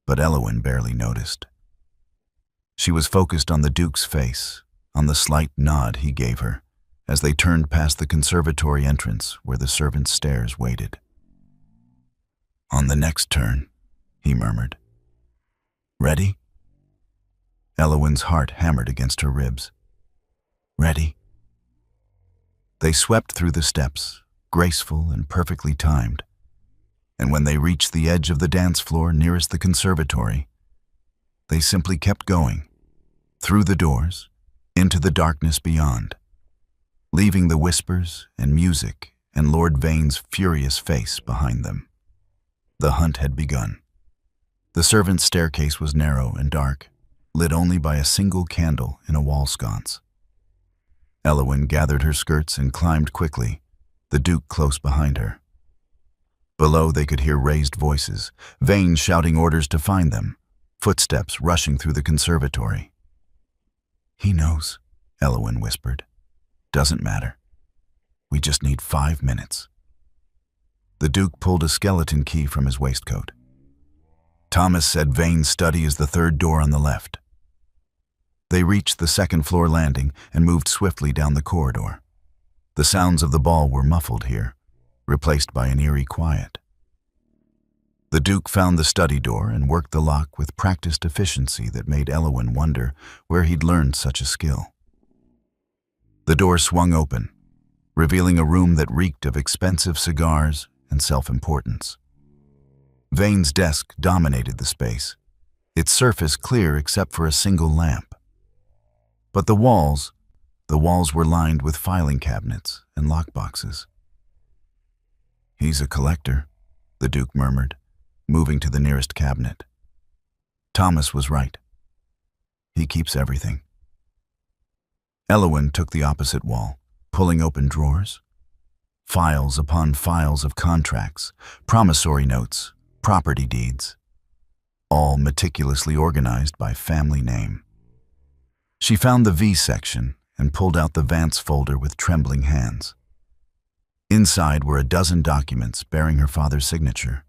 But Eowyn barely noticed. She was focused on the Duke's face, on the slight nod he gave her, as they turned past the conservatory entrance where the servants' stairs waited. "On the next turn," he murmured. "Ready?" Eowyn's heart hammered against her ribs. "Ready?" They swept through the steps, graceful and perfectly timed, and when they reached the edge of the dance floor nearest the conservatory, they simply kept going, through the doors, into the darkness beyond, leaving the whispers and music and Lord Vane's furious face behind them. The hunt had begun. The servants' staircase was narrow and dark, lit only by a single candle in a wall sconce. Eowyn gathered her skirts and climbed quickly, the Duke close behind her. Below they could hear raised voices, Vane shouting orders to find them, footsteps rushing through the conservatory. "He knows," Eowyn whispered. "Doesn't matter. We just need 5 minutes." The Duke pulled a skeleton key from his waistcoat. "Thomas said Vane's study is the third door on the left." They reached the second-floor landing and moved swiftly down the corridor. The sounds of the ball were muffled here, replaced by an eerie quiet. The Duke found the study door and worked the lock with practiced efficiency that made Eowyn wonder where he'd learned such a skill. The door swung open, revealing a room that reeked of expensive cigars and self-importance. Vane's desk dominated the space, its surface clear except for a single lamp. But the walls were lined with filing cabinets and lockboxes. "He's a collector," the Duke murmured, moving to the nearest cabinet. Thomas was right. He keeps everything. Eowyn took the opposite wall, pulling open drawers. Files upon files of contracts, promissory notes, property deeds, all meticulously organized by family name. She found the V section and pulled out the Vance folder with trembling hands. Inside were a dozen documents bearing her father's signature.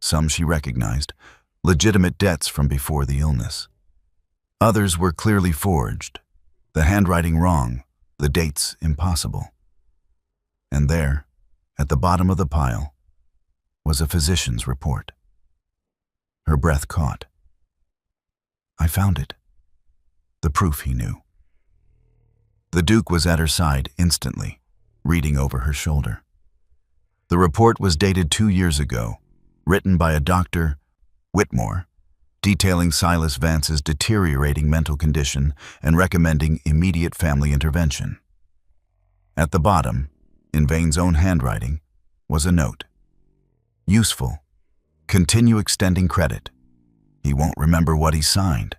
Some she recognized, legitimate debts from before the illness. Others were clearly forged, the handwriting wrong, the dates impossible. And there, at the bottom of the pile, was a physician's report. Her breath caught. "I found it." The proof he knew. The Duke was at her side instantly, reading over her shoulder. The report was dated 2 years ago, written by a Dr. Whitmore, detailing Silas Vance's deteriorating mental condition and recommending immediate family intervention. At the bottom, in Vane's own handwriting, was a note. "Useful. Continue extending credit. He won't remember what he signed."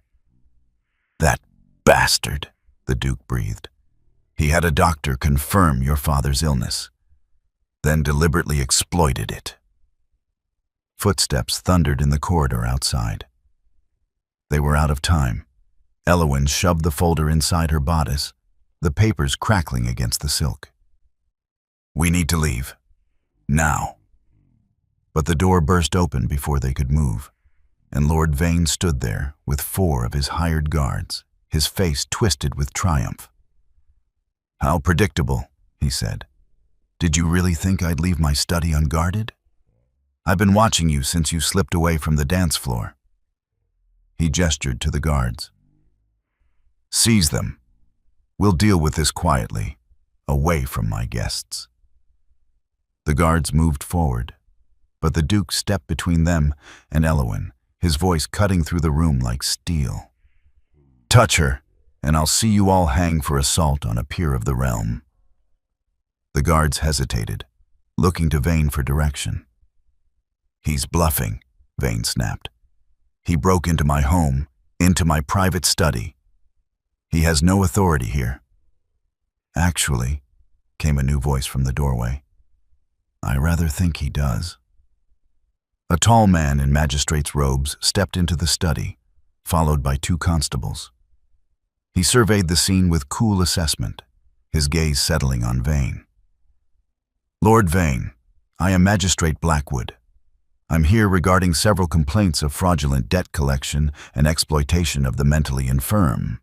"That bastard," the Duke breathed. "He had a doctor confirm your father's illness, then deliberately exploited it." Footsteps thundered in the corridor outside. They were out of time. Eowyn shoved the folder inside her bodice, the papers crackling against the silk. "We need to leave. Now." But the door burst open before they could move, and Lord Vane stood there with 4 of his hired guards, his face twisted with triumph. "How predictable," he said. "Did you really think I'd leave my study unguarded? I've been watching you since you slipped away from the dance floor." He gestured to the guards. "Seize them. We'll deal with this quietly, away from my guests." The guards moved forward, but the Duke stepped between them and Eowyn, his voice cutting through the room like steel. "Touch her, and I'll see you all hang for assault on a peer of the realm." The guards hesitated, looking to Vane for direction. "He's bluffing," Vane snapped. "He broke into my home, into my private study. He has no authority here." "Actually," came a new voice from the doorway, "I rather think he does." A tall man in magistrate's robes stepped into the study, followed by 2 constables. He surveyed the scene with cool assessment, his gaze settling on Vane. "Lord Vane, I am Magistrate Blackwood. I'm here regarding several complaints of fraudulent debt collection and exploitation of the mentally infirm."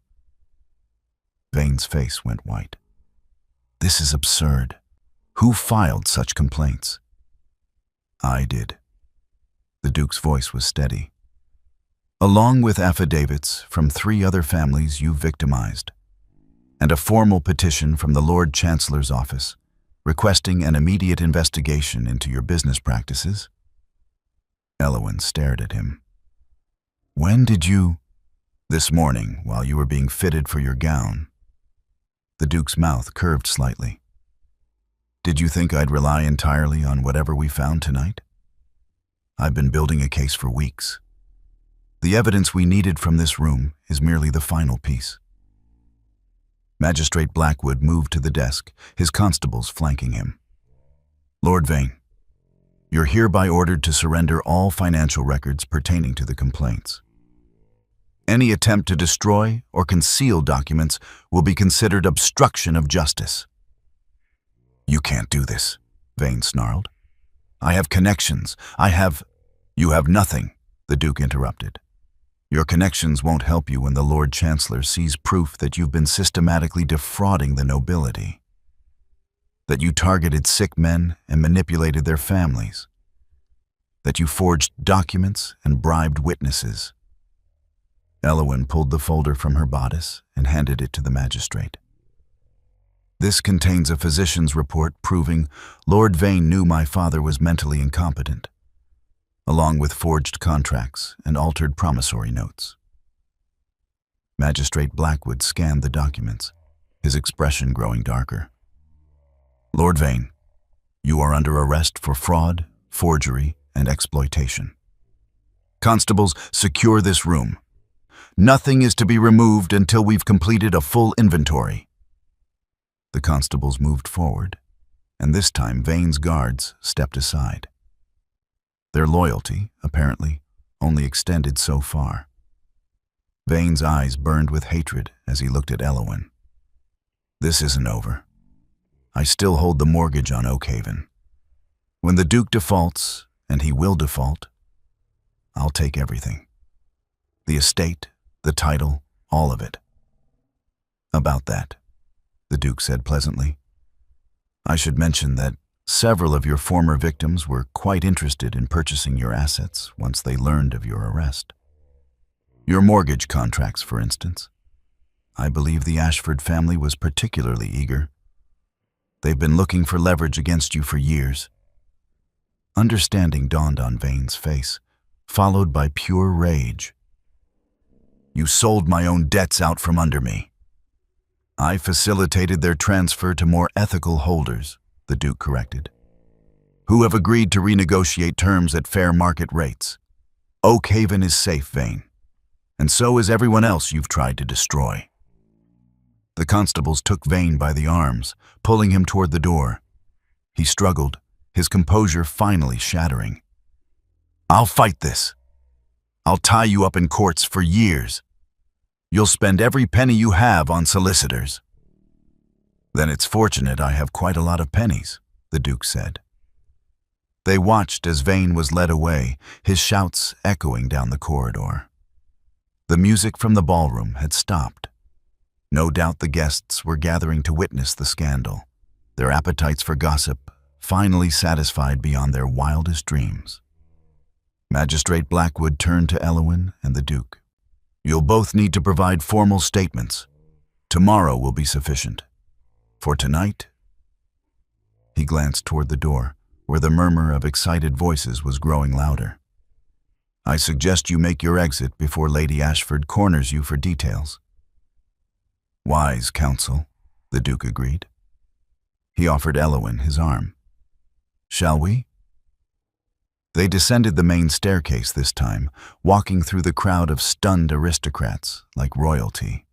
Vane's face went white. "This is absurd. Who filed such complaints?" "I did." The Duke's voice was steady. "Along with affidavits from 3 other families you victimized, and a formal petition from the Lord Chancellor's office requesting an immediate investigation into your business practices." Elowen stared at him. "When did you—" "This morning, while you were being fitted for your gown." The Duke's mouth curved slightly. "Did you think I'd rely entirely on whatever we found tonight? I've been building a case for weeks. The evidence we needed from this room is merely the final piece." Magistrate Blackwood moved to the desk, his constables flanking him. "Lord Vane, you're hereby ordered to surrender all financial records pertaining to the complaints. Any attempt to destroy or conceal documents will be considered obstruction of justice." "You can't do this," Vane snarled. "I have connections. You have nothing," the Duke interrupted. "Your connections won't help you when the Lord Chancellor sees proof that you've been systematically defrauding the nobility, that you targeted sick men and manipulated their families, that you forged documents and bribed witnesses." Elowen pulled the folder from her bodice and handed it to the magistrate. "This contains a physician's report proving Lord Vane knew my father was mentally incompetent, along with forged contracts and altered promissory notes." Magistrate Blackwood scanned the documents, his expression growing darker. "Lord Vane, you are under arrest for fraud, forgery, and exploitation. Constables, secure this room. Nothing is to be removed until we've completed a full inventory." The constables moved forward, and this time Vane's guards stepped aside. Their loyalty, apparently, only extended so far. Vane's eyes burned with hatred as he looked at Elowen. "This isn't over. I still hold the mortgage on Oakhaven. When the Duke defaults, and he will default, I'll take everything. The estate, the title, all of it." "About that," the Duke said pleasantly, "I should mention that several of your former victims were quite interested in purchasing your assets once they learned of your arrest. Your mortgage contracts, for instance. I believe the Ashford family was particularly eager. They've been looking for leverage against you for years." Understanding dawned on Vane's face, followed by pure rage. "You sold my own debts out from under me." "I facilitated their transfer to more ethical holders," the Duke corrected, "who have agreed to renegotiate terms at fair market rates. Oakhaven is safe, Vane, and so is everyone else you've tried to destroy." The constables took Vane by the arms, pulling him toward the door. He struggled, his composure finally shattering. "I'll fight this. I'll tie you up in courts for years. You'll spend every penny you have on solicitors." "Then it's fortunate I have quite a lot of pennies," the Duke said. They watched as Vane was led away, his shouts echoing down the corridor. The music from the ballroom had stopped. No doubt the guests were gathering to witness the scandal, their appetites for gossip finally satisfied beyond their wildest dreams. Magistrate Blackwood turned to Elowen and the Duke. "You'll both need to provide formal statements. Tomorrow will be sufficient. For tonight—" He glanced toward the door, where the murmur of excited voices was growing louder. "I suggest you make your exit before Lady Ashford corners you for details." Wise counsel, the Duke agreed. He offered Elowyn his arm. Shall we? They descended the main staircase this time, walking through the crowd of stunned aristocrats like royalty.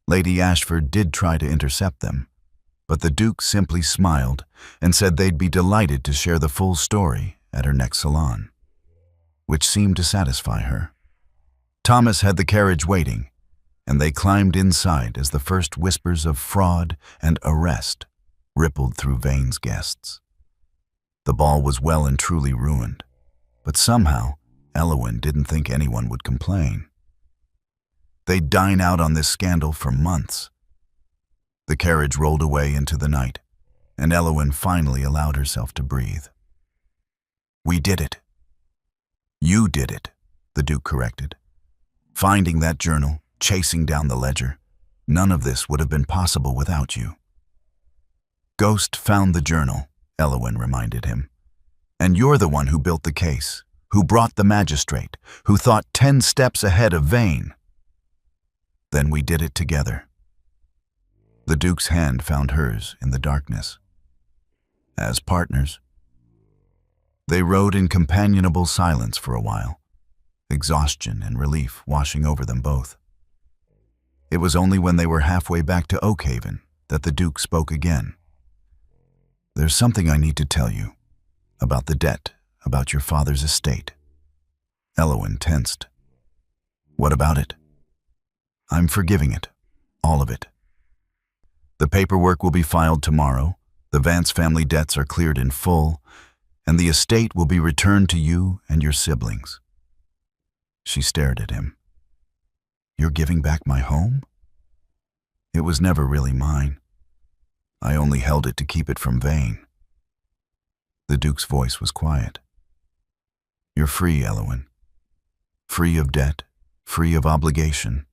Lady Ashford did try to intercept them, but the Duke simply smiled and said they'd be delighted to share the full story at her next salon, which seemed to satisfy her. Thomas had the carriage waiting, and they climbed inside as the first whispers of fraud and arrest rippled through Vane's guests. The ball was well and truly ruined, but somehow Elowyn didn't think anyone would complain. They'd dine out on this scandal for months. The carriage rolled away into the night, and Elowyn finally allowed herself to breathe. We did it. You did it, the Duke corrected. Finding that journal, chasing down the ledger, none of this would have been possible without you. Ghost found the journal, Elowyn reminded him. And you're the one who built the case, who brought the magistrate, who thought 10 steps ahead of Vane. Then we did it together. The Duke's hand found hers in the darkness. As partners. They rode in companionable silence for a while, exhaustion and relief washing over them both. It was only when they were halfway back to Oakhaven that the Duke spoke again. There's something I need to tell you, about the debt, about your father's estate. Elowyn tensed. What about it? I'm forgiving it, all of it. The paperwork will be filed tomorrow, the Vance family debts are cleared in full, and the estate will be returned to you and your siblings. She stared at him. You're giving back my home? It was never really mine. I only held it to keep it from Vane. The Duke's voice was quiet. You're free, Elowyn. Free of debt, free of obligation,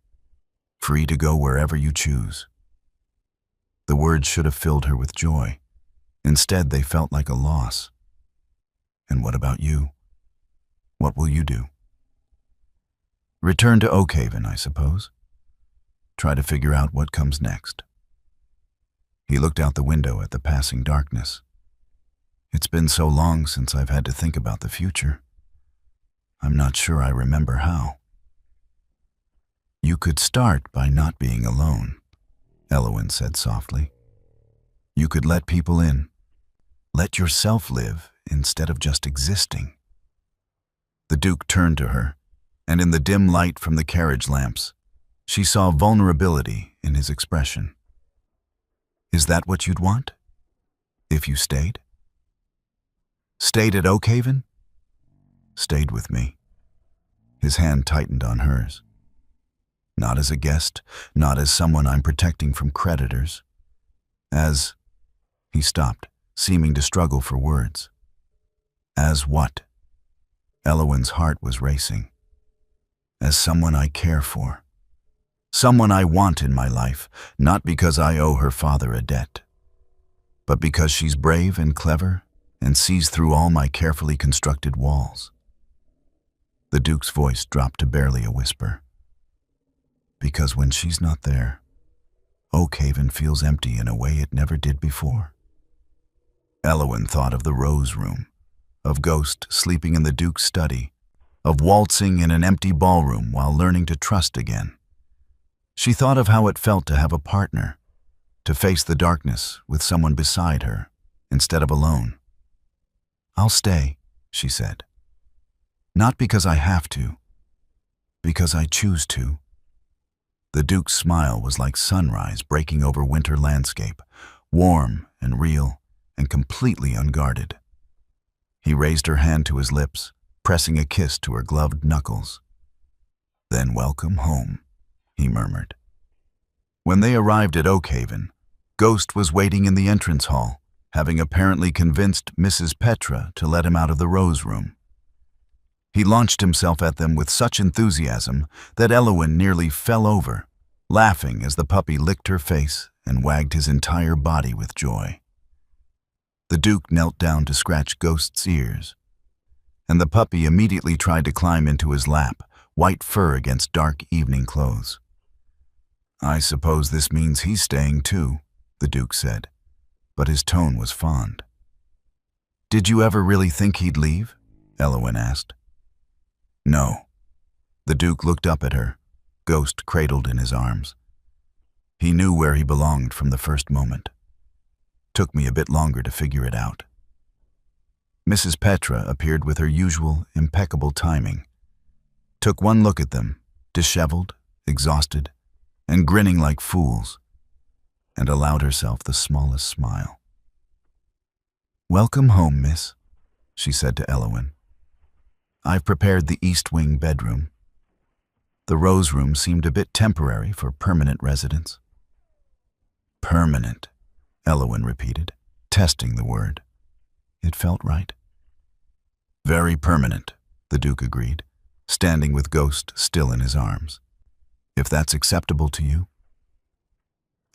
free to go wherever you choose. The words should have filled her with joy. Instead, they felt like a loss. And what about you? What will you do? Return to Oakhaven, I suppose. Try to figure out what comes next. He looked out the window at the passing darkness. It's been so long since I've had to think about the future. I'm not sure I remember how. You could start by not being alone, Elowyn said softly. You could let people in. Let yourself live instead of just existing. The Duke turned to her, and in the dim light from the carriage lamps, she saw vulnerability in his expression. Is that what you'd want? If you stayed? Stayed at Oakhaven? Stayed with me. His hand tightened on hers. Not as a guest, not as someone I'm protecting from creditors. As... He stopped, seeming to struggle for words. As what? Elowyn's heart was racing. As someone I care for. Someone I want in my life, not because I owe her father a debt, but because she's brave and clever and sees through all my carefully constructed walls. The Duke's voice dropped to barely a whisper. Because when she's not there, Oakhaven feels empty in a way it never did before. Elowyn thought of the Rose Room, of Ghost sleeping in the Duke's study, of waltzing in an empty ballroom while learning to trust again. She thought of how it felt to have a partner, to face the darkness with someone beside her instead of alone. I'll stay, she said. Not because I have to, because I choose to. The Duke's smile was like sunrise breaking over winter landscape, warm and real and completely unguarded. He raised her hand to his lips, pressing a kiss to her gloved knuckles. Then welcome home, he murmured. When they arrived at Oakhaven, Ghost was waiting in the entrance hall, having apparently convinced Mrs. Petra to let him out of the Rose Room. He launched himself at them with such enthusiasm that Elowyn nearly fell over, laughing as the puppy licked her face and wagged his entire body with joy. The Duke knelt down to scratch Ghost's ears, and the puppy immediately tried to climb into his lap, white fur against dark evening clothes. I suppose this means he's staying too, the Duke said, but his tone was fond. Did you ever really think he'd leave? Eowyn asked. No. The Duke looked up at her, Ghost cradled in his arms. He knew where he belonged from the first moment. Took me a bit longer to figure it out. Mrs. Petra appeared with her usual impeccable timing. Took one look at them, disheveled, exhausted, and grinning like fools, and allowed herself the smallest smile. Welcome home, miss, she said to Eowyn. I've prepared the East Wing bedroom. The Rose Room seemed a bit temporary for permanent residence. Permanent, Eowyn repeated, testing the word. It felt right. Very permanent, the Duke agreed, standing with Ghost still in his arms. If that's acceptable to you.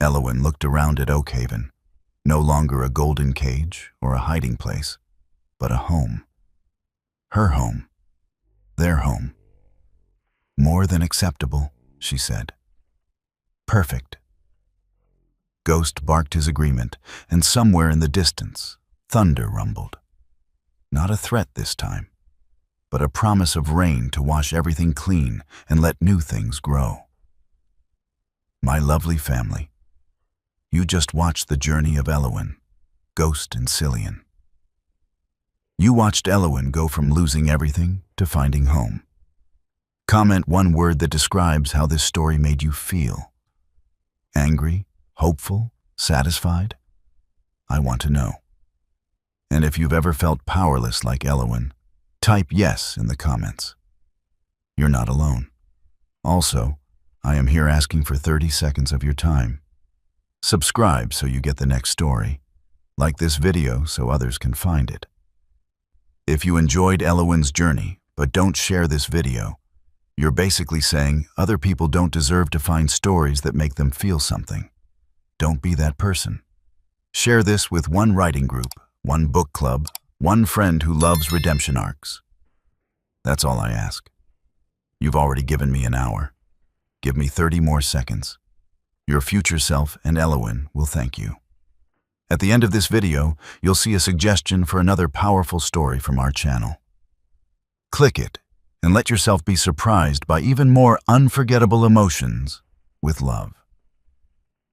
Eowyn looked around at Oakhaven, no longer a golden cage or a hiding place, but a home. Her home. Their home. More than acceptable, she said. Perfect. Ghost barked his agreement, and somewhere in the distance, thunder rumbled. Not a threat this time, but a promise of rain to wash everything clean and let new things grow. My lovely family, you just watched the journey of Eowyn, Ghost and Cillian. You watched Eowyn go from losing everything to finding home. Comment one word that describes how this story made you feel. Angry, hopeful, satisfied? I want to know. And if you've ever felt powerless like Eowyn, type yes in the comments. You're not alone. Also, I am here asking for 30 seconds of your time. Subscribe so you get the next story. Like this video so others can find it. If you enjoyed Eowyn's journey but don't share this video, you're basically saying other people don't deserve to find stories that make them feel something. Don't be that person. Share this with one writing group, one book club, one friend who loves redemption arcs. That's all I ask. You've already given me an hour. Give me 30 more seconds. Your future self and Eowyn will thank you. At the end of this video, you'll see a suggestion for another powerful story from our channel. Click it and let yourself be surprised by even more unforgettable emotions with love.